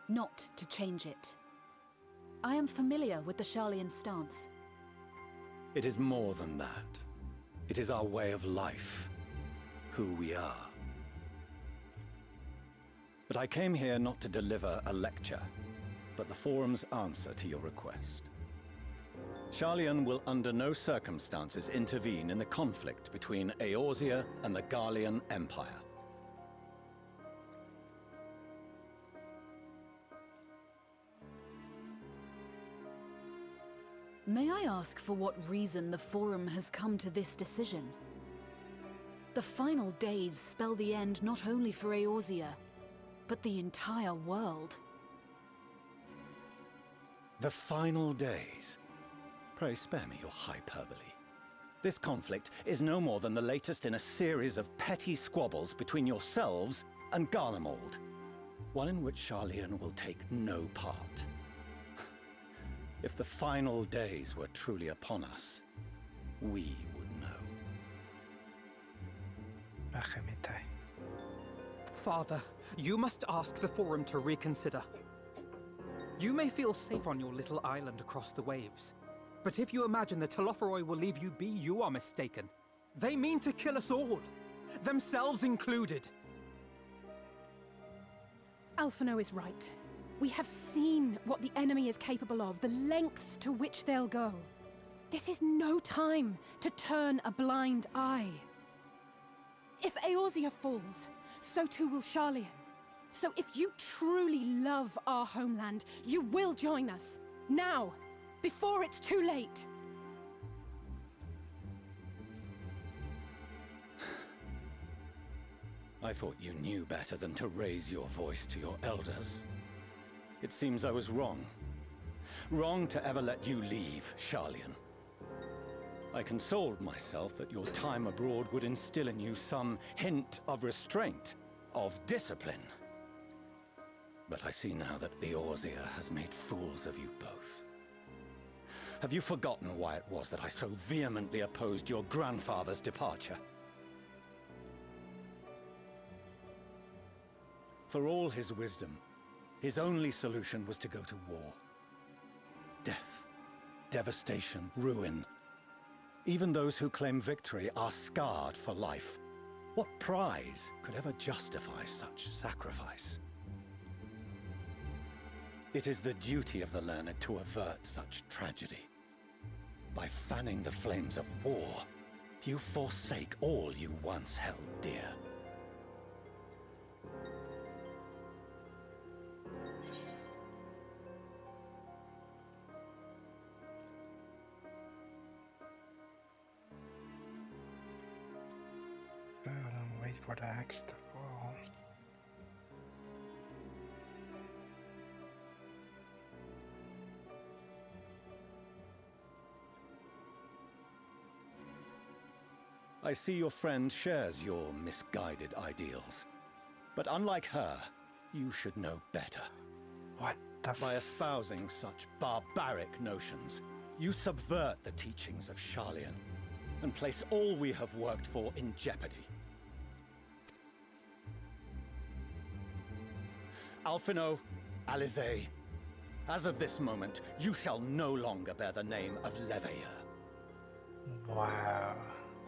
[SPEAKER 6] not to change it. I am familiar with the Sharlayan stance.
[SPEAKER 10] It is more than that. It is our way of life, who we are. But I came here not to deliver a lecture, but the Forum's answer to your request. Sharlayan will under no circumstances intervene in the conflict between Eorzea and the Garlean Empire.
[SPEAKER 6] May I ask for what reason the Forum has come to this decision? The final days spell the end not only for Eorzea, but the entire world.
[SPEAKER 10] The final days? Pray spare me your hyperbole. This conflict is no more than the latest in a series of petty squabbles between yourselves and Garlemald. One in which Sharlayan will take no part. If the final days were truly upon us, we would know.
[SPEAKER 9] Father, you must ask the Forum to reconsider. You may feel safe on your little island across the waves, but if you imagine the Telophoroi will leave you be, you are mistaken. They mean to kill us all, themselves included.
[SPEAKER 5] Alphino is right. We have seen what the enemy is capable of, the lengths to which they'll go. This is no time to turn a blind eye. If Eorzea falls, so too will Sharlayan. So if you truly love our homeland, you will join us. Now, before it's too late.
[SPEAKER 10] I thought you knew better than to raise your voice to your elders. It seems I was wrong. Wrong to ever let you leave, Sharlayan. I consoled myself that your time abroad would instill in you some hint of restraint, of discipline. But I see now that Eorzea has made fools of you both. Have you forgotten why it was that I so vehemently opposed your grandfather's departure? For all his wisdom, his only solution was to go to war. Death, devastation, ruin. Even those who claim victory are scarred for life. What prize could ever justify such sacrifice? It is the duty of the learned to avert such tragedy. By fanning the flames of war, you forsake all you once held dear.
[SPEAKER 1] for the next wall.
[SPEAKER 10] I see your friend shares your misguided ideals. But unlike her, you should know better.
[SPEAKER 1] What the
[SPEAKER 10] By espousing such barbaric notions, you subvert the teachings of Sharlayan and place all we have worked for in jeopardy. Alphino, Alizé, as of this moment, you shall no longer bear the name of Leveilleur.
[SPEAKER 1] Wow.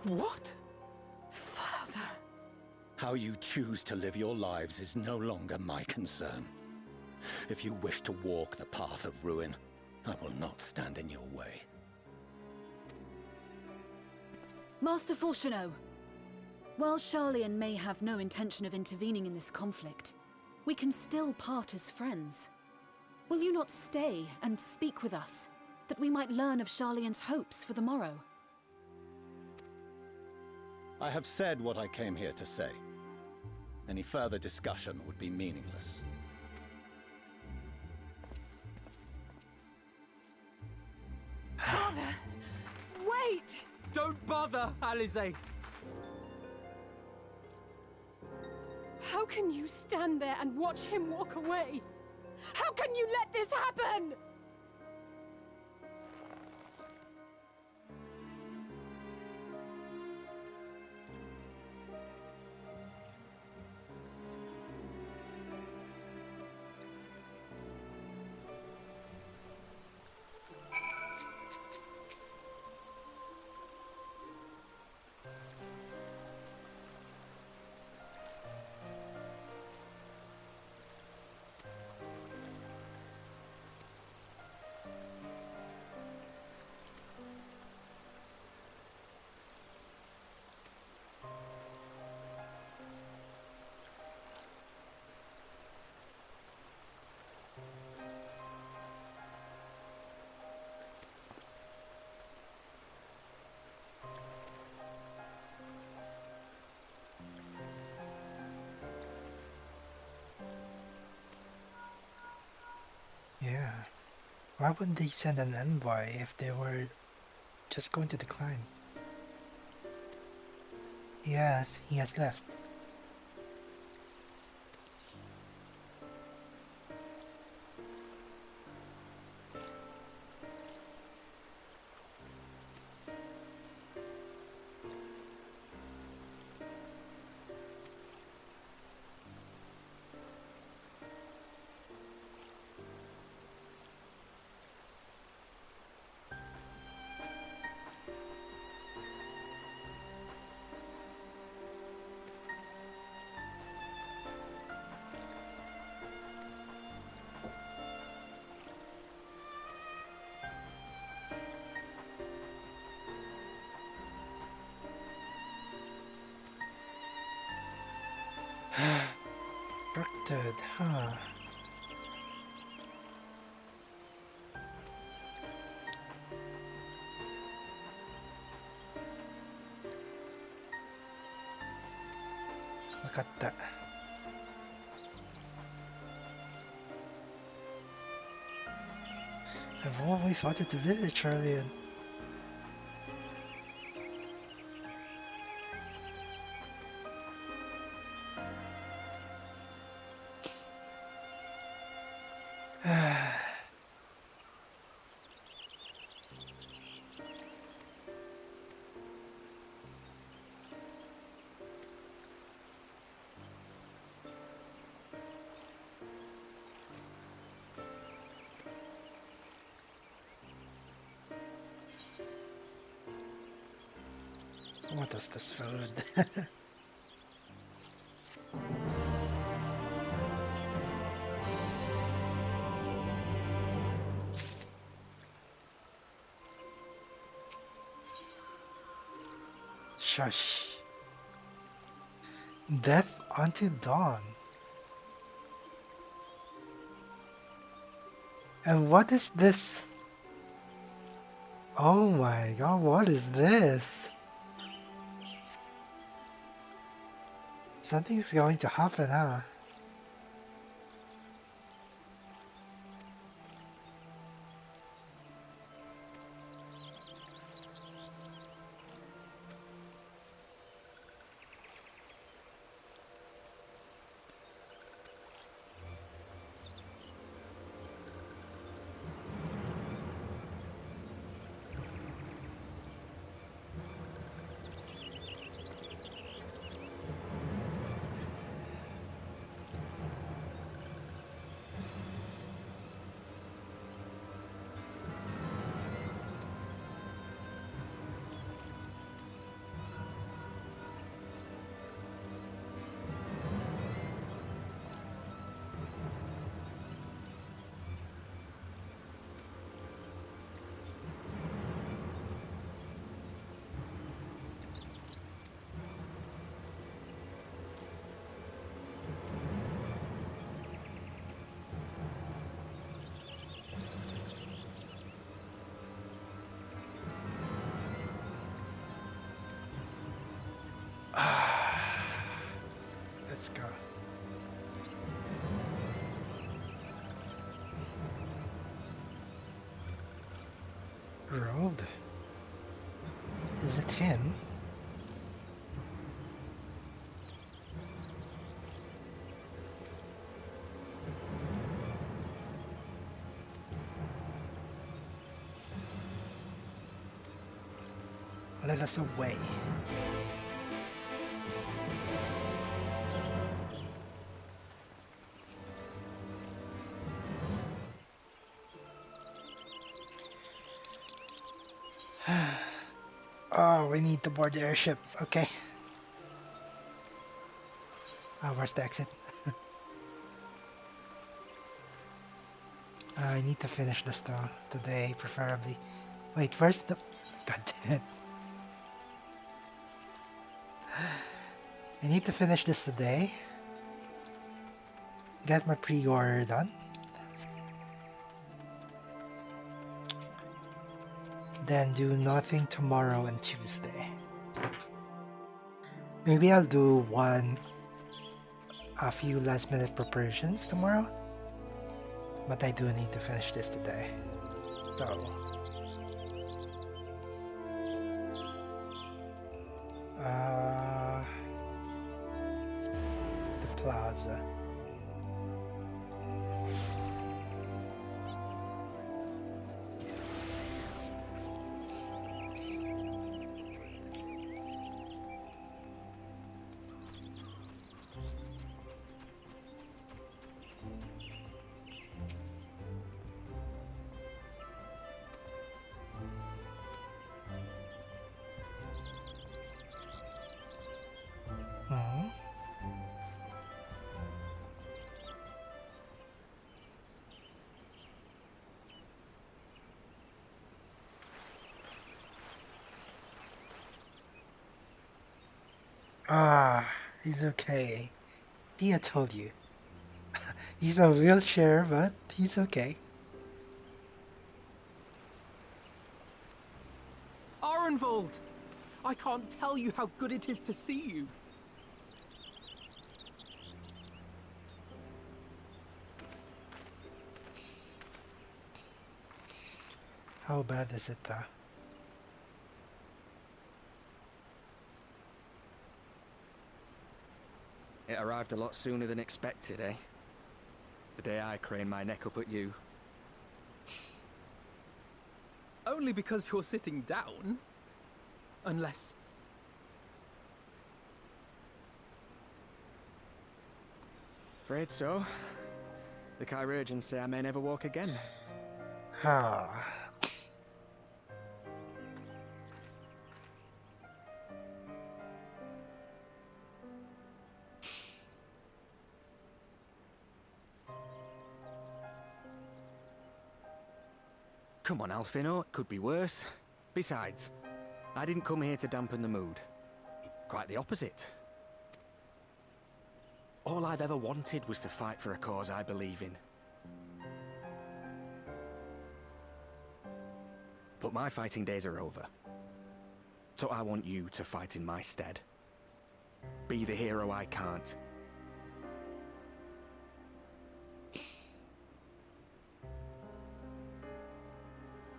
[SPEAKER 9] What?
[SPEAKER 10] Father! How you choose to live your lives is no longer my concern. If you wish to walk the path of ruin, I will not stand in your way.
[SPEAKER 6] Master Fourcheneau, while Sharlayan may have no intention of intervening in this conflict, we can still part as friends. Will you not stay and speak with us, that we might learn of Sharlayan's hopes for the morrow?
[SPEAKER 10] I have said what I came here to say. Any further discussion would be meaningless.
[SPEAKER 5] Father! Wait!
[SPEAKER 9] Don't bother, Alizé!
[SPEAKER 5] How can you stand there and watch him walk away? How can you let this happen?
[SPEAKER 1] Yeah. Why would they send an envoy if they were just going to decline? Yes, he has left. Brookted, huh? Look at that. I've always wanted to visit Charlian. What is this food? Shush. Death unto dawn. And what is this? Oh my god, what is this? Something's going to happen, huh? Let's go. Rolled. Is it him? Let us away. Oh, we need to board the airship. Okay. Where's the exit? I need to finish this though, today, preferably. Wait, where's the... God damn it. I need to finish this today. Get my pre-order done. Then do nothing tomorrow and Tuesday. Maybe I'll do a few last minute preparations tomorrow. But I do need to finish this today. So the plaza. He's okay. Dia told you. He's in a wheelchair, but he's okay.
[SPEAKER 9] Arenvold! I can't tell you how good it is to see you.
[SPEAKER 1] How bad is it though?
[SPEAKER 7] It arrived a lot sooner than expected, eh? The day I craned my neck up at you.
[SPEAKER 9] Only because you're sitting down. Unless...
[SPEAKER 7] Afraid so. The Chirurgeons say I may never walk again.
[SPEAKER 1] Ah.
[SPEAKER 7] Come on, Alfino, it could be worse. Besides, I didn't come here to dampen the mood. Quite the opposite. All I've ever wanted was to fight for a cause I believe in. But my fighting days are over. So I want you to fight in my stead. be the hero I can't.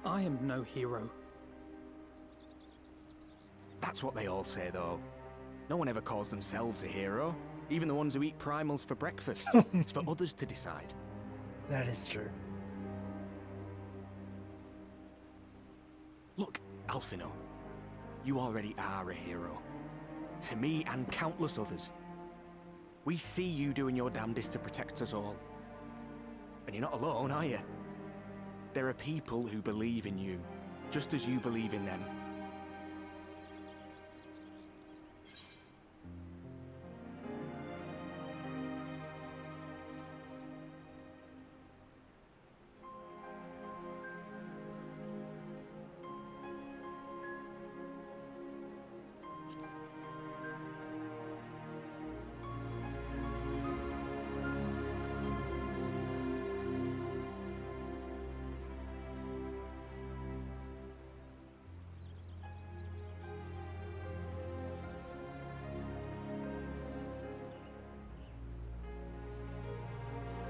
[SPEAKER 9] I am no hero.
[SPEAKER 7] That's what they all say, though. No one ever calls themselves a hero. Even the ones who eat primals for breakfast. It's for others to decide.
[SPEAKER 1] That is true.
[SPEAKER 7] Look, Alphino. You already are a hero. To me and countless others. We see you doing your damnedest to protect us all. And you're not alone, are you? There are people who believe in you, just as you believe in them.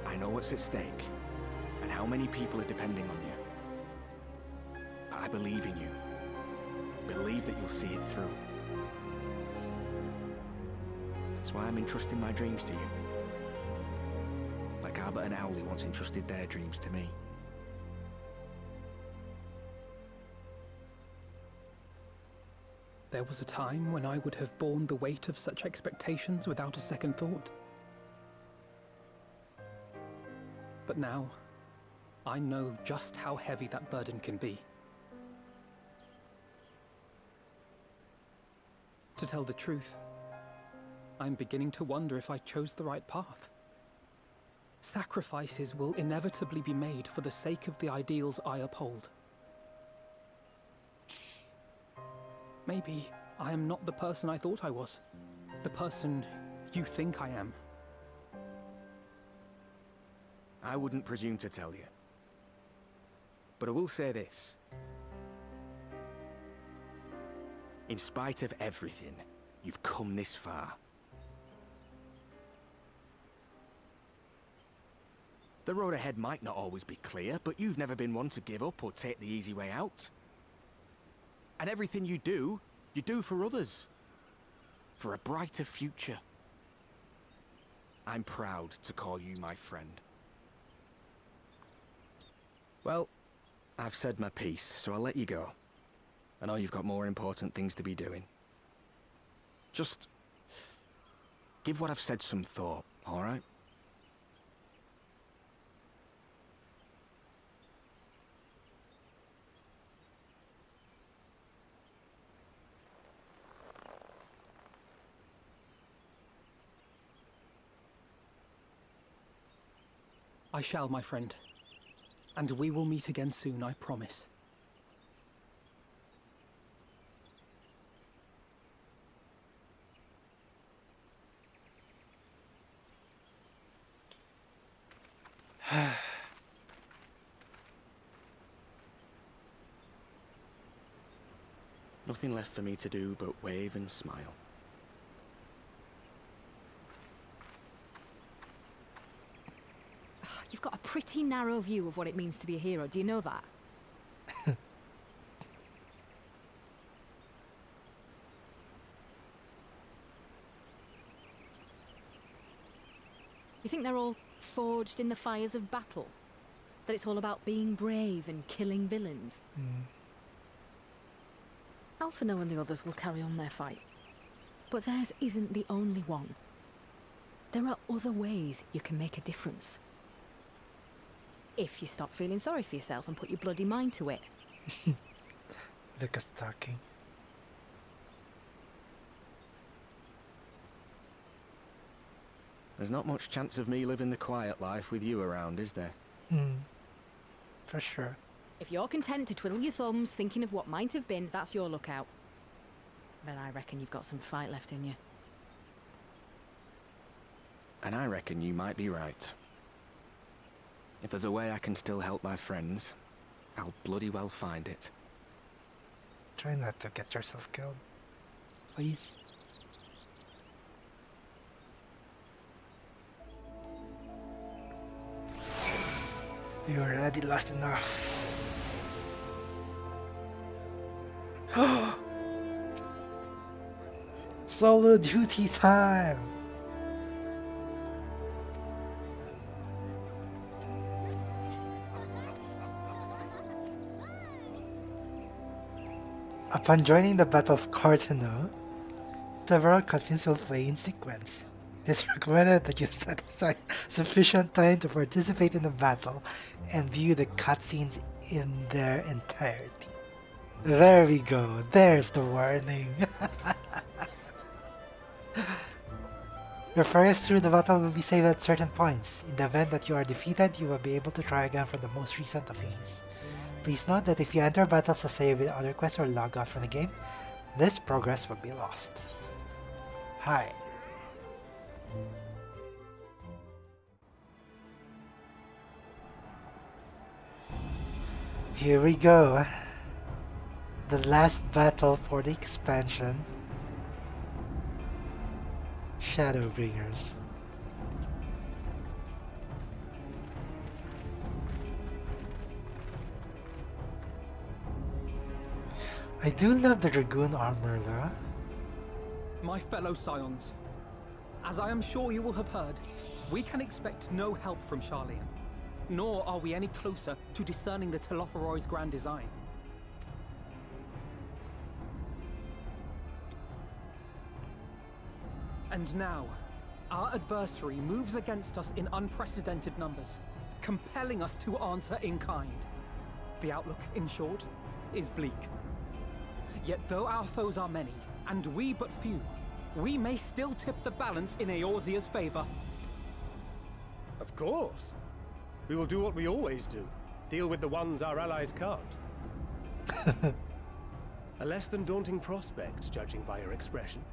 [SPEAKER 7] I know what's at stake, and how many people are depending on you. But I believe in you. Believe that you'll see it through. That's why I'm entrusting my dreams to you. Like Albert and Owley once entrusted their dreams to me.
[SPEAKER 9] There was a time when I would have borne the weight of such expectations without a second thought. But now, I know just how heavy that burden can be. To tell the truth, I'm beginning to wonder if I chose the right path. Sacrifices will inevitably be made for the sake of the ideals I uphold. Maybe I am not the person I thought I was. The person you think I am.
[SPEAKER 7] I wouldn't presume to tell you. But I will say this. In spite of everything, you've come this far. The road ahead might not always be clear, but you've never been one to give up or take the easy way out. And everything you do for others. For a brighter future. I'm proud to call you my friend. Well, I've said my piece, so I'll let you go. I know you've got more important things to be doing. Just give what I've said some thought, all right?
[SPEAKER 9] I shall, my friend. And we will meet again soon, I promise.
[SPEAKER 7] Nothing left for me to do but wave and smile.
[SPEAKER 5] You've got a pretty narrow view of what it means to be a hero. Do you know that? You think they're all forged in the fires of battle? That it's all about being brave and killing villains? Alphino and the others will carry on their fight. But theirs isn't the only one. There are other ways you can make a difference. If you stop feeling sorry for yourself and put your bloody mind to it.
[SPEAKER 1] Like a stocking.
[SPEAKER 7] There's not much chance of me living the quiet life with you around, is there?
[SPEAKER 1] For sure.
[SPEAKER 5] If you're content to twiddle your thumbs thinking of what might have been, that's your lookout. But I reckon you've got some fight left in you.
[SPEAKER 7] And I reckon you might be right. If there's a way I can still help my friends, I'll bloody well find it.
[SPEAKER 1] Try not to get yourself killed. Please. We already lost enough. Solo duty time! Upon joining the Battle of Cartano, several cutscenes will play in sequence. It is recommended that you set aside sufficient time to participate in the battle and view the cutscenes in their entirety. There we go, there's the warning. Your progress through the battle will be saved at certain points. In the event that you are defeated, you will be able to try again from the most recent of these. Please note that if you enter battles to save with other quests or log out from the game, this progress will be lost. Hi. Here we go. The last battle for the expansion. Shadowbringers. I do love the Dragoon armor though.
[SPEAKER 9] My fellow Scions, as I am sure you will have heard, we can expect no help from Charlian, nor are we any closer to discerning the Telophoroi's grand design. And now, our adversary moves against us in unprecedented numbers, compelling us to answer in kind. The outlook, in short, is bleak. Yet though our foes are many, and we but few, we may still tip the balance in Eorzea's favor.
[SPEAKER 11] Of course. We will do what we always do. Deal with the ones our allies can't. A less than daunting prospect, judging by your expression.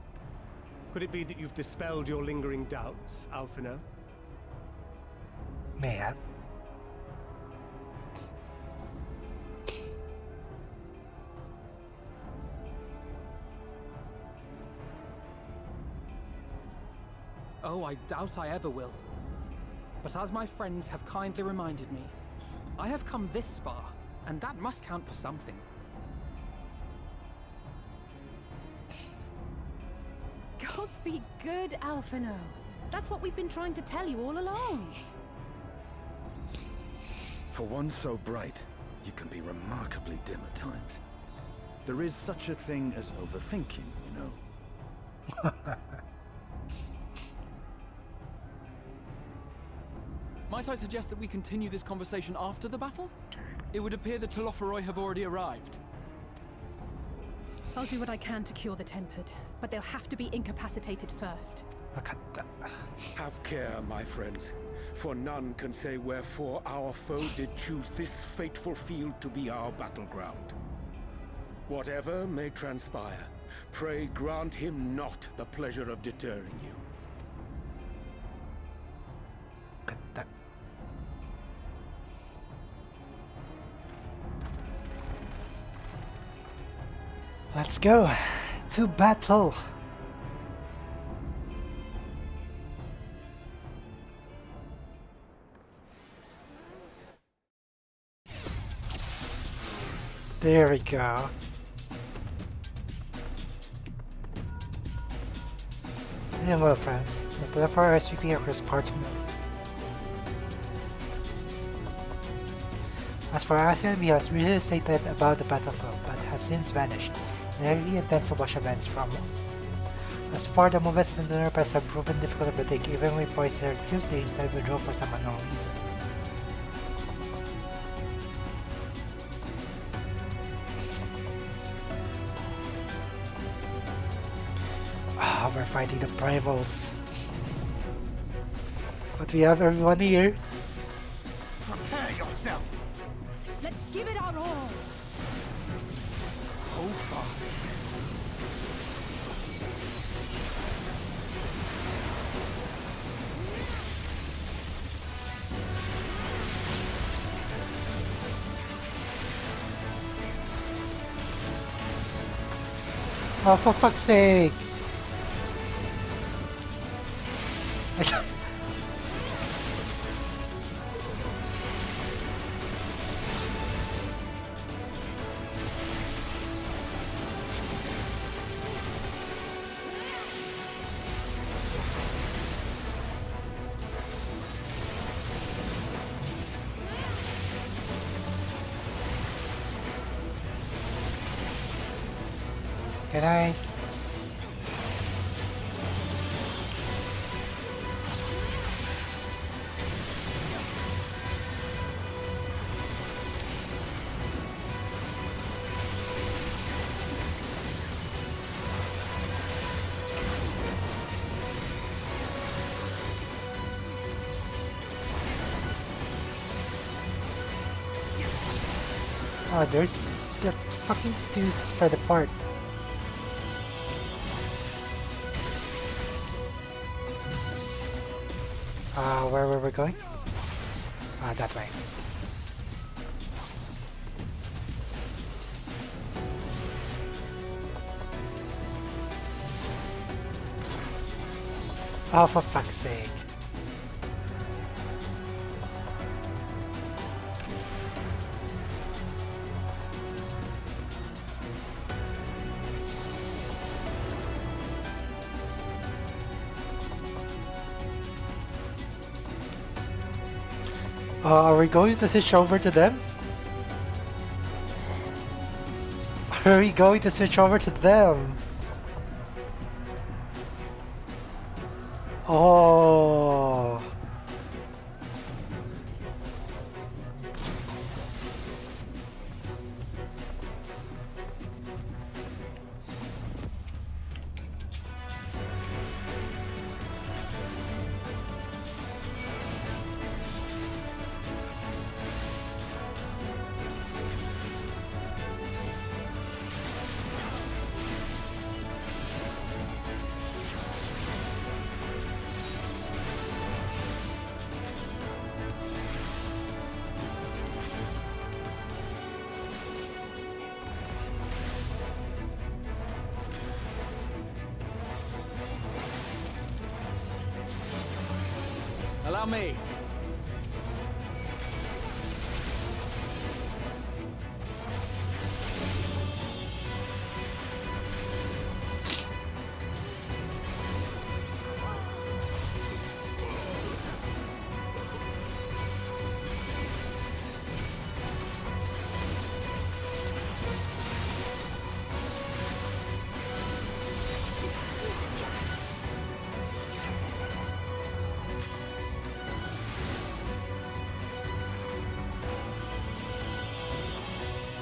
[SPEAKER 11] Could it be that you've dispelled your lingering doubts, Alphino?
[SPEAKER 1] Man.
[SPEAKER 9] Oh, I doubt I ever will. But as my friends have kindly reminded me, I have come this far, and that must count for something.
[SPEAKER 5] Gods be good, Alphino. That's what we've been trying to tell you all along.
[SPEAKER 14] For one so bright, you can be remarkably dim at times. There is such a thing as overthinking, you know.
[SPEAKER 8] Might I suggest that we continue this conversation after the battle? It would appear the Telophoroi have already arrived.
[SPEAKER 5] I'll do what I can to cure the Tempered, but they'll have to be incapacitated first.
[SPEAKER 3] Have care, my friends, for none can say wherefore our foe did choose this fateful field to be our battleground. Whatever may transpire, pray grant him not the pleasure of deterring you.
[SPEAKER 1] Let's go to battle. There we go. Hello friends, the Teleport is sweeping across Cartano. As for ASEAN, we have really stated about the battlefield, but has since vanished, and really intends to watch events from it. As far the movements of the Enterprise have proven difficult to predict, even when poised there Tuesday instead withdraw for some unknown reason. Ah, we're fighting the Primals. But we have everyone here.
[SPEAKER 7] Prepare yourself!
[SPEAKER 5] Let's give it our all!
[SPEAKER 7] Hold fast.
[SPEAKER 1] Oh, for fuck's sake! Can I? Oh, they're fucking too spread apart. Where were we going? That way. Oh, for fuck's sake. Are we going to switch over to them? Are we going to switch over to them? Oh.
[SPEAKER 8] Allow me.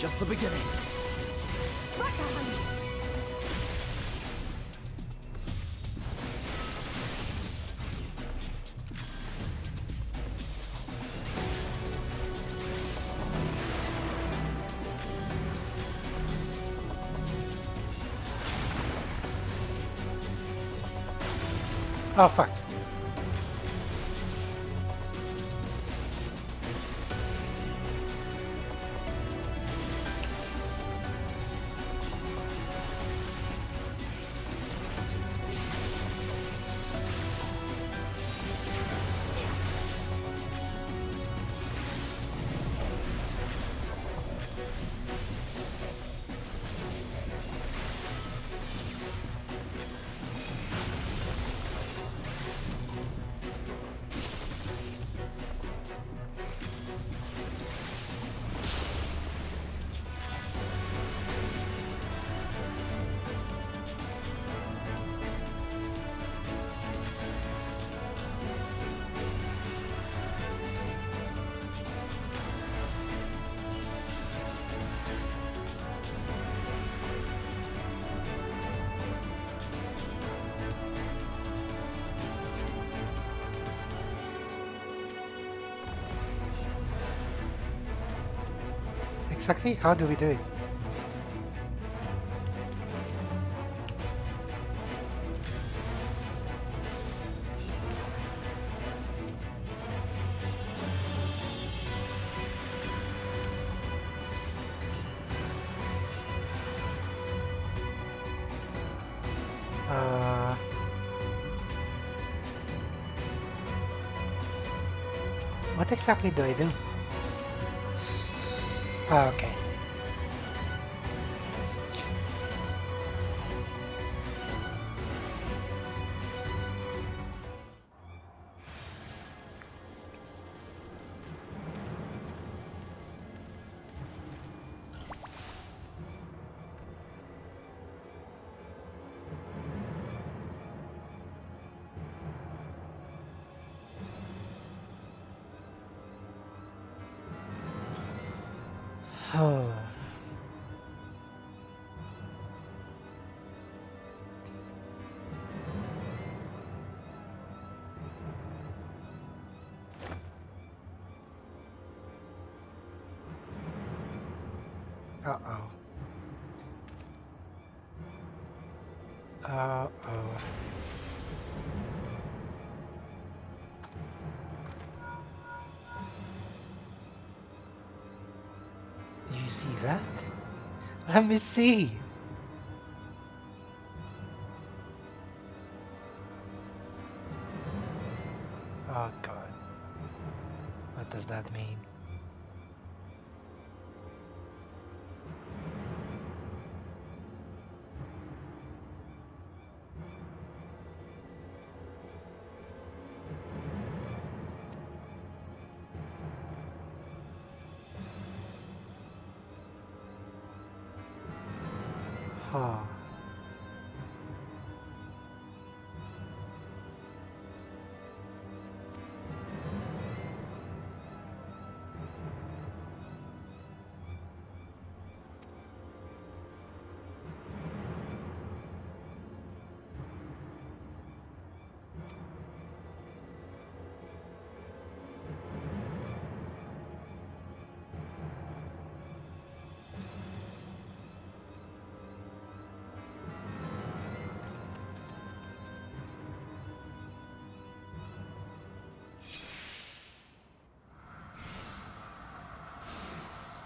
[SPEAKER 8] Just the beginning.
[SPEAKER 1] Oh, fuck. Exactly? How do we do it? What exactly do I do? Okay. Oh. Uh-oh. Uh-oh. You see that? Let me see! Oh god. What does that mean? Huh.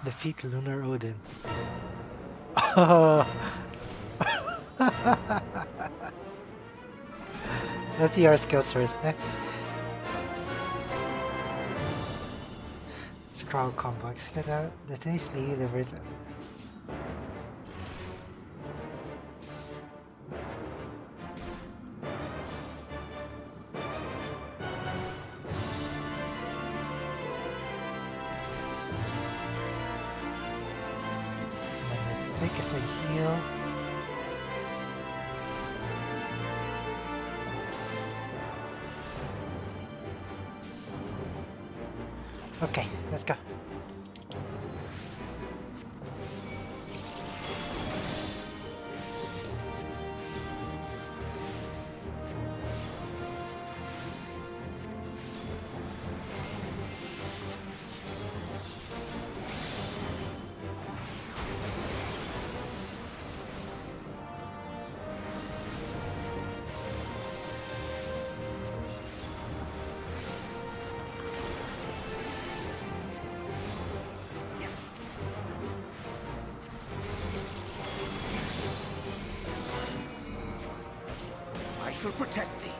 [SPEAKER 1] Defeat Lunar Odin. Oh. Let's see our skills first, ne? Scroll combo. Execute out the taste delivers. Make us a heal. Okay, let's go.
[SPEAKER 7] I shall protect thee.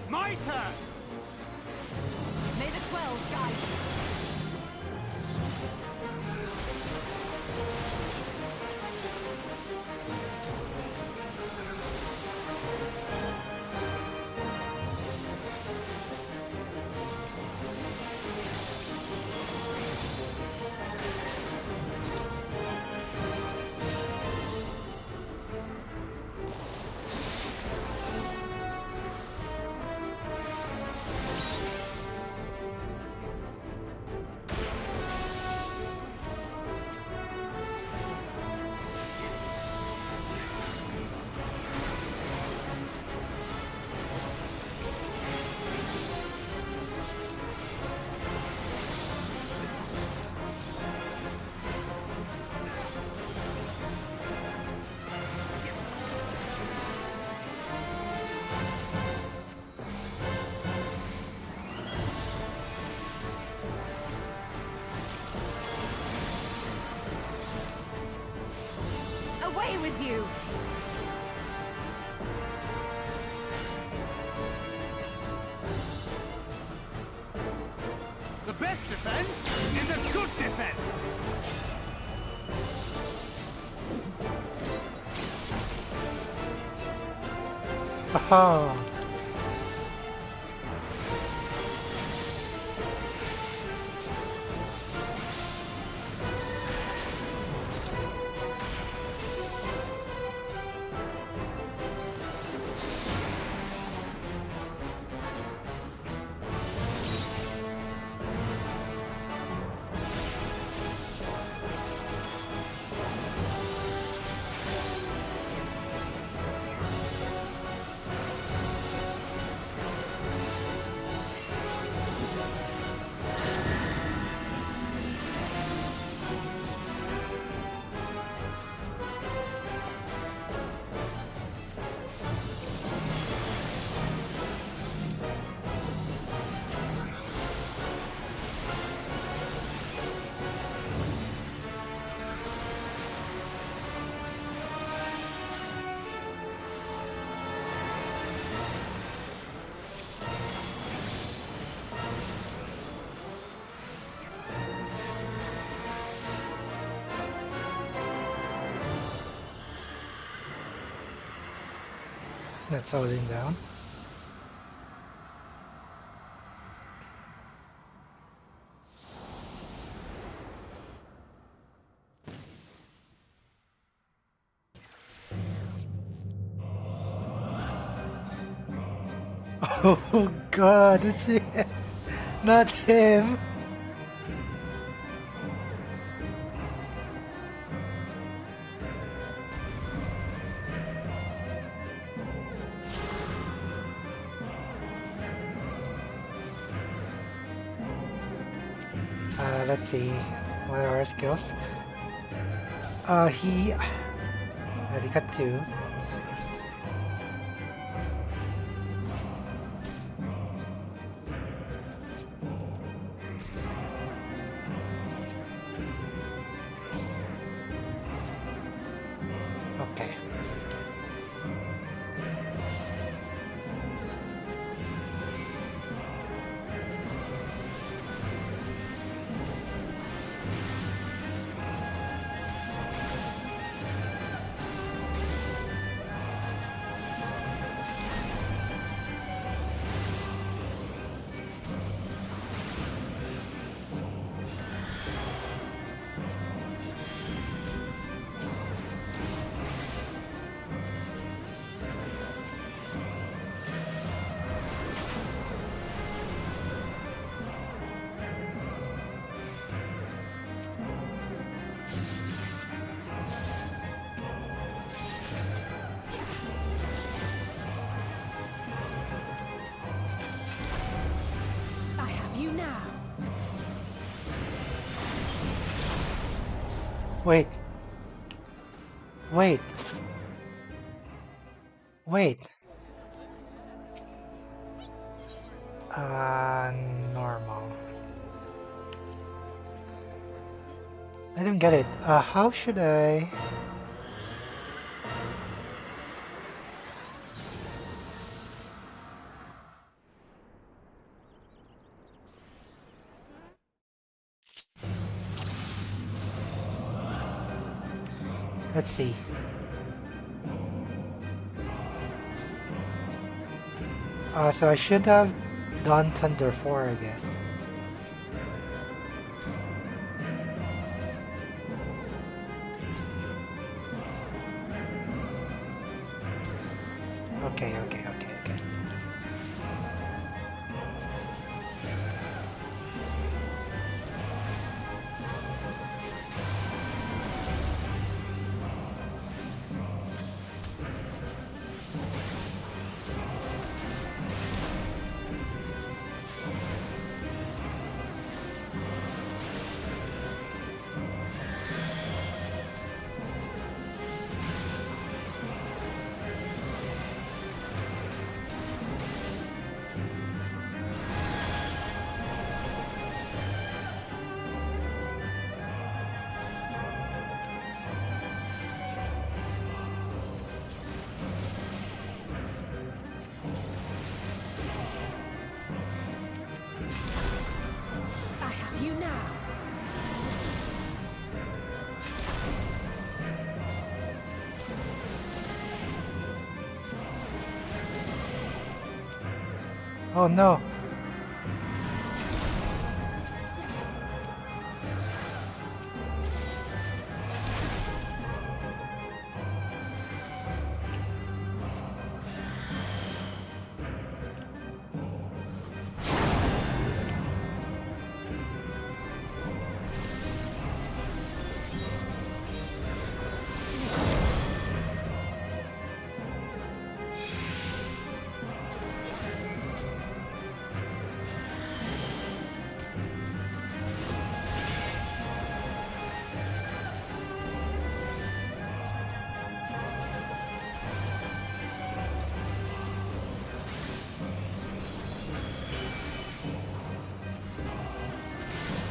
[SPEAKER 7] My turn!
[SPEAKER 6] May the 12 guide you. Away with you!
[SPEAKER 8] The best defense is a good defense!
[SPEAKER 1] Aha! That's holding down. Oh god, it's him! Not him! Let's see, what are our skills? He got 2. Okay.
[SPEAKER 5] I have you now.
[SPEAKER 1] Wait. Wait. Wait. Normal. I didn't get it. How should I... Let's see. So I should have done Thunder 4, I guess. Okay. Oh no!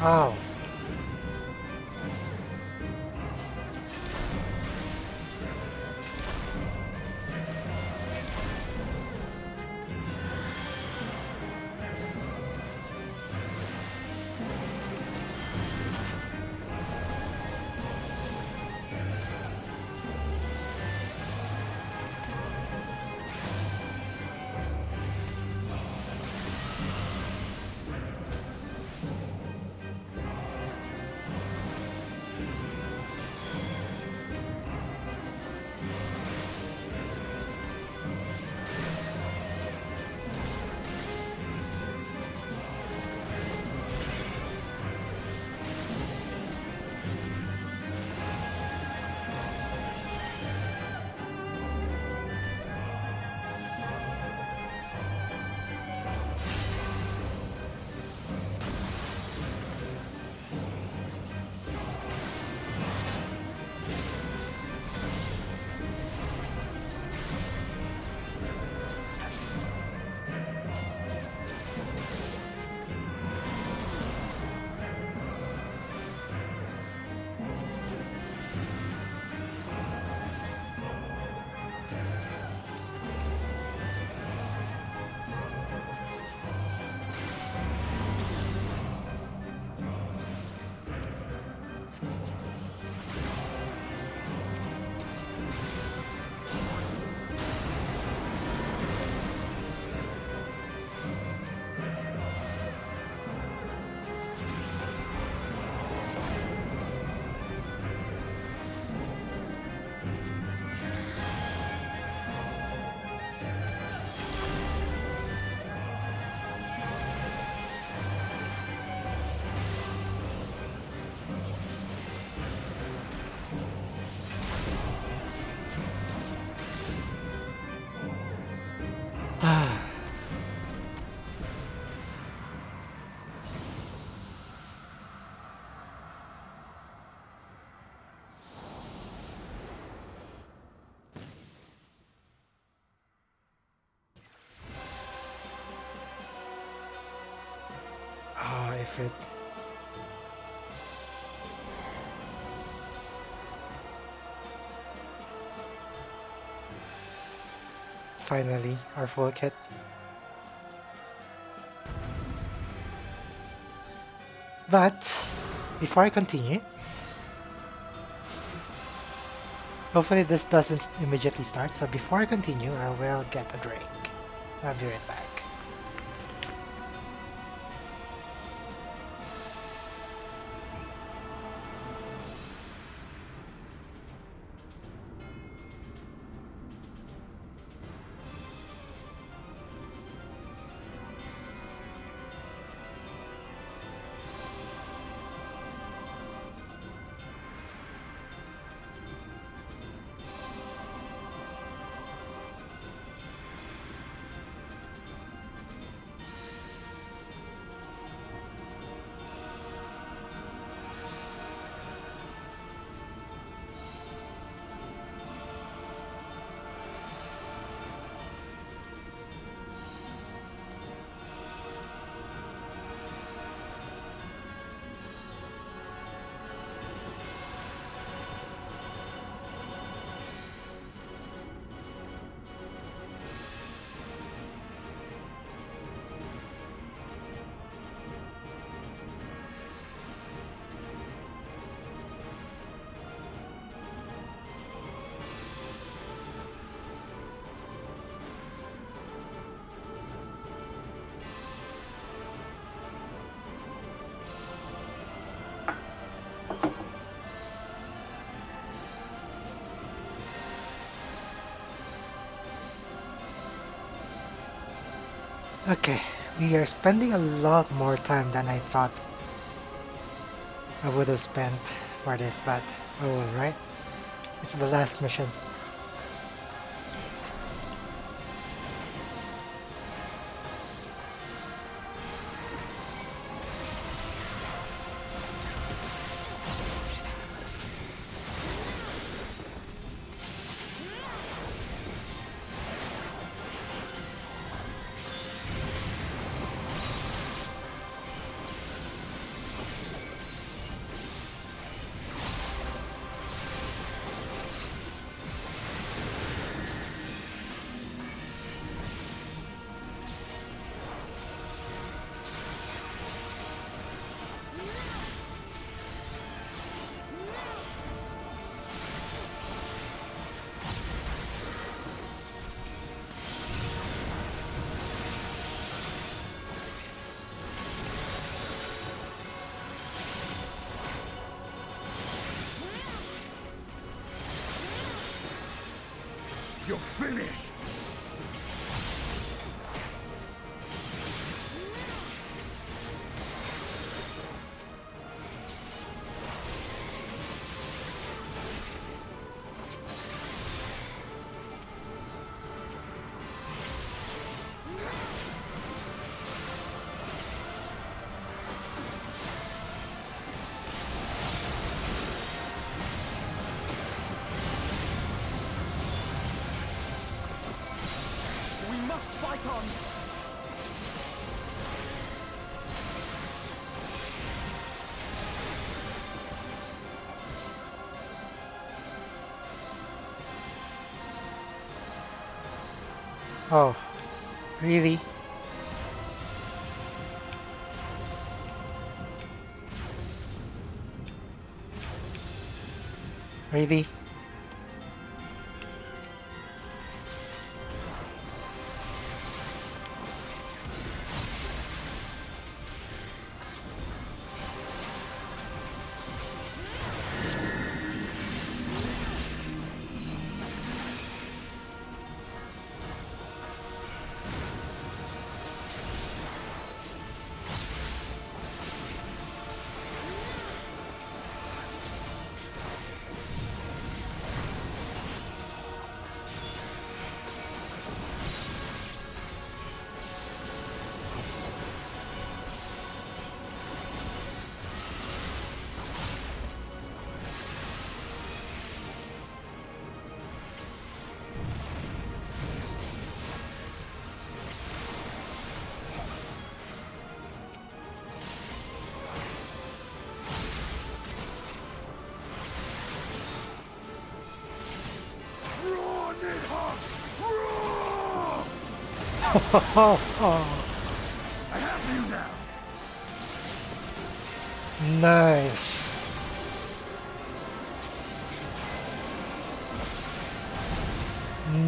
[SPEAKER 1] Oh. Ah, Ifrit. Finally, our full kit. But, before I continue, hopefully this doesn't immediately start, so before I continue, I will get a drink. I'll be right back. Okay, we are spending a lot more time than I thought I would have spent for this, but oh well, right? It's the last mission.
[SPEAKER 16] You're finished!
[SPEAKER 9] Fight on!
[SPEAKER 1] Oh, really? Really?
[SPEAKER 16] I have you now.
[SPEAKER 1] Nice.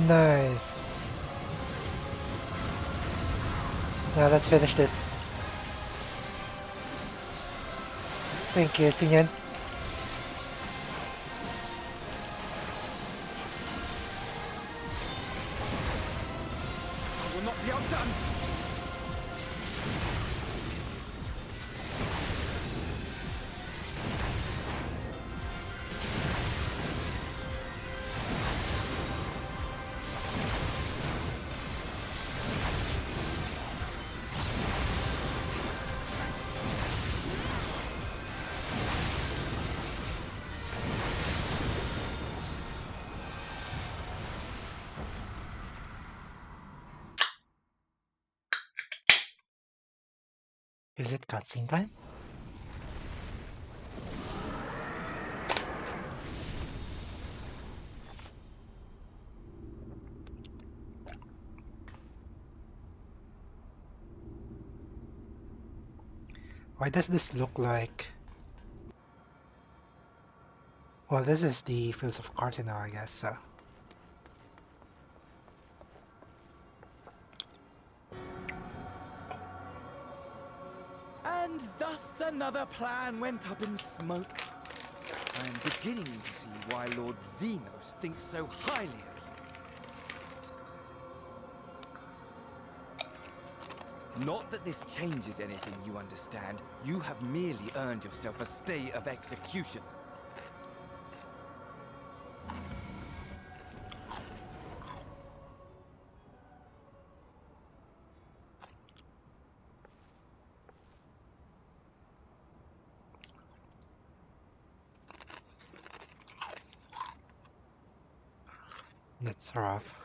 [SPEAKER 1] Nice. Now let's finish this. Thank you, Singen.
[SPEAKER 9] Will not be outdone.
[SPEAKER 1] Is it cutscene time? Why does this look like... Well, this is the Fields of Carthenau, I guess, so...
[SPEAKER 20] And thus another plan went up in smoke. I am beginning to see why Lord Xenos thinks so highly of Not that this changes anything, you understand. You have merely earned yourself a stay of execution.
[SPEAKER 1] That's rough.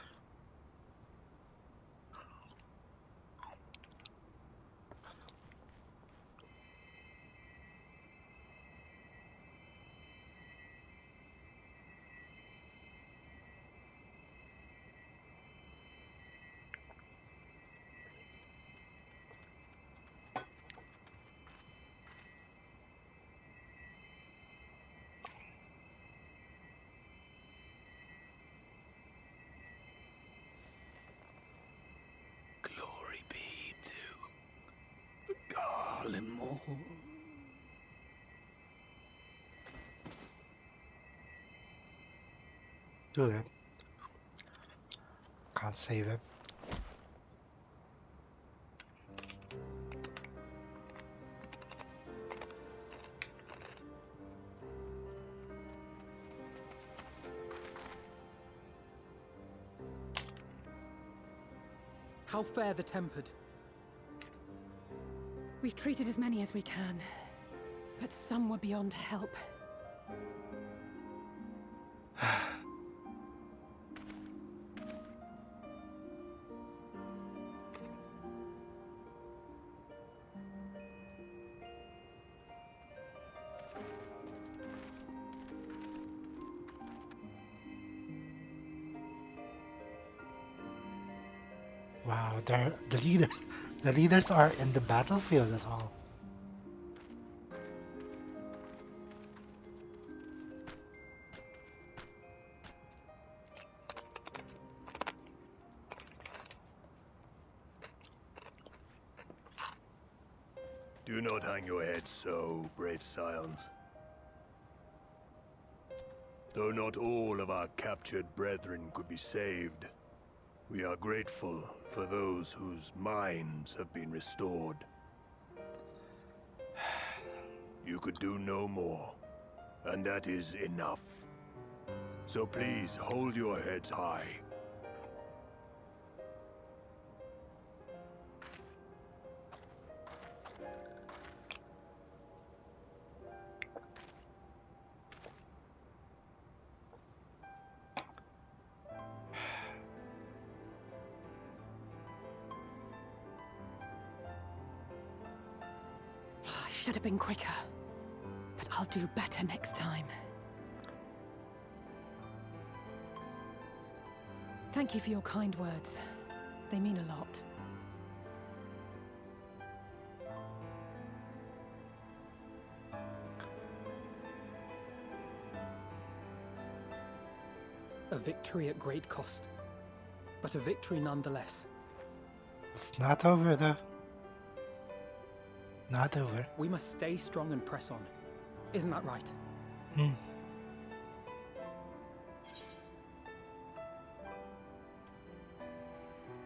[SPEAKER 2] Glory be to Garlemald.
[SPEAKER 1] Do it. Can't save it.
[SPEAKER 9] How fare the tempered?
[SPEAKER 5] We've treated as many as we can, but some were beyond help.
[SPEAKER 1] Wow, the leaders are in the battlefield as well.
[SPEAKER 12] Do not hang your head so, brave scions. Though not all of our captured brethren could be saved, we are grateful for those whose minds have been restored. You could do no more, and that is enough. So please hold your heads high.
[SPEAKER 5] Should have been quicker, but I'll do better next time. Thank you for your kind words. They mean a lot.
[SPEAKER 9] A victory at great cost, but a victory nonetheless.
[SPEAKER 1] It's not over though. Not over.
[SPEAKER 9] We must stay strong and press on. Isn't that right?
[SPEAKER 1] Hmm.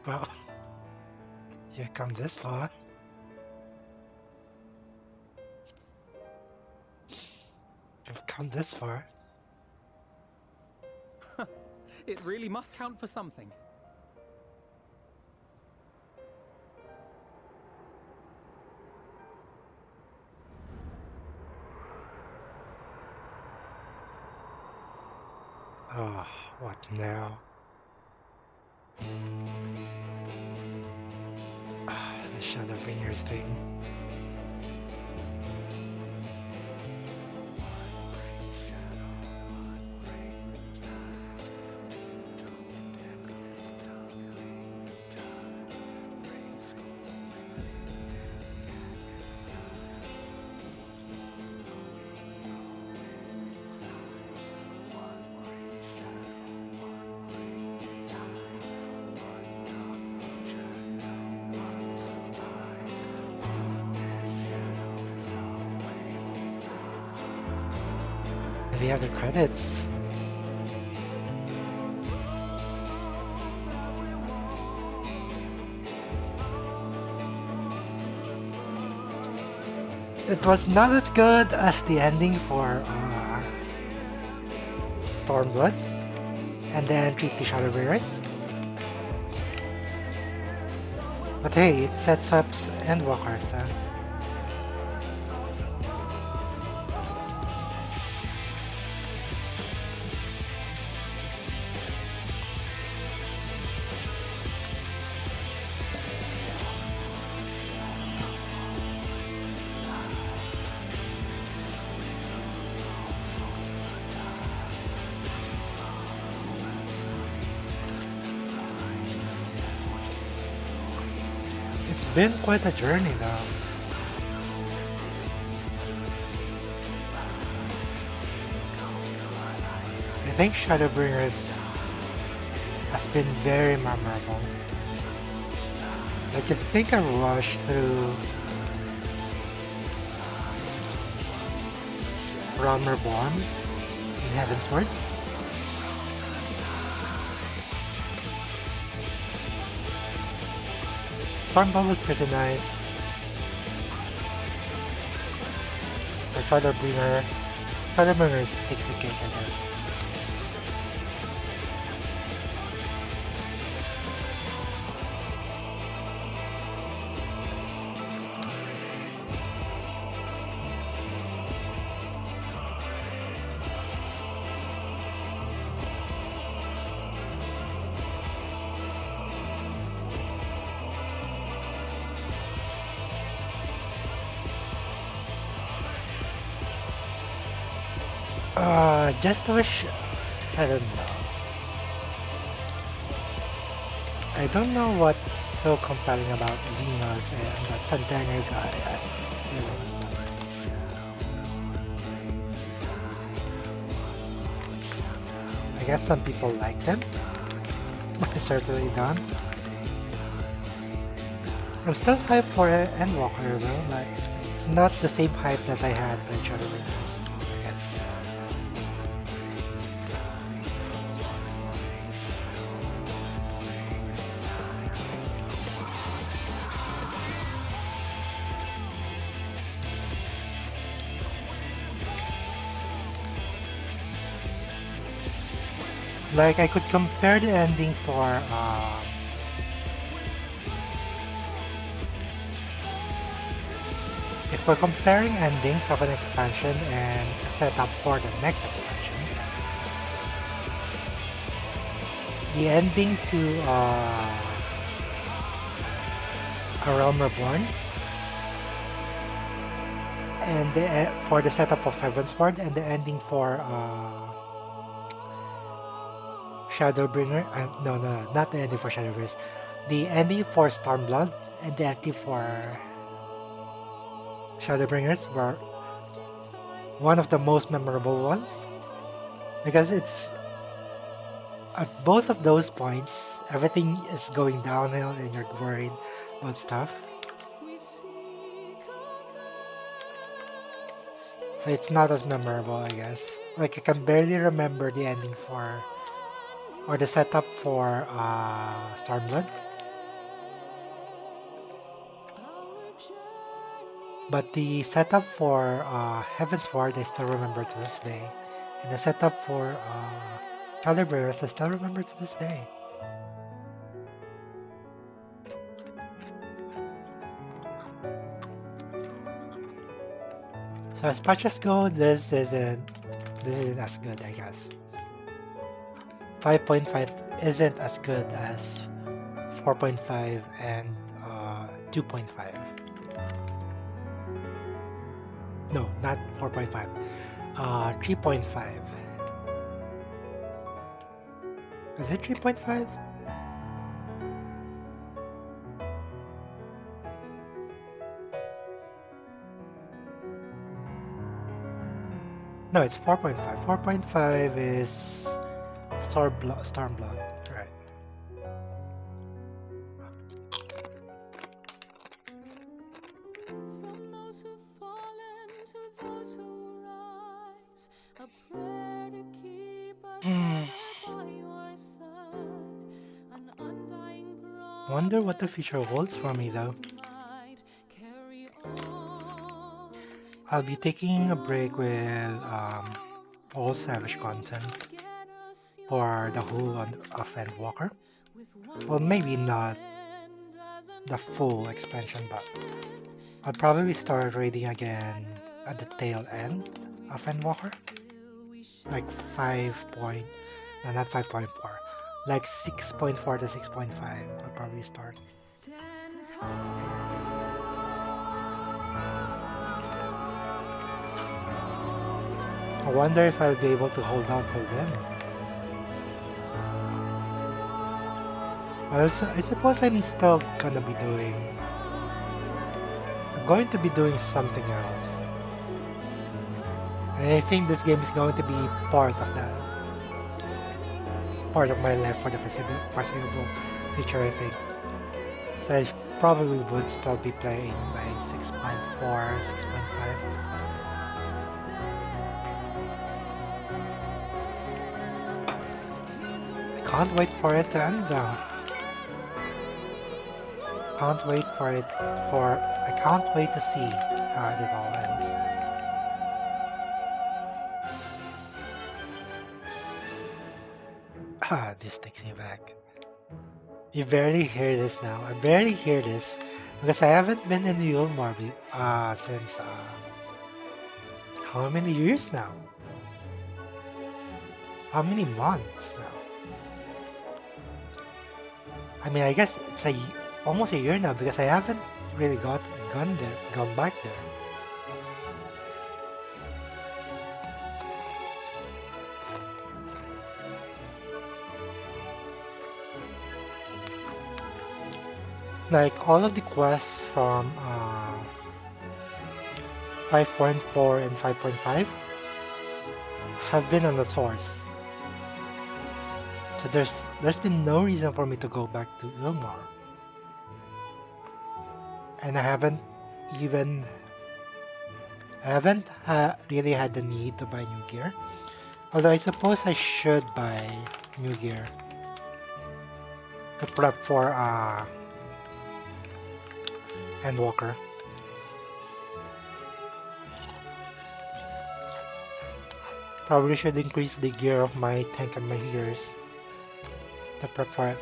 [SPEAKER 1] Well, you've come this far. You've come this far.
[SPEAKER 9] It really must count for something.
[SPEAKER 1] Oh, what now? The Shadowbringers thing. We have the credits. It was not as good as the ending for Stormblood and the entry to Shadowbringers. But hey, it sets up Endwalkers, huh? It's been quite a journey though. I think Shadowbringers has been very memorable. I can think I rushed through Realm Reborn in Heavensward. Stormblood was pretty nice. But Shadowbringers takes the cake, I guess. Just wish, I don't know. I don't know what's so compelling about Xenos and the Tandanga guy as villains. I guess some people like them. I certainly don't. I'm still hyped for Endwalker though, but it's not the same hype that I had by Shadowbringers. Like, I could compare the ending for if we're comparing endings of an expansion and a setup for the next expansion, the ending to A Realm Reborn and for the setup of Heavensward and the ending for Shadowbringer, no, not the ending for Shadowbringers. The ending for Stormblood and the ending for Shadowbringers were one of the most memorable ones. Because it's at both of those points, everything is going downhill and you're worried about stuff. So it's not as memorable, I guess. Like, I can barely remember the ending for or the setup for Stormblood. But the setup for Heavensward I still remember to this day. And the setup for Shadowbringers I still remember to this day. So as patches go, this isn't as good, I guess. 5.5 isn't as good as 4.5 and 2.5. No, not 4.5. 3.5. Is it 3.5? No, it's 4.5. 4.5 is Stormblood, right. Wonder what the future holds for me though. I'll be taking a break with all Savage content for the whole of Endwalker. Well, maybe not the full expansion, but I'll probably start raiding again at the tail end of Endwalker. Like 5 point, no, not 5.4, like 6.4 to 6.5. I'll probably start. I wonder if I'll be able to hold out till then. Well, I suppose I'm still gonna be doing... I'm going to be doing something else. And I think this game is going to be part of that. Part of my life for the foreseeable future, I think. So I probably would still be playing by 6.4, 6.5. Can't wait for it to end though. Can't wait for it I can't wait to see how it all ends. Ah, this takes me back. You barely hear this now. I barely hear this because I haven't been in the Ulmar since how many years now? How many months now? I mean, I guess it's almost a year now because I haven't really gone back there. Like all of the quests from 5.4 and 5.5 have been on the source. So there's been no reason for me to go back to Ilmar. And I haven't really had the need to buy new gear. Although I suppose I should buy new gear to prep for Endwalker. Probably should increase the gear of my tank and my healers to prep for it.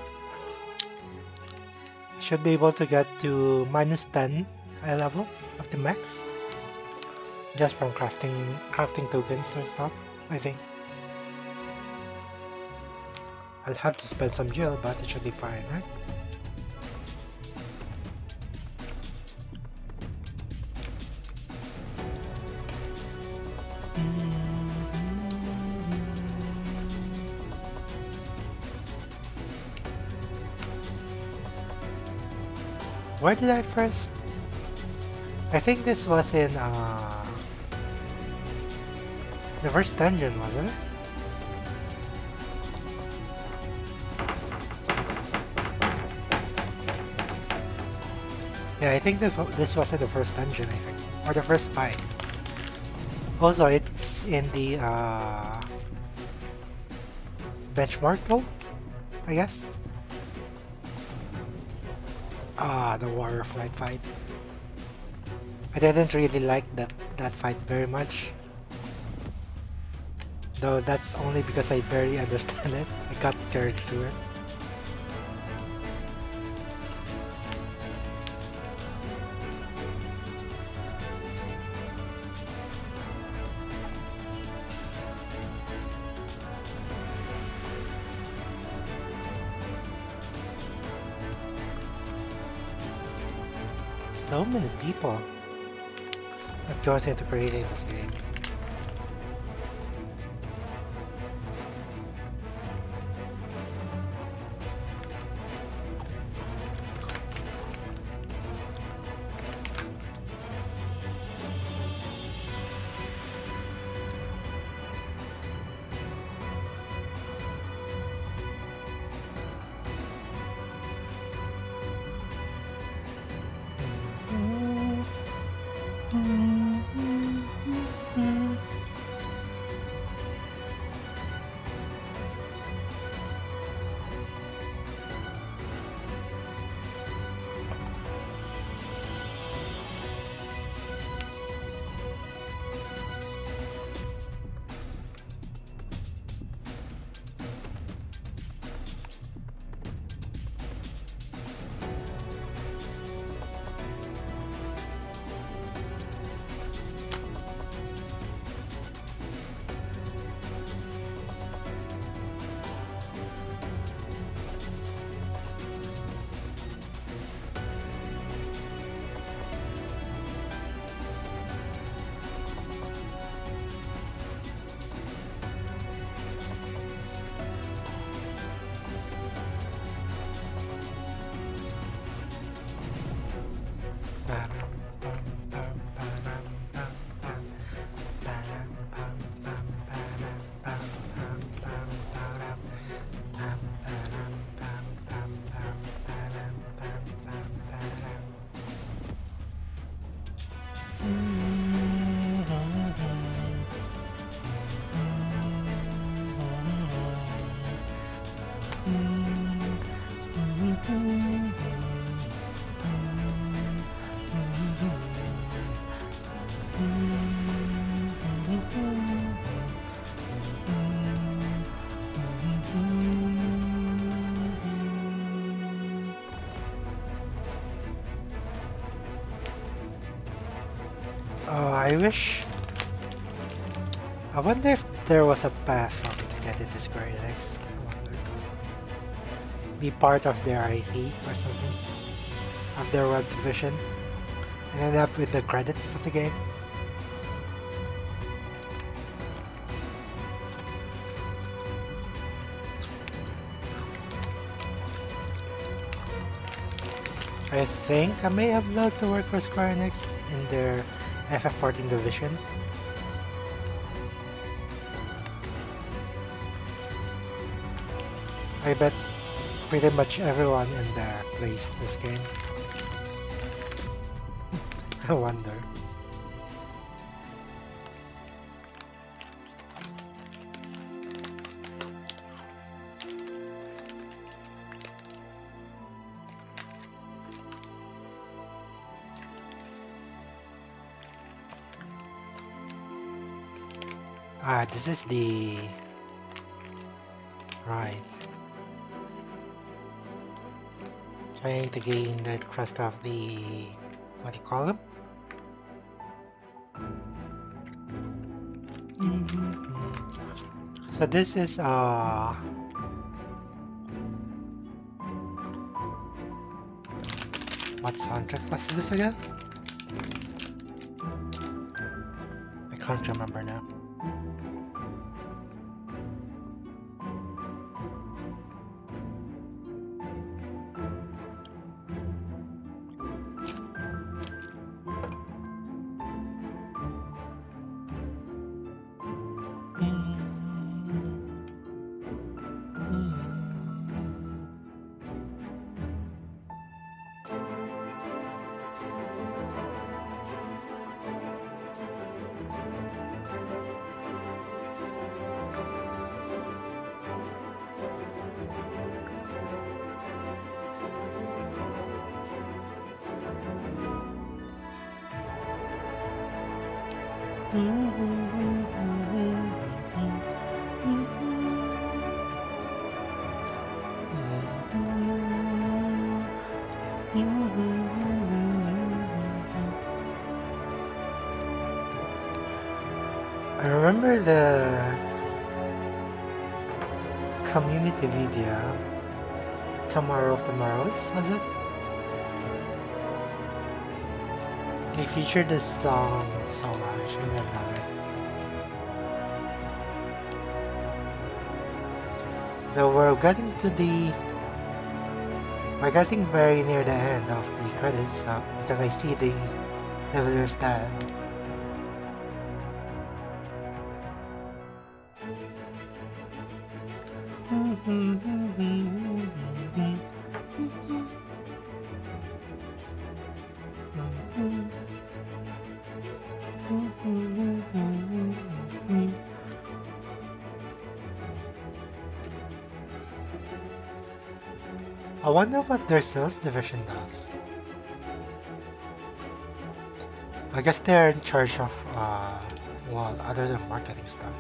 [SPEAKER 1] Should be able to get to -10 eye level of the max just from crafting tokens or stuff, I think. I'll have to spend some gel, but it should be fine, right? Where did I first? I think this was in the first dungeon, wasn't it? Yeah, I think this was in the first dungeon, I think, or the first fight. Also, it's in the benchmark though, I guess. Ah, the Warrior Flight fight. I didn't really like that fight very much. Though that's only because I barely understand it. I got carried through it. So many people that goes into creating this game. I wonder if there was a path for me to get into Square Enix. I wonder. Be part of their IT or something. Of their web division. And end up with the credits of the game. I think I may have loved to work for Square Enix in their FF14 division. I bet pretty much everyone in there plays this game. I wonder. Ah, this is the... Right. Trying to gain the trust of the... What do you call them? So this is what soundtrack was this again? I can't remember now. I remember the community video, Tomorrow of Tomorrows, was it? They featured this song so much and I love it. Though we're getting very near the end of the credits, because I see the Leveler's Dad. I wonder what their sales division does. I guess they're in charge of, well, other than marketing stuff.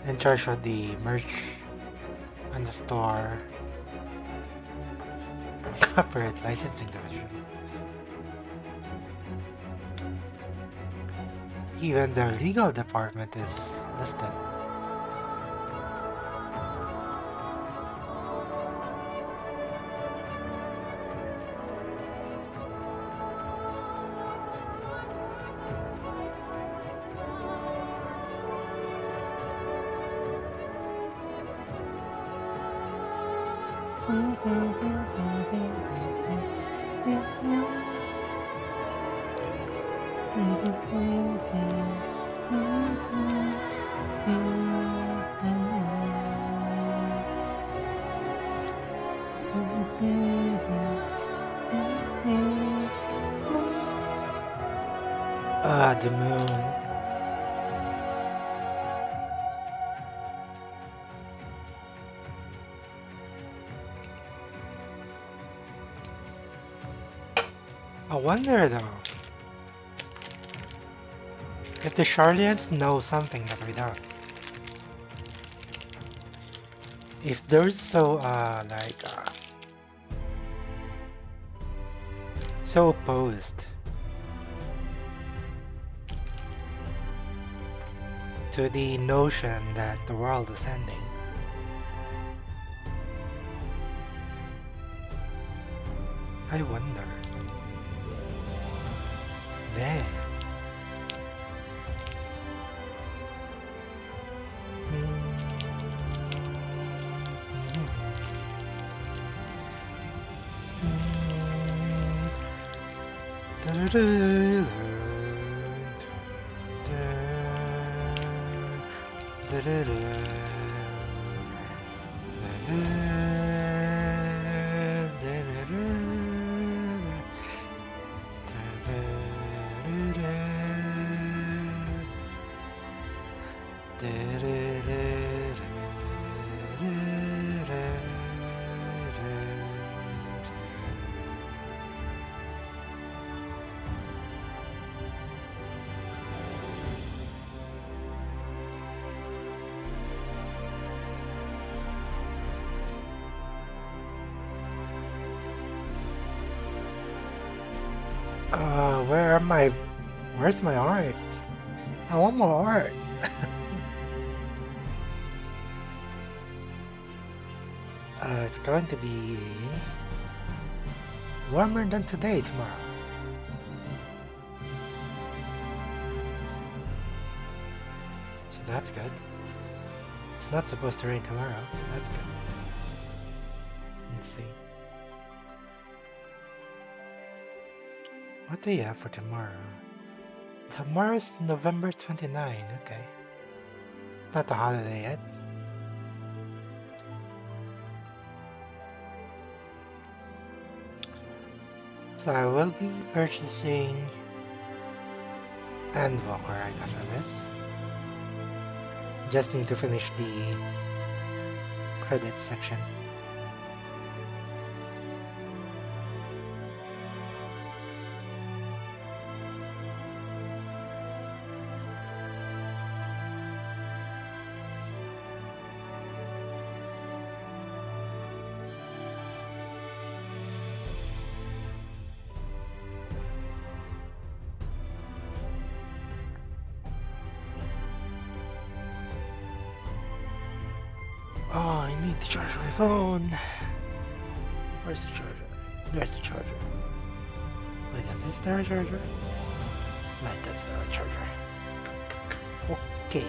[SPEAKER 1] In charge of the merch and the store. Copyright licensing division. Even their legal department is listed. Ah, the moon. I wonder though, if the Charlians know something that we don't. If they're so, so opposed to the notion that the world is ending. I wonder. There. Where's my art? I want more art. It's going to be warmer than today tomorrow. So that's good. It's not supposed to rain tomorrow, so that's good. Let's see. What do you have for tomorrow? Tomorrow's November 29, okay. Not a holiday yet. So I will be purchasing Endwalker right after this. Just need to finish the credits section. Oh, I need to charge my phone. Where's the charger? There's the charger. Wait, is this the right charger? No, that's the right charger. Okay.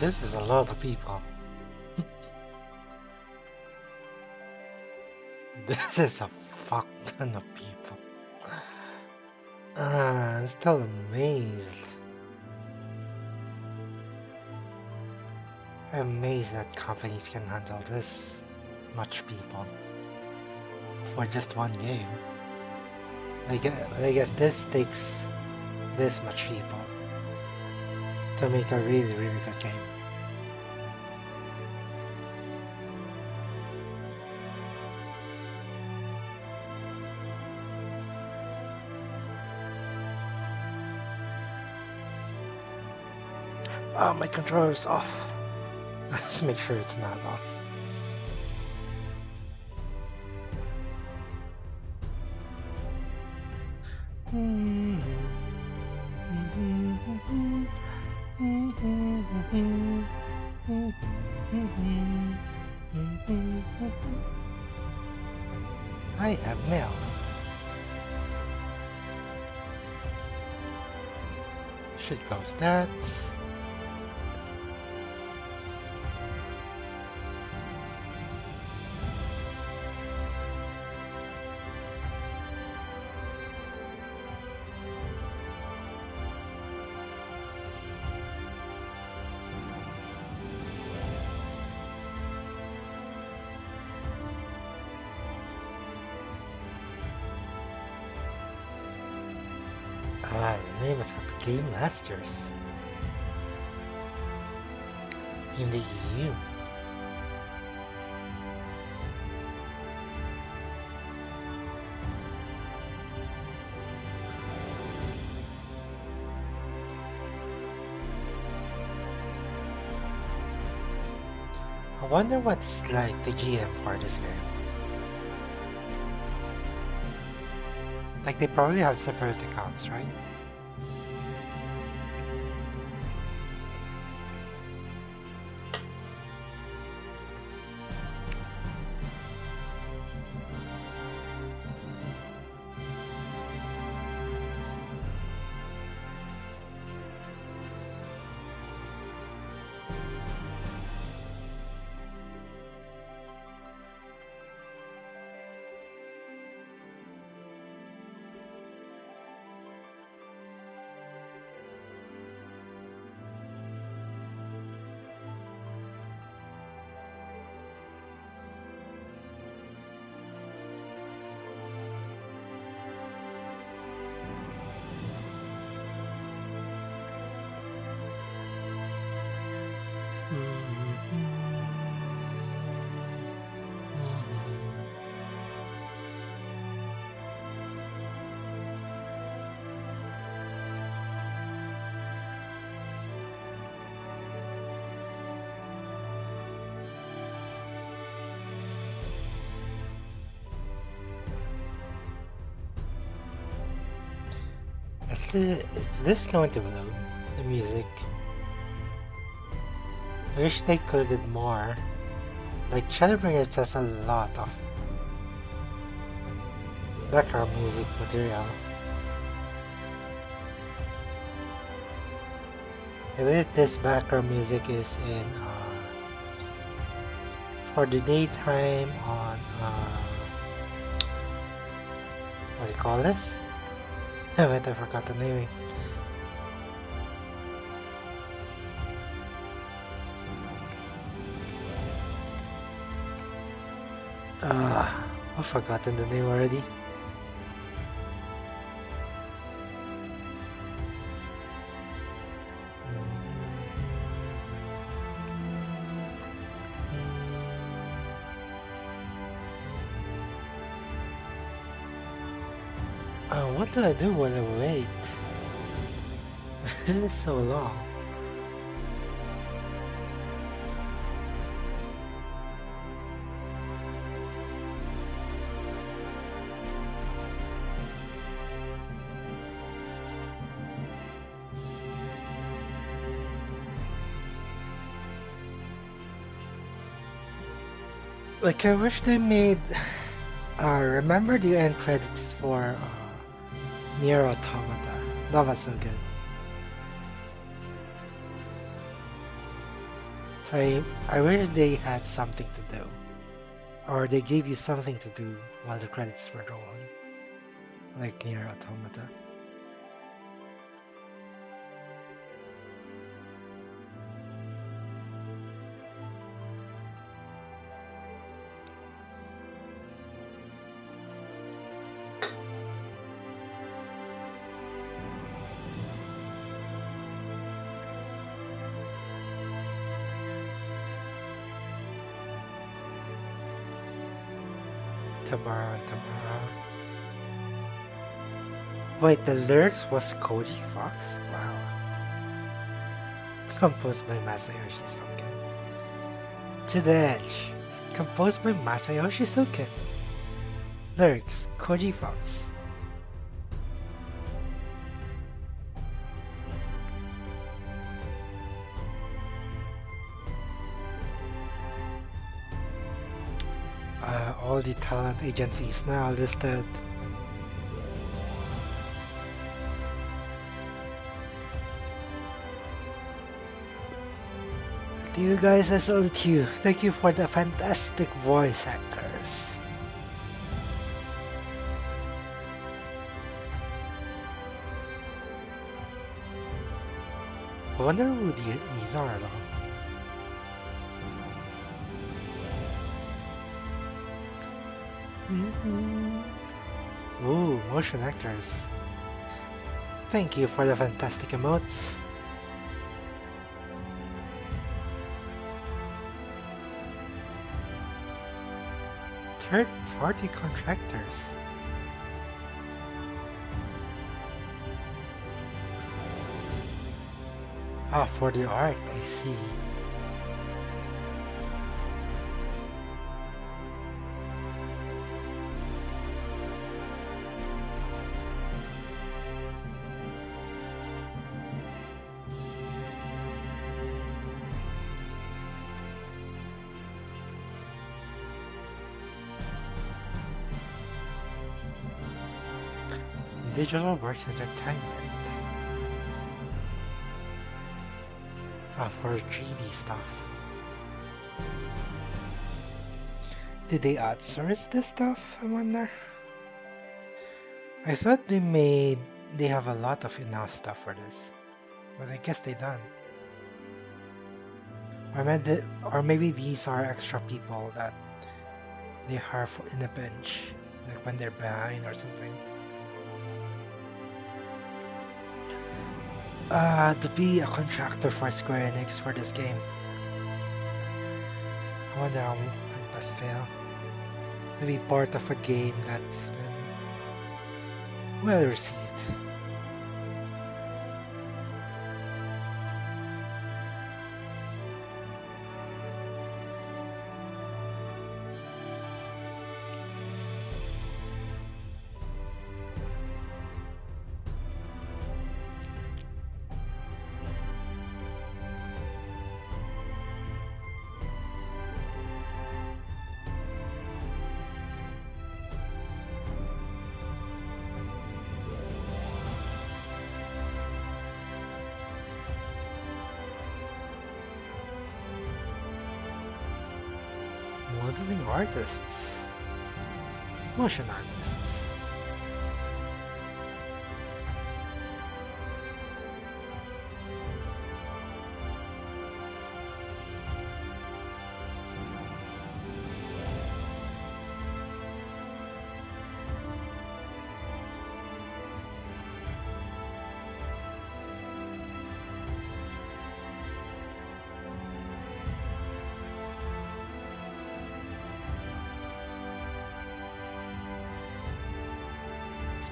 [SPEAKER 1] This is a lot of people. This is a fuck ton of people. I'm still amazed. I'm amazed that companies can handle this much people for just one game. I guess this takes this much people to make a really, really good game. Oh, my controller's off. Let's make sure it's not off. mail. Should close that. Name of the Game Masters in the EU. I wonder what it's like the GM for this game. Like, they probably have separate accounts, right? Is this going to blow the music? I wish they could have did more. Like, Shadowbringers has a lot of background music material. I believe this background music is in for the daytime on what do you call this? I forgot the name. I've forgotten the name already. What do I do when I wait? This is so long. Like, I wish they made remember the end credits for Nier Automata. That was so good. So I wish they had something to do. Or they gave you something to do while the credits were rolling. Like Nier Automata. Tomorrow. Wait, the lyrics was Koji Fox? Wow. Composed by Masayoshi Soken. To the Edge. Composed by Masayoshi Soken. Lyrics, Koji Fox. All all the talent agencies now listed. To you guys, I salute you. Thank you for the fantastic voice actors. I wonder who these are though. Ooh, motion actors. Thank you for the fantastic emotes. Third-party contractors. Ah, for the art, I see. Digital Works Entertainment. Ah, for 3D stuff. Did they outsource this stuff, I wonder? I thought they have a lot of in-house stuff for this. But I guess they don't. Or maybe these are extra people that they hire in a bench, like when they're behind or something. To be a contractor for Square Enix for this game. I wonder how it must feel. Maybe part of a game that's been well received. Modeling artists. Motion artists.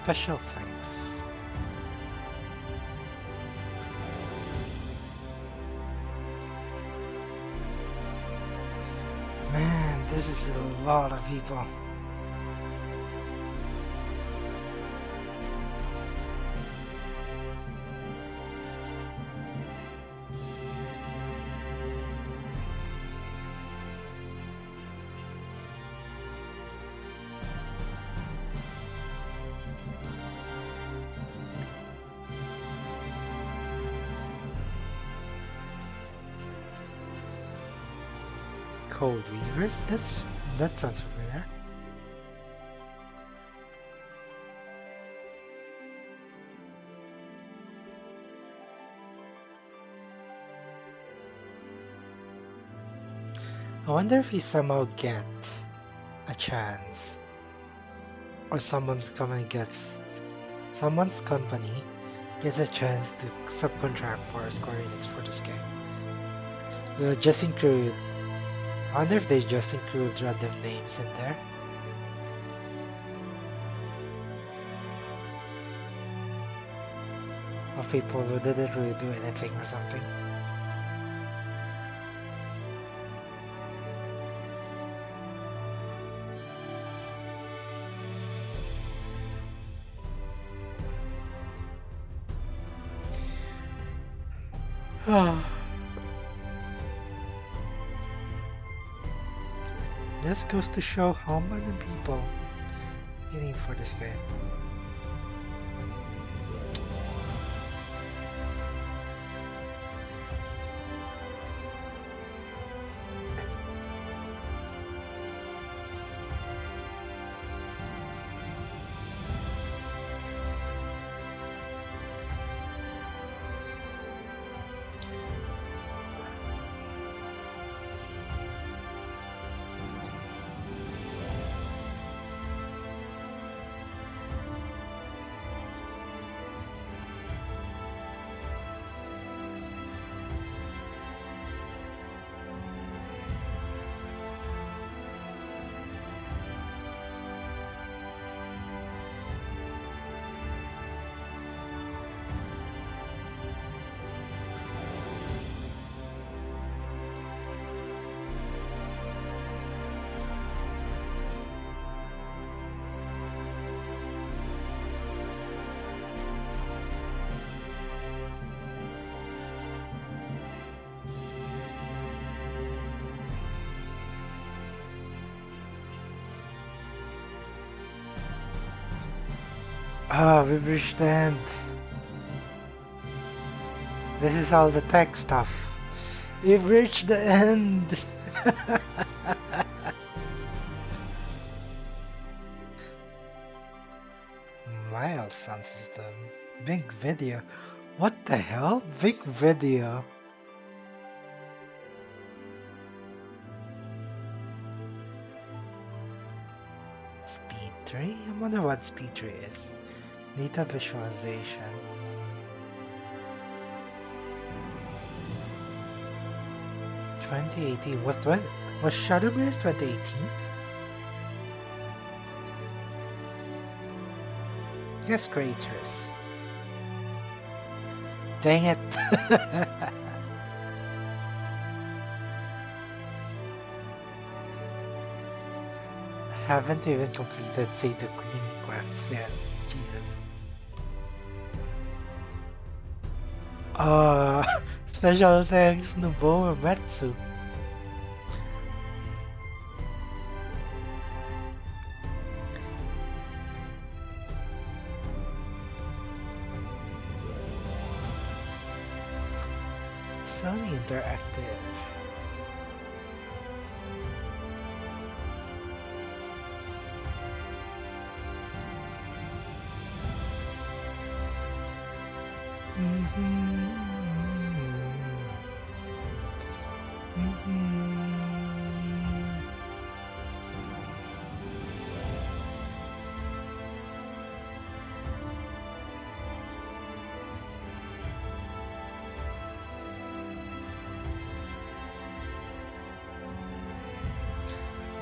[SPEAKER 1] Special thanks. Man, this is a lot of people. Code Weavers? That sounds familiar. I wonder if we somehow get a chance, or someone's company gets a chance to subcontract for Square Enix for this game. They'll just include. I wonder if they just include random names in there. Of people who didn't really do anything or something. This goes to show how many people waiting for this game. Ah, we've reached the end. This is all the tech stuff. We've reached the end. Miles sound system. Big video. What the hell? Big video. Speed 3? I wonder what speed 3 is. Data visualization. (2018) was Shadowbringers 2018? Yes, creators. Dang it! Haven't even completed Save the Queen quests yet. Jesus. Special thanks Nobuo Uematsu. Sony Interactive.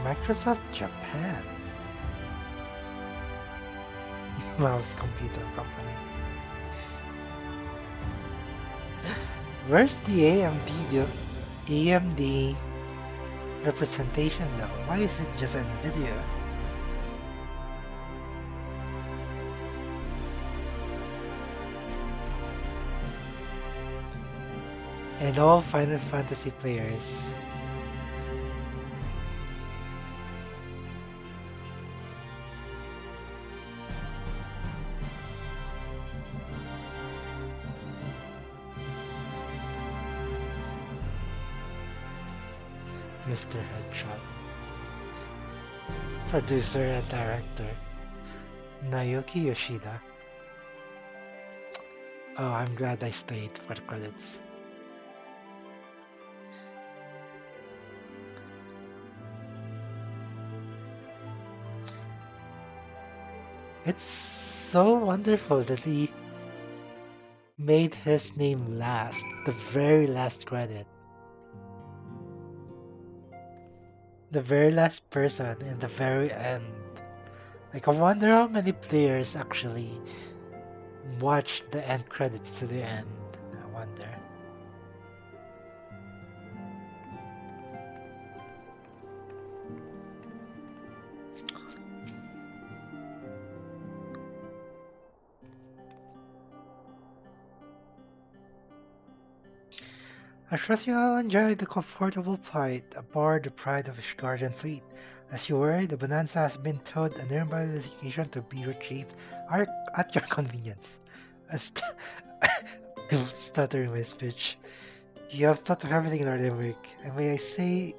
[SPEAKER 1] Microsoft Japan. Mouse computer company. Where's the AMD representation though? Why is it just NVIDIA? And all Final Fantasy players. Mr. Headshot. Producer and director Naoki Yoshida. Oh, I'm glad I stayed for the credits. It's so wonderful that he made his name last, the very last credit. The very last person in the very end. Like, I wonder how many players actually watched the end credits to the end. I wonder. I trust you all enjoy the comfortable flight aboard the Pride of the Guardian Fleet. As you worry, the Bonanza has been towed a nearby location to be retrieved at your convenience. I I'm stuttering my speech. You have thought of everything, Lord Emmerich, and may I say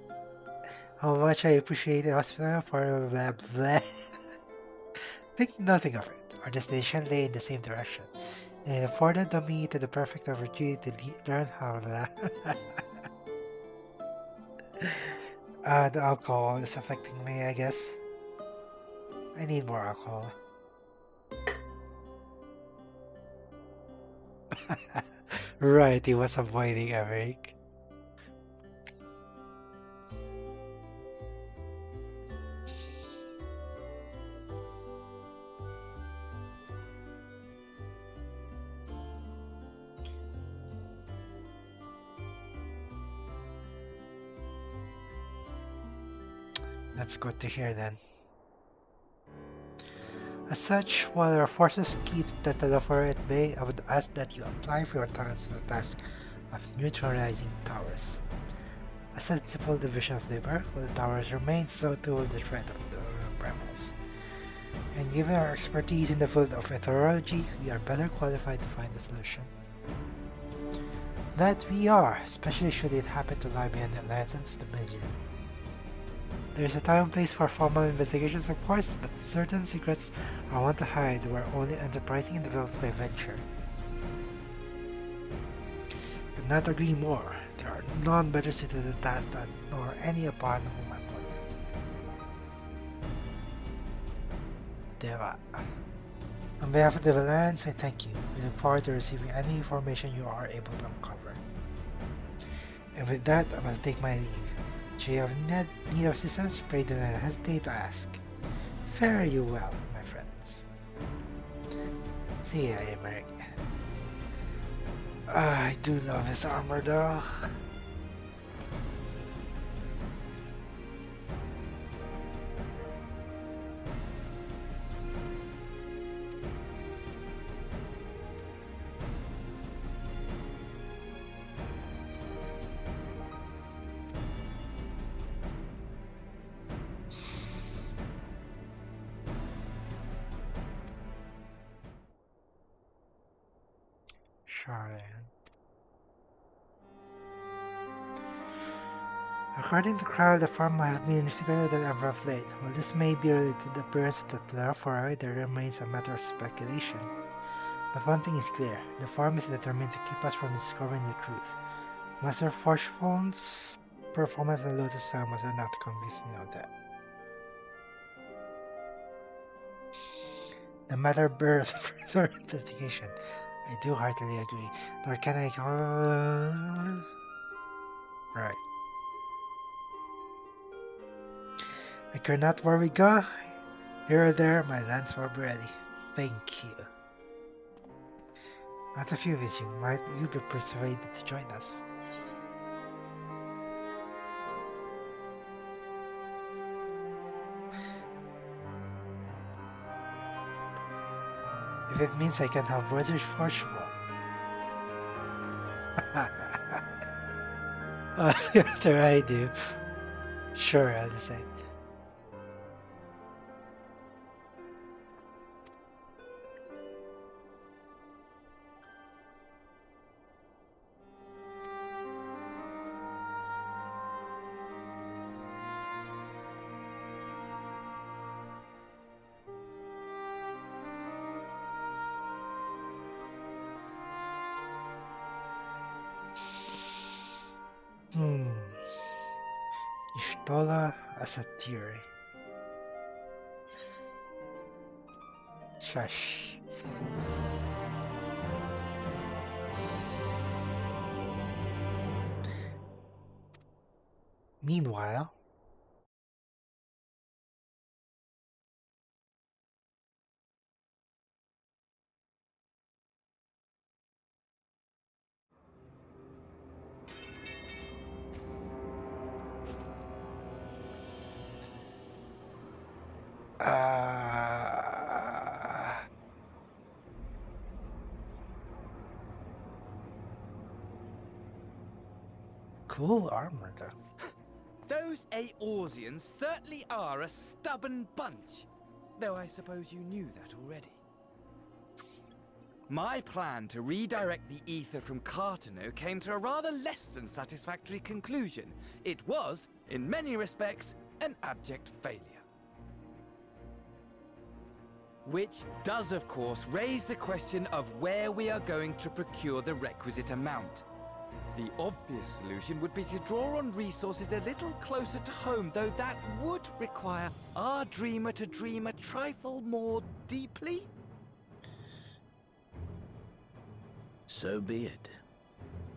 [SPEAKER 1] how much I appreciate the hospital for blah blah. Think nothing of it. Our destination lay in the same direction, and it afforded me to the perfect opportunity to learn how to. The alcohol is affecting me, I guess. I need more alcohol. Right, he was avoiding Eric. That's good to hear then. As such, while our forces keep the Telephone at bay, I would ask that you apply for your talents to the task of neutralizing towers. A sensible division of labor, while the towers remain, so too will the threat of the primals. And given our expertise in the field of meteorology, we are better qualified to find a solution. That we are, especially should it happen to lie beyond the license to misery. There is a time and place for formal investigations, of course, but certain secrets are one to hide where only enterprising individuals may venture. Could not agree more. There are none better suited to the task than nor any upon whom I put. Deva. On behalf of the Valance, I thank you. We look forward to receiving any information you are able to uncover. And with that, I must take my leave. Should you have need of assistance, pray do not hesitate to ask. Fare you well, my friends. See ya, Emmerich. I do love his armor though. According to Crowd, the farm has been secreted ever of late. While this may be related to the appearance of the Telephora, there remains a matter of speculation. But one thing is clear, the farm is determined to keep us from discovering the truth. Master Forshphone's performance in Lotus Sound was enough to convince me of that. The matter bears further investigation. I do heartily agree. Nor can I... Right. I care not where we go. Here or there, my lance will be ready. Thank you. Not a few of you might you be persuaded to join us. If it means I can have Wizard's Fortune. After I do. Sure, I'll decide. Ishtola as a theory. Shush. Meanwhile, cool armor, though.
[SPEAKER 20] Those Eorzeans certainly are a stubborn bunch. Though I suppose you knew that already. My plan to redirect the ether from Cartano came to a rather less than satisfactory conclusion. It was, in many respects, an abject failure. Which does, of course, raise the question of where we are going to procure the requisite amount. The obvious solution would be to draw on resources a little closer to home, though that would require our dreamer to dream a trifle more deeply.
[SPEAKER 2] So be it.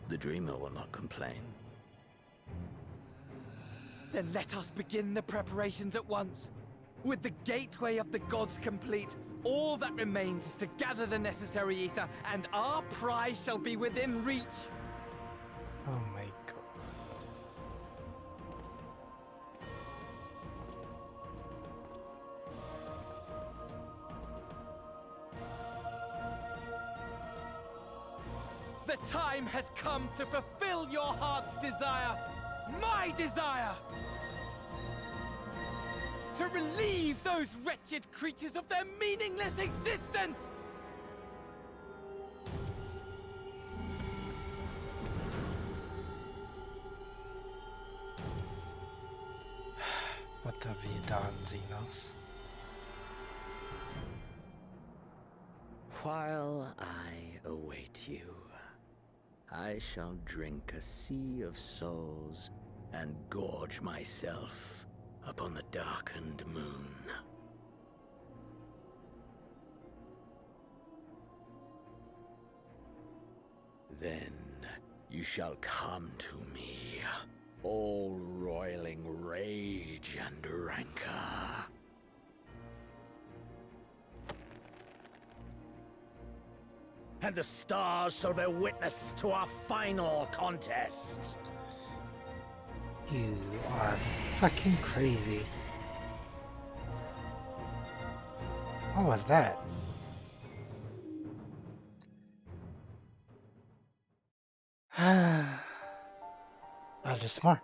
[SPEAKER 2] The dreamer will not complain.
[SPEAKER 20] Then let us begin the preparations at once. With the gateway of the gods complete, all that remains is to gather the necessary ether, and our prize shall be within reach.
[SPEAKER 1] Oh my god.
[SPEAKER 20] The time has come to fulfill your heart's desire, my desire! To relieve those wretched creatures of their meaningless existence!
[SPEAKER 1] What have you done, Xenos?
[SPEAKER 2] While I await you, I shall drink a sea of souls and gorge myself upon the darkened moon. Then you shall come to me, all roiling rage and rancor. And the stars shall bear witness to our final contest.
[SPEAKER 1] You are fucking crazy. What was that? Oh, there's more.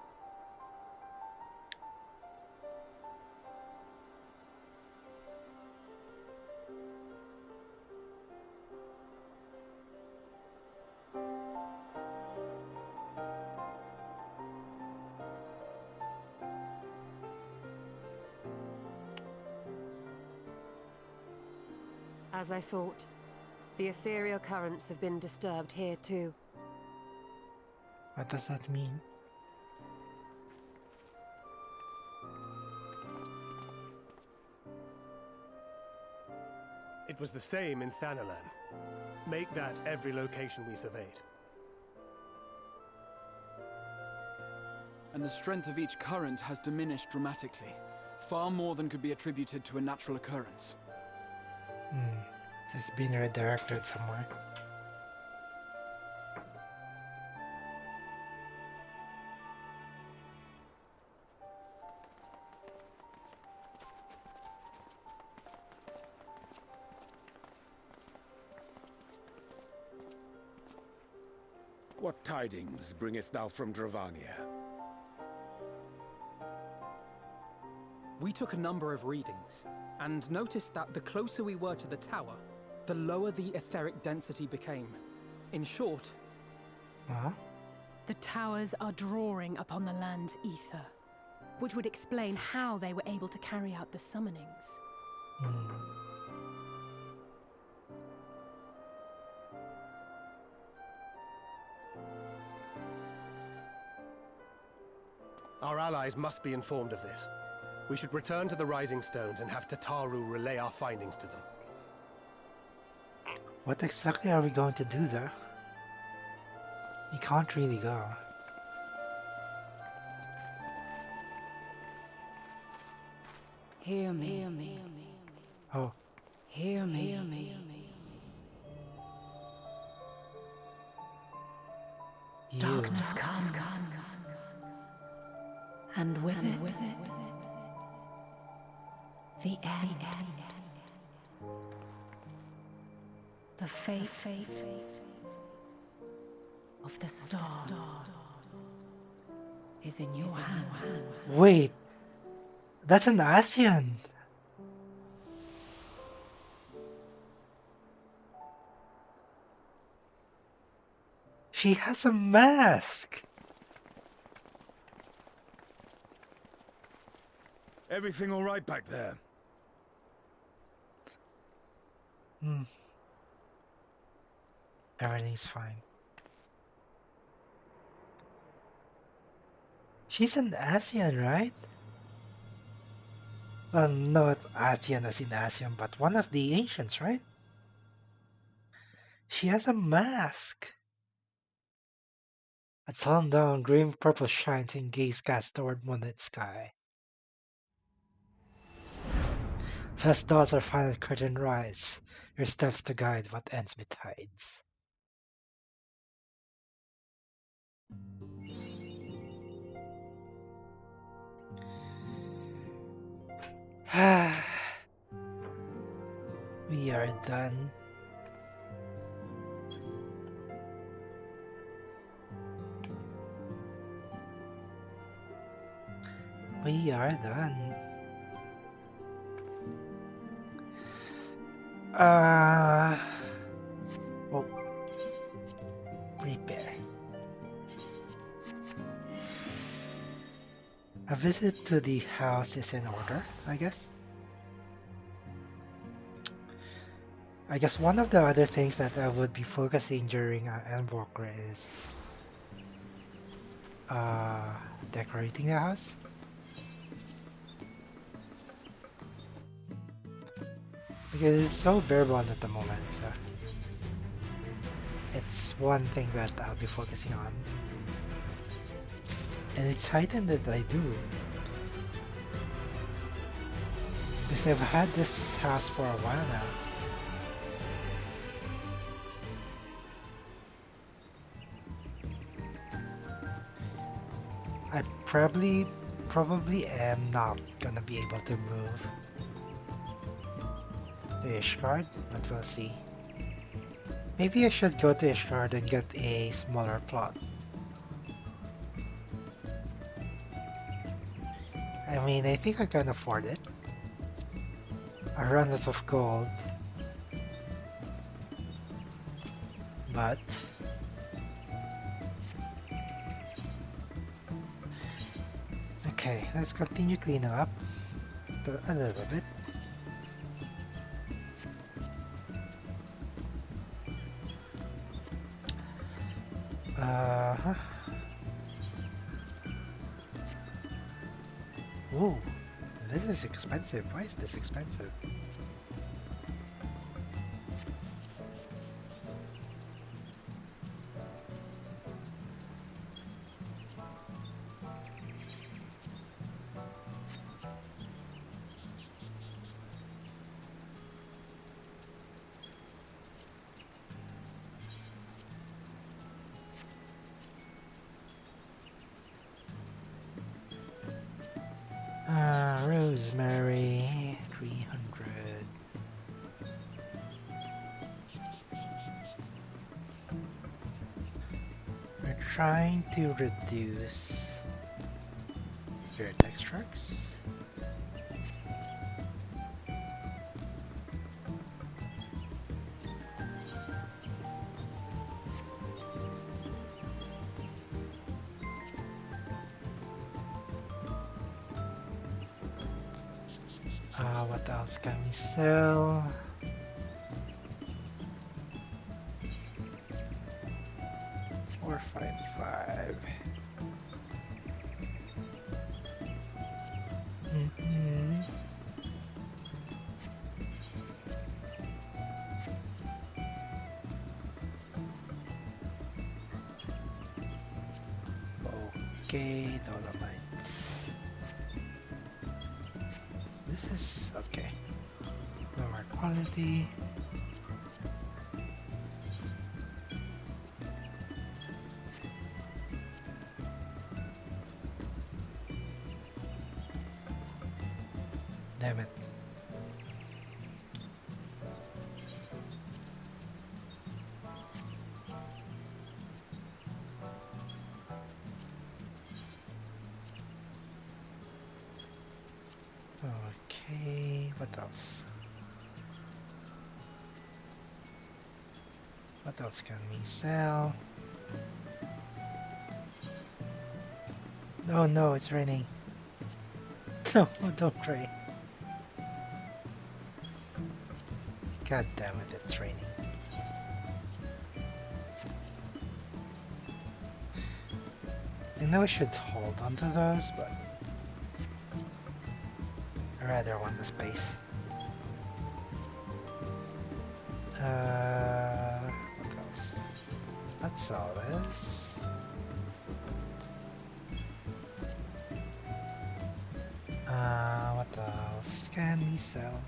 [SPEAKER 18] As I thought, the ethereal currents have been disturbed here too.
[SPEAKER 1] What does that mean?
[SPEAKER 11] It was the same in Thanalan. Make that every location we surveyed.
[SPEAKER 8] And the strength of each current has diminished dramatically. Far more than could be attributed to a natural occurrence.
[SPEAKER 1] It's been redirected somewhere.
[SPEAKER 3] What tidings bringest thou from Dravania?
[SPEAKER 9] We took a number of readings, and noticed that the closer we were to the tower, the lower the etheric density became. In short...
[SPEAKER 5] The towers are drawing upon the land's ether, which would explain how they were able to carry out the summonings.
[SPEAKER 11] Our allies must be informed of this. We should return to the Rising Stones and have Tataru relay our findings to them.
[SPEAKER 1] What exactly are we going to do there? We can't really go.
[SPEAKER 13] Hear me. Hear me.
[SPEAKER 1] Oh.
[SPEAKER 13] Hear me. Hear me. Darkness comes. And with it, the end. The fate of the star. is in your hands.
[SPEAKER 1] Wait, that's an ASEAN. She has a mask.
[SPEAKER 14] Everything all right back there?
[SPEAKER 1] Everything's fine. She's an ASEAN, right? Well, not ASEAN as in ASEAN, but one of the ancients, right? She has a mask. At sundown, green purple shines and gaze cast toward moonlit sky. Fast dots are final curtain rise, your steps to guide what ends betides. We are done. We are done. Oh, prepare. A visit to the house is in order, I guess. I guess one of the other things that I would be focusing during Endwalker is decorating the house. Because it's so bare bone at the moment, so it's one thing that I'll be focusing on. And it's heightened that I do. Because I've had this house for a while now. I probably am not gonna be able to move to Ishgard, but we'll see. Maybe I should go to Ishgard and get a smaller plot. I mean, I think I can afford it. I run out of gold. But okay, let's continue cleaning up a little bit. Ooh, this is expensive. Why is this expensive? Rosemary, 300. We're trying to reduce dirt extracts. What else can we sell? $455. Okay, dolomite. This is okay. Lower quality. Damn it. Okay, what else? What else can we sell? Oh no, it's raining. No, don't rain. God damn it, it's raining. I know I should hold onto those, but I rather want the space. What else? Let's sell this. What else can we sell?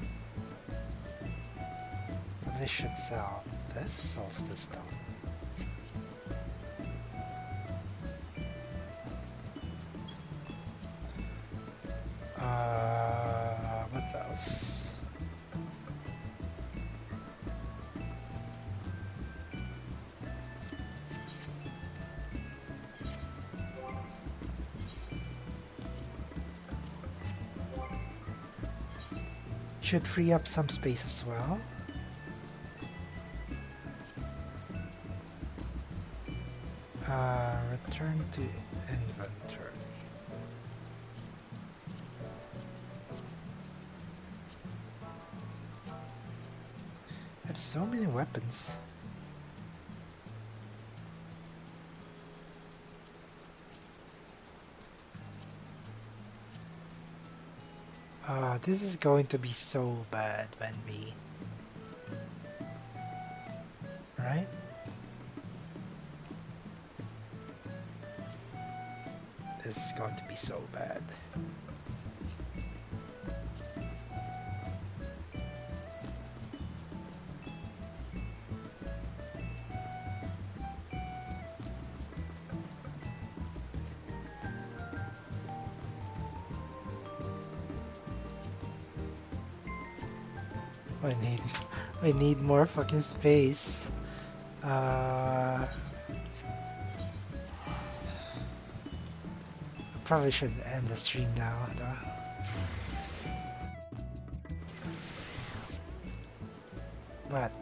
[SPEAKER 1] Probably should sell this, sells this stone. What else? Should free up some space as well. Return to inventory. I have so many weapons. This is going to be so bad when we... Right? This is going to be so bad. I need more fucking space. I probably should end the stream now, though. But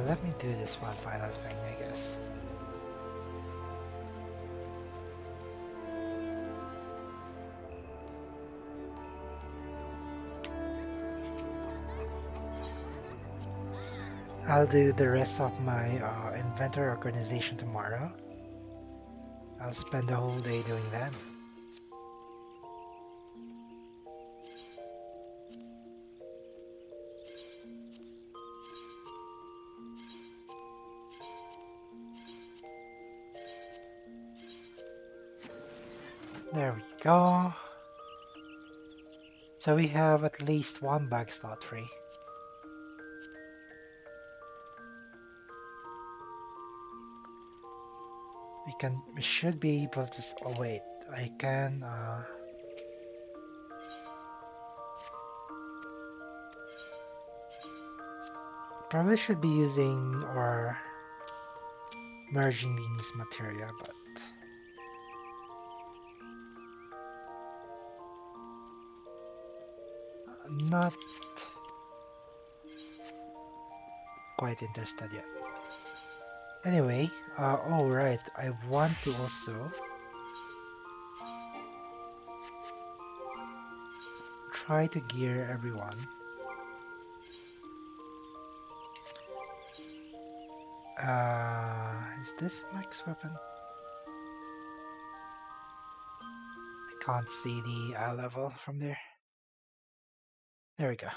[SPEAKER 1] let me do this one final thing, I guess. I'll do the rest of my inventory organization tomorrow. I'll spend the whole day doing that. There we go. So we have at least one bag slot free. We should be able to, oh wait, I can, probably should be using or merging these materia, but I'm not quite interested yet. Anyway, oh right, I want to also try to gear everyone. Is this max weapon? I can't see the eye level from there. There we go.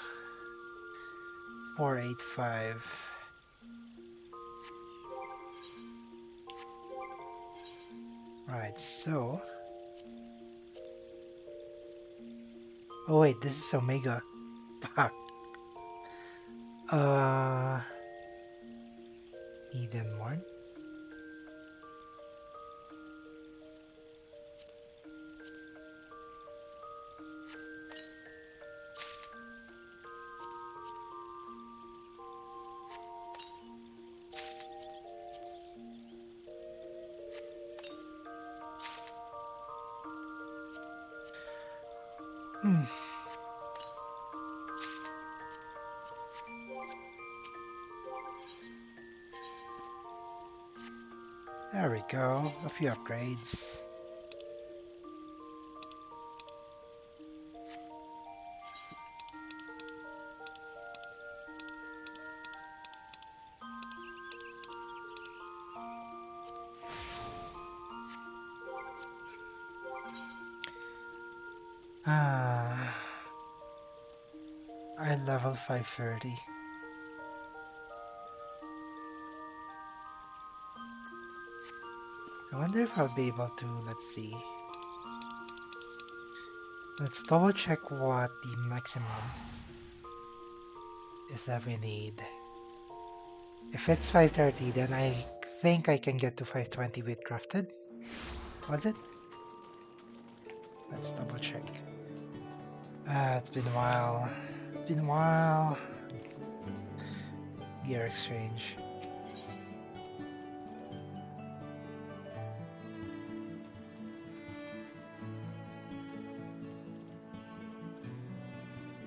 [SPEAKER 1] 485. Right, so... Oh wait, this is Omega. Fuck. Eden one. There we go, a few upgrades. I level 530. I wonder if I'll be able to, let's see. Let's double check what the maximum is that we need. If it's 530, then I think I can get to 520 with crafted. Was it? Let's double check. It's been a while. Been a while. Gear exchange.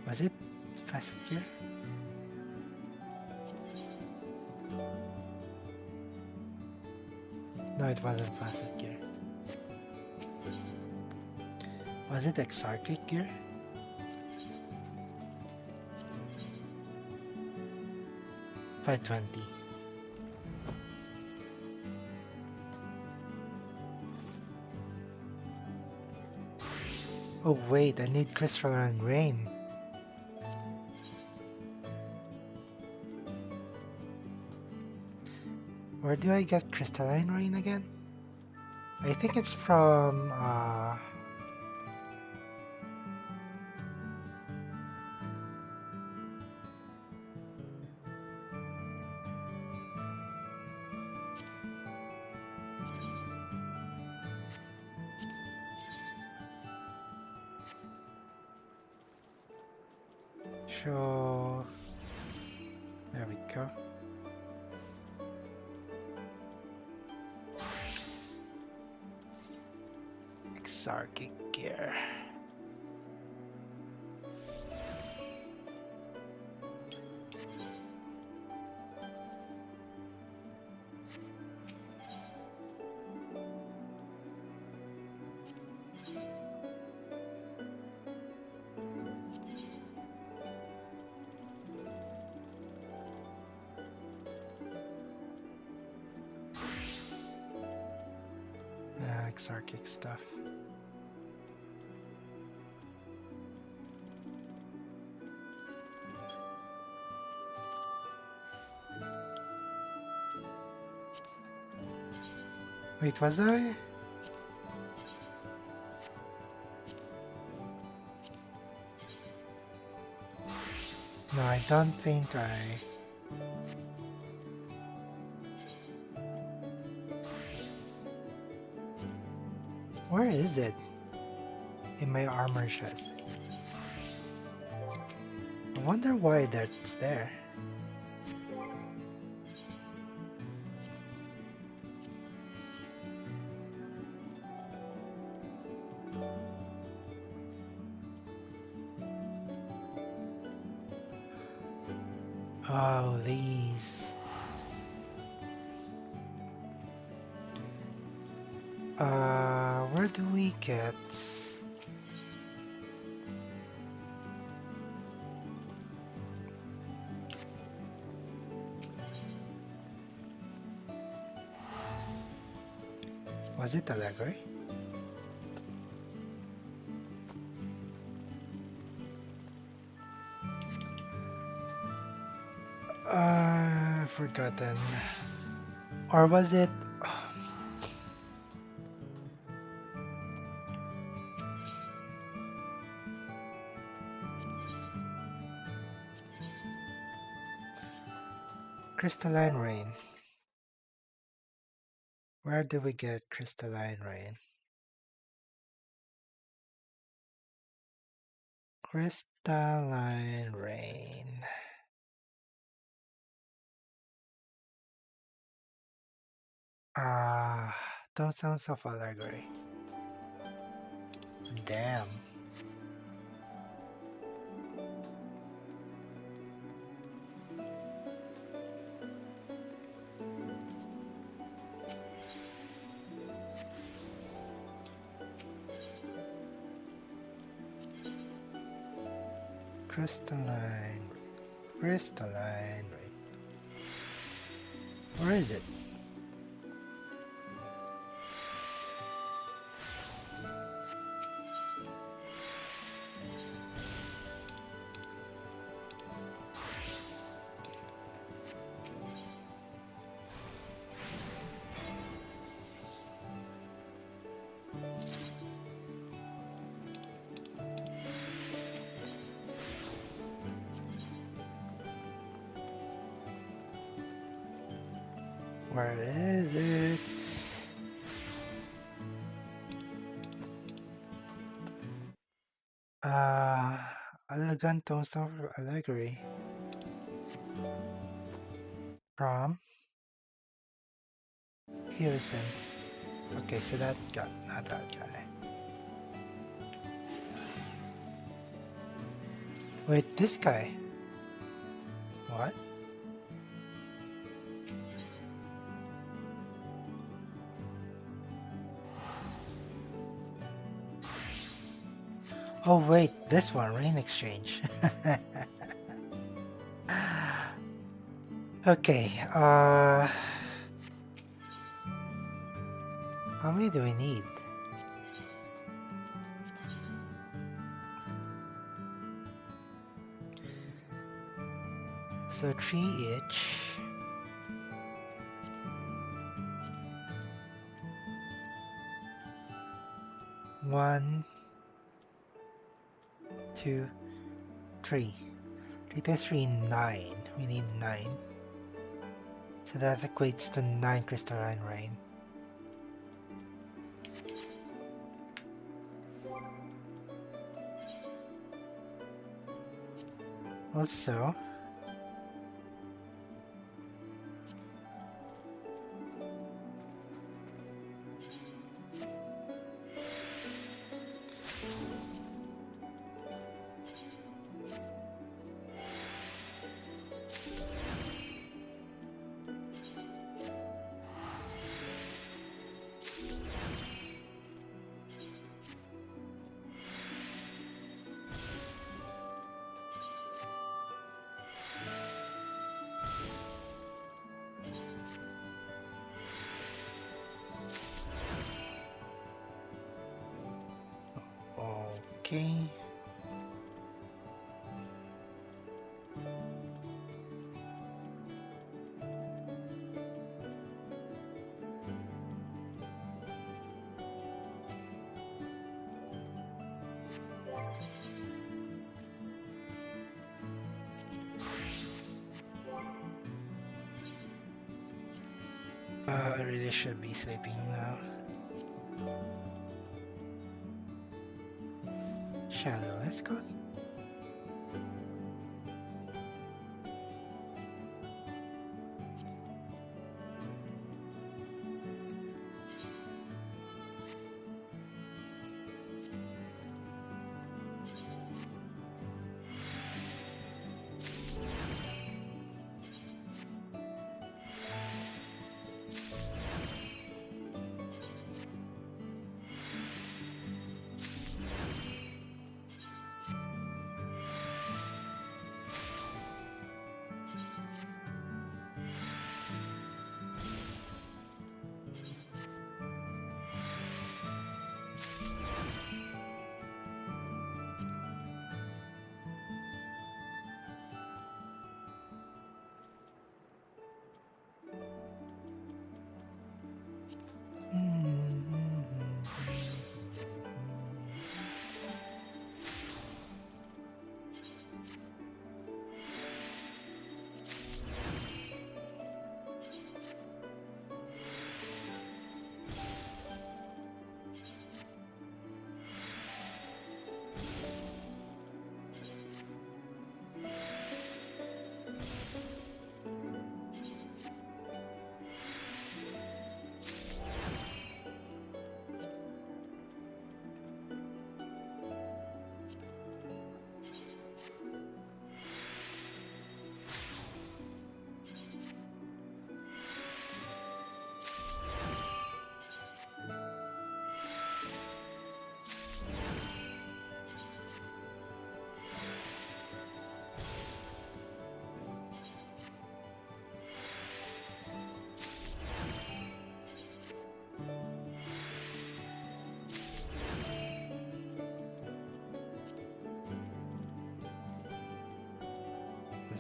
[SPEAKER 1] Was it facet gear? No, it wasn't facet gear. Was it exarchic gear? $520. Oh wait, I need crystalline rain. Where do I get crystalline rain again? I think it's from sure. There we go. Exarchic gear. Exarchic stuff. Wait, was I? No, I don't think I... Where is it? In my armor chest. I wonder why that's there. Oh, these. Where do we get? Was it Allegri? Forgotten. Or was it? Crystalline rain. Where do we get crystalline rain? Crystalline rain. Don't sound so Allegri. Damn. Crystalline. Crystalline. Where is it? Where is it? Elegant Tombstone of Allegory. From Hilson. Okay, so that guy, not that guy. Wait, this guy. What? Oh wait, this one, Rain Exchange. Okay, how many do we need? So 3 each. One, 2, 3. 3 times 3, 9. We need 9. So that equates to 9 crystalline rain. Also, okay. I really should be sleeping now. Shadow, let's go.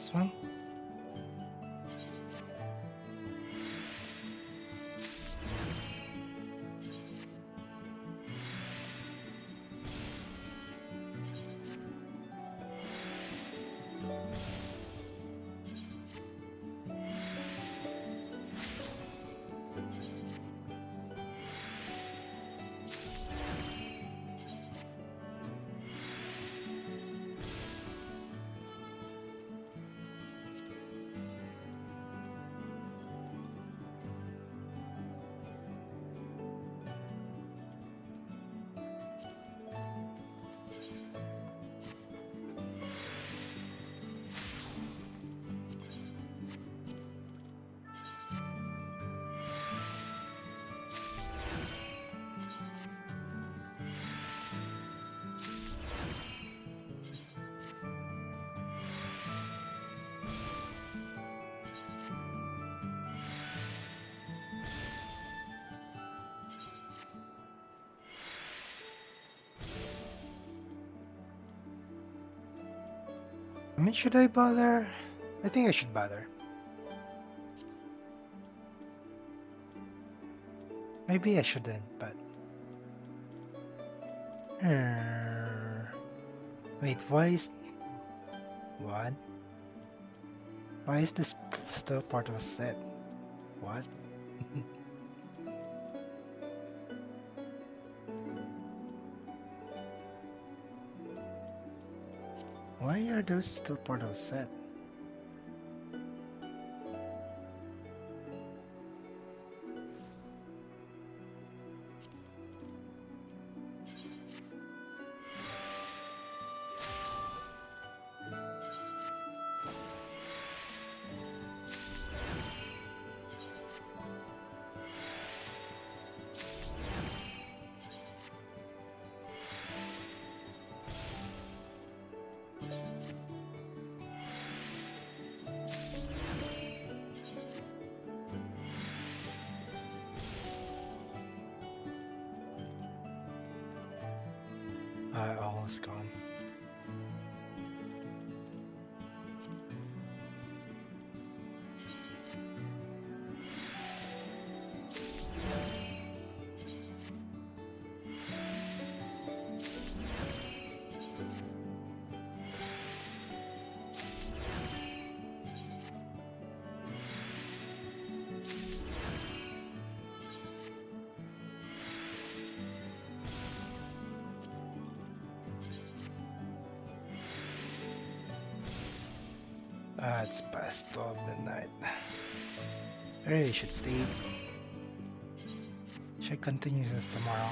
[SPEAKER 1] This one? I mean, should I bother? I think I should bother. Maybe I shouldn't, but... Wait, why is... What? Why is this still part of a set? What? Why are those still part of a set? Almost gone. It's past 12 midnight. I really should sleep. Should continue this tomorrow.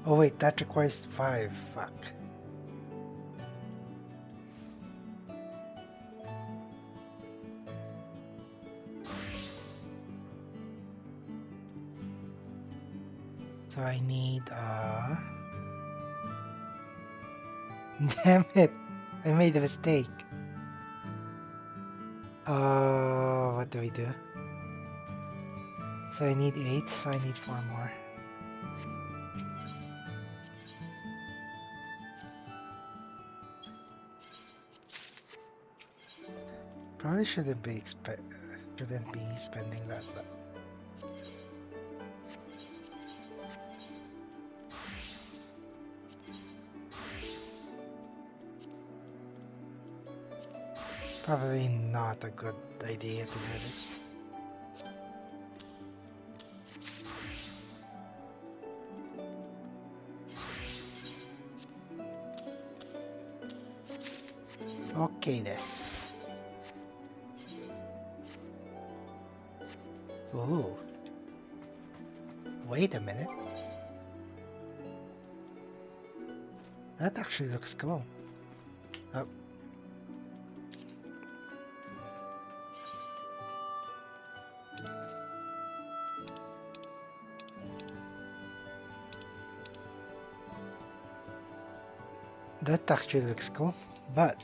[SPEAKER 1] Oh wait, that requires 5. Fuck. So I need damn it! I made a mistake. What do we do? So I need 8, so I need 4 more. Probably shouldn't be spending that, but probably not a good idea to do this. Okay, this. Ooh. Wait a minute. That actually looks cool. Oh. That actually looks cool, but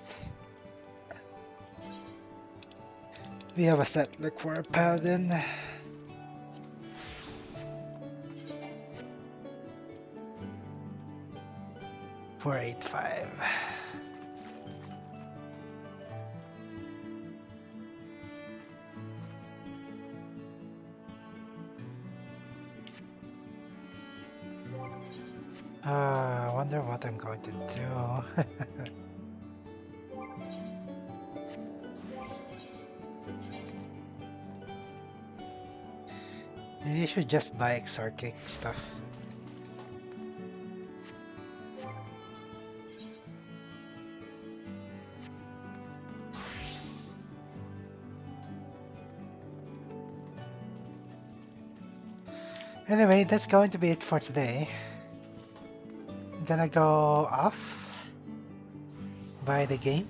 [SPEAKER 1] we have a set look for a paladin. $485. I wonder what I'm going to do. Maybe I should just buy exarchic stuff. Anyway, that's going to be it for today. I'm gonna go off, buy the game,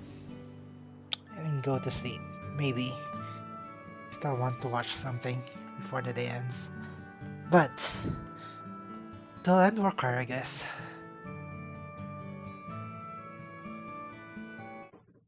[SPEAKER 1] and go to sleep. Maybe. Still want to watch something before the day ends. But, till end work hard, I guess.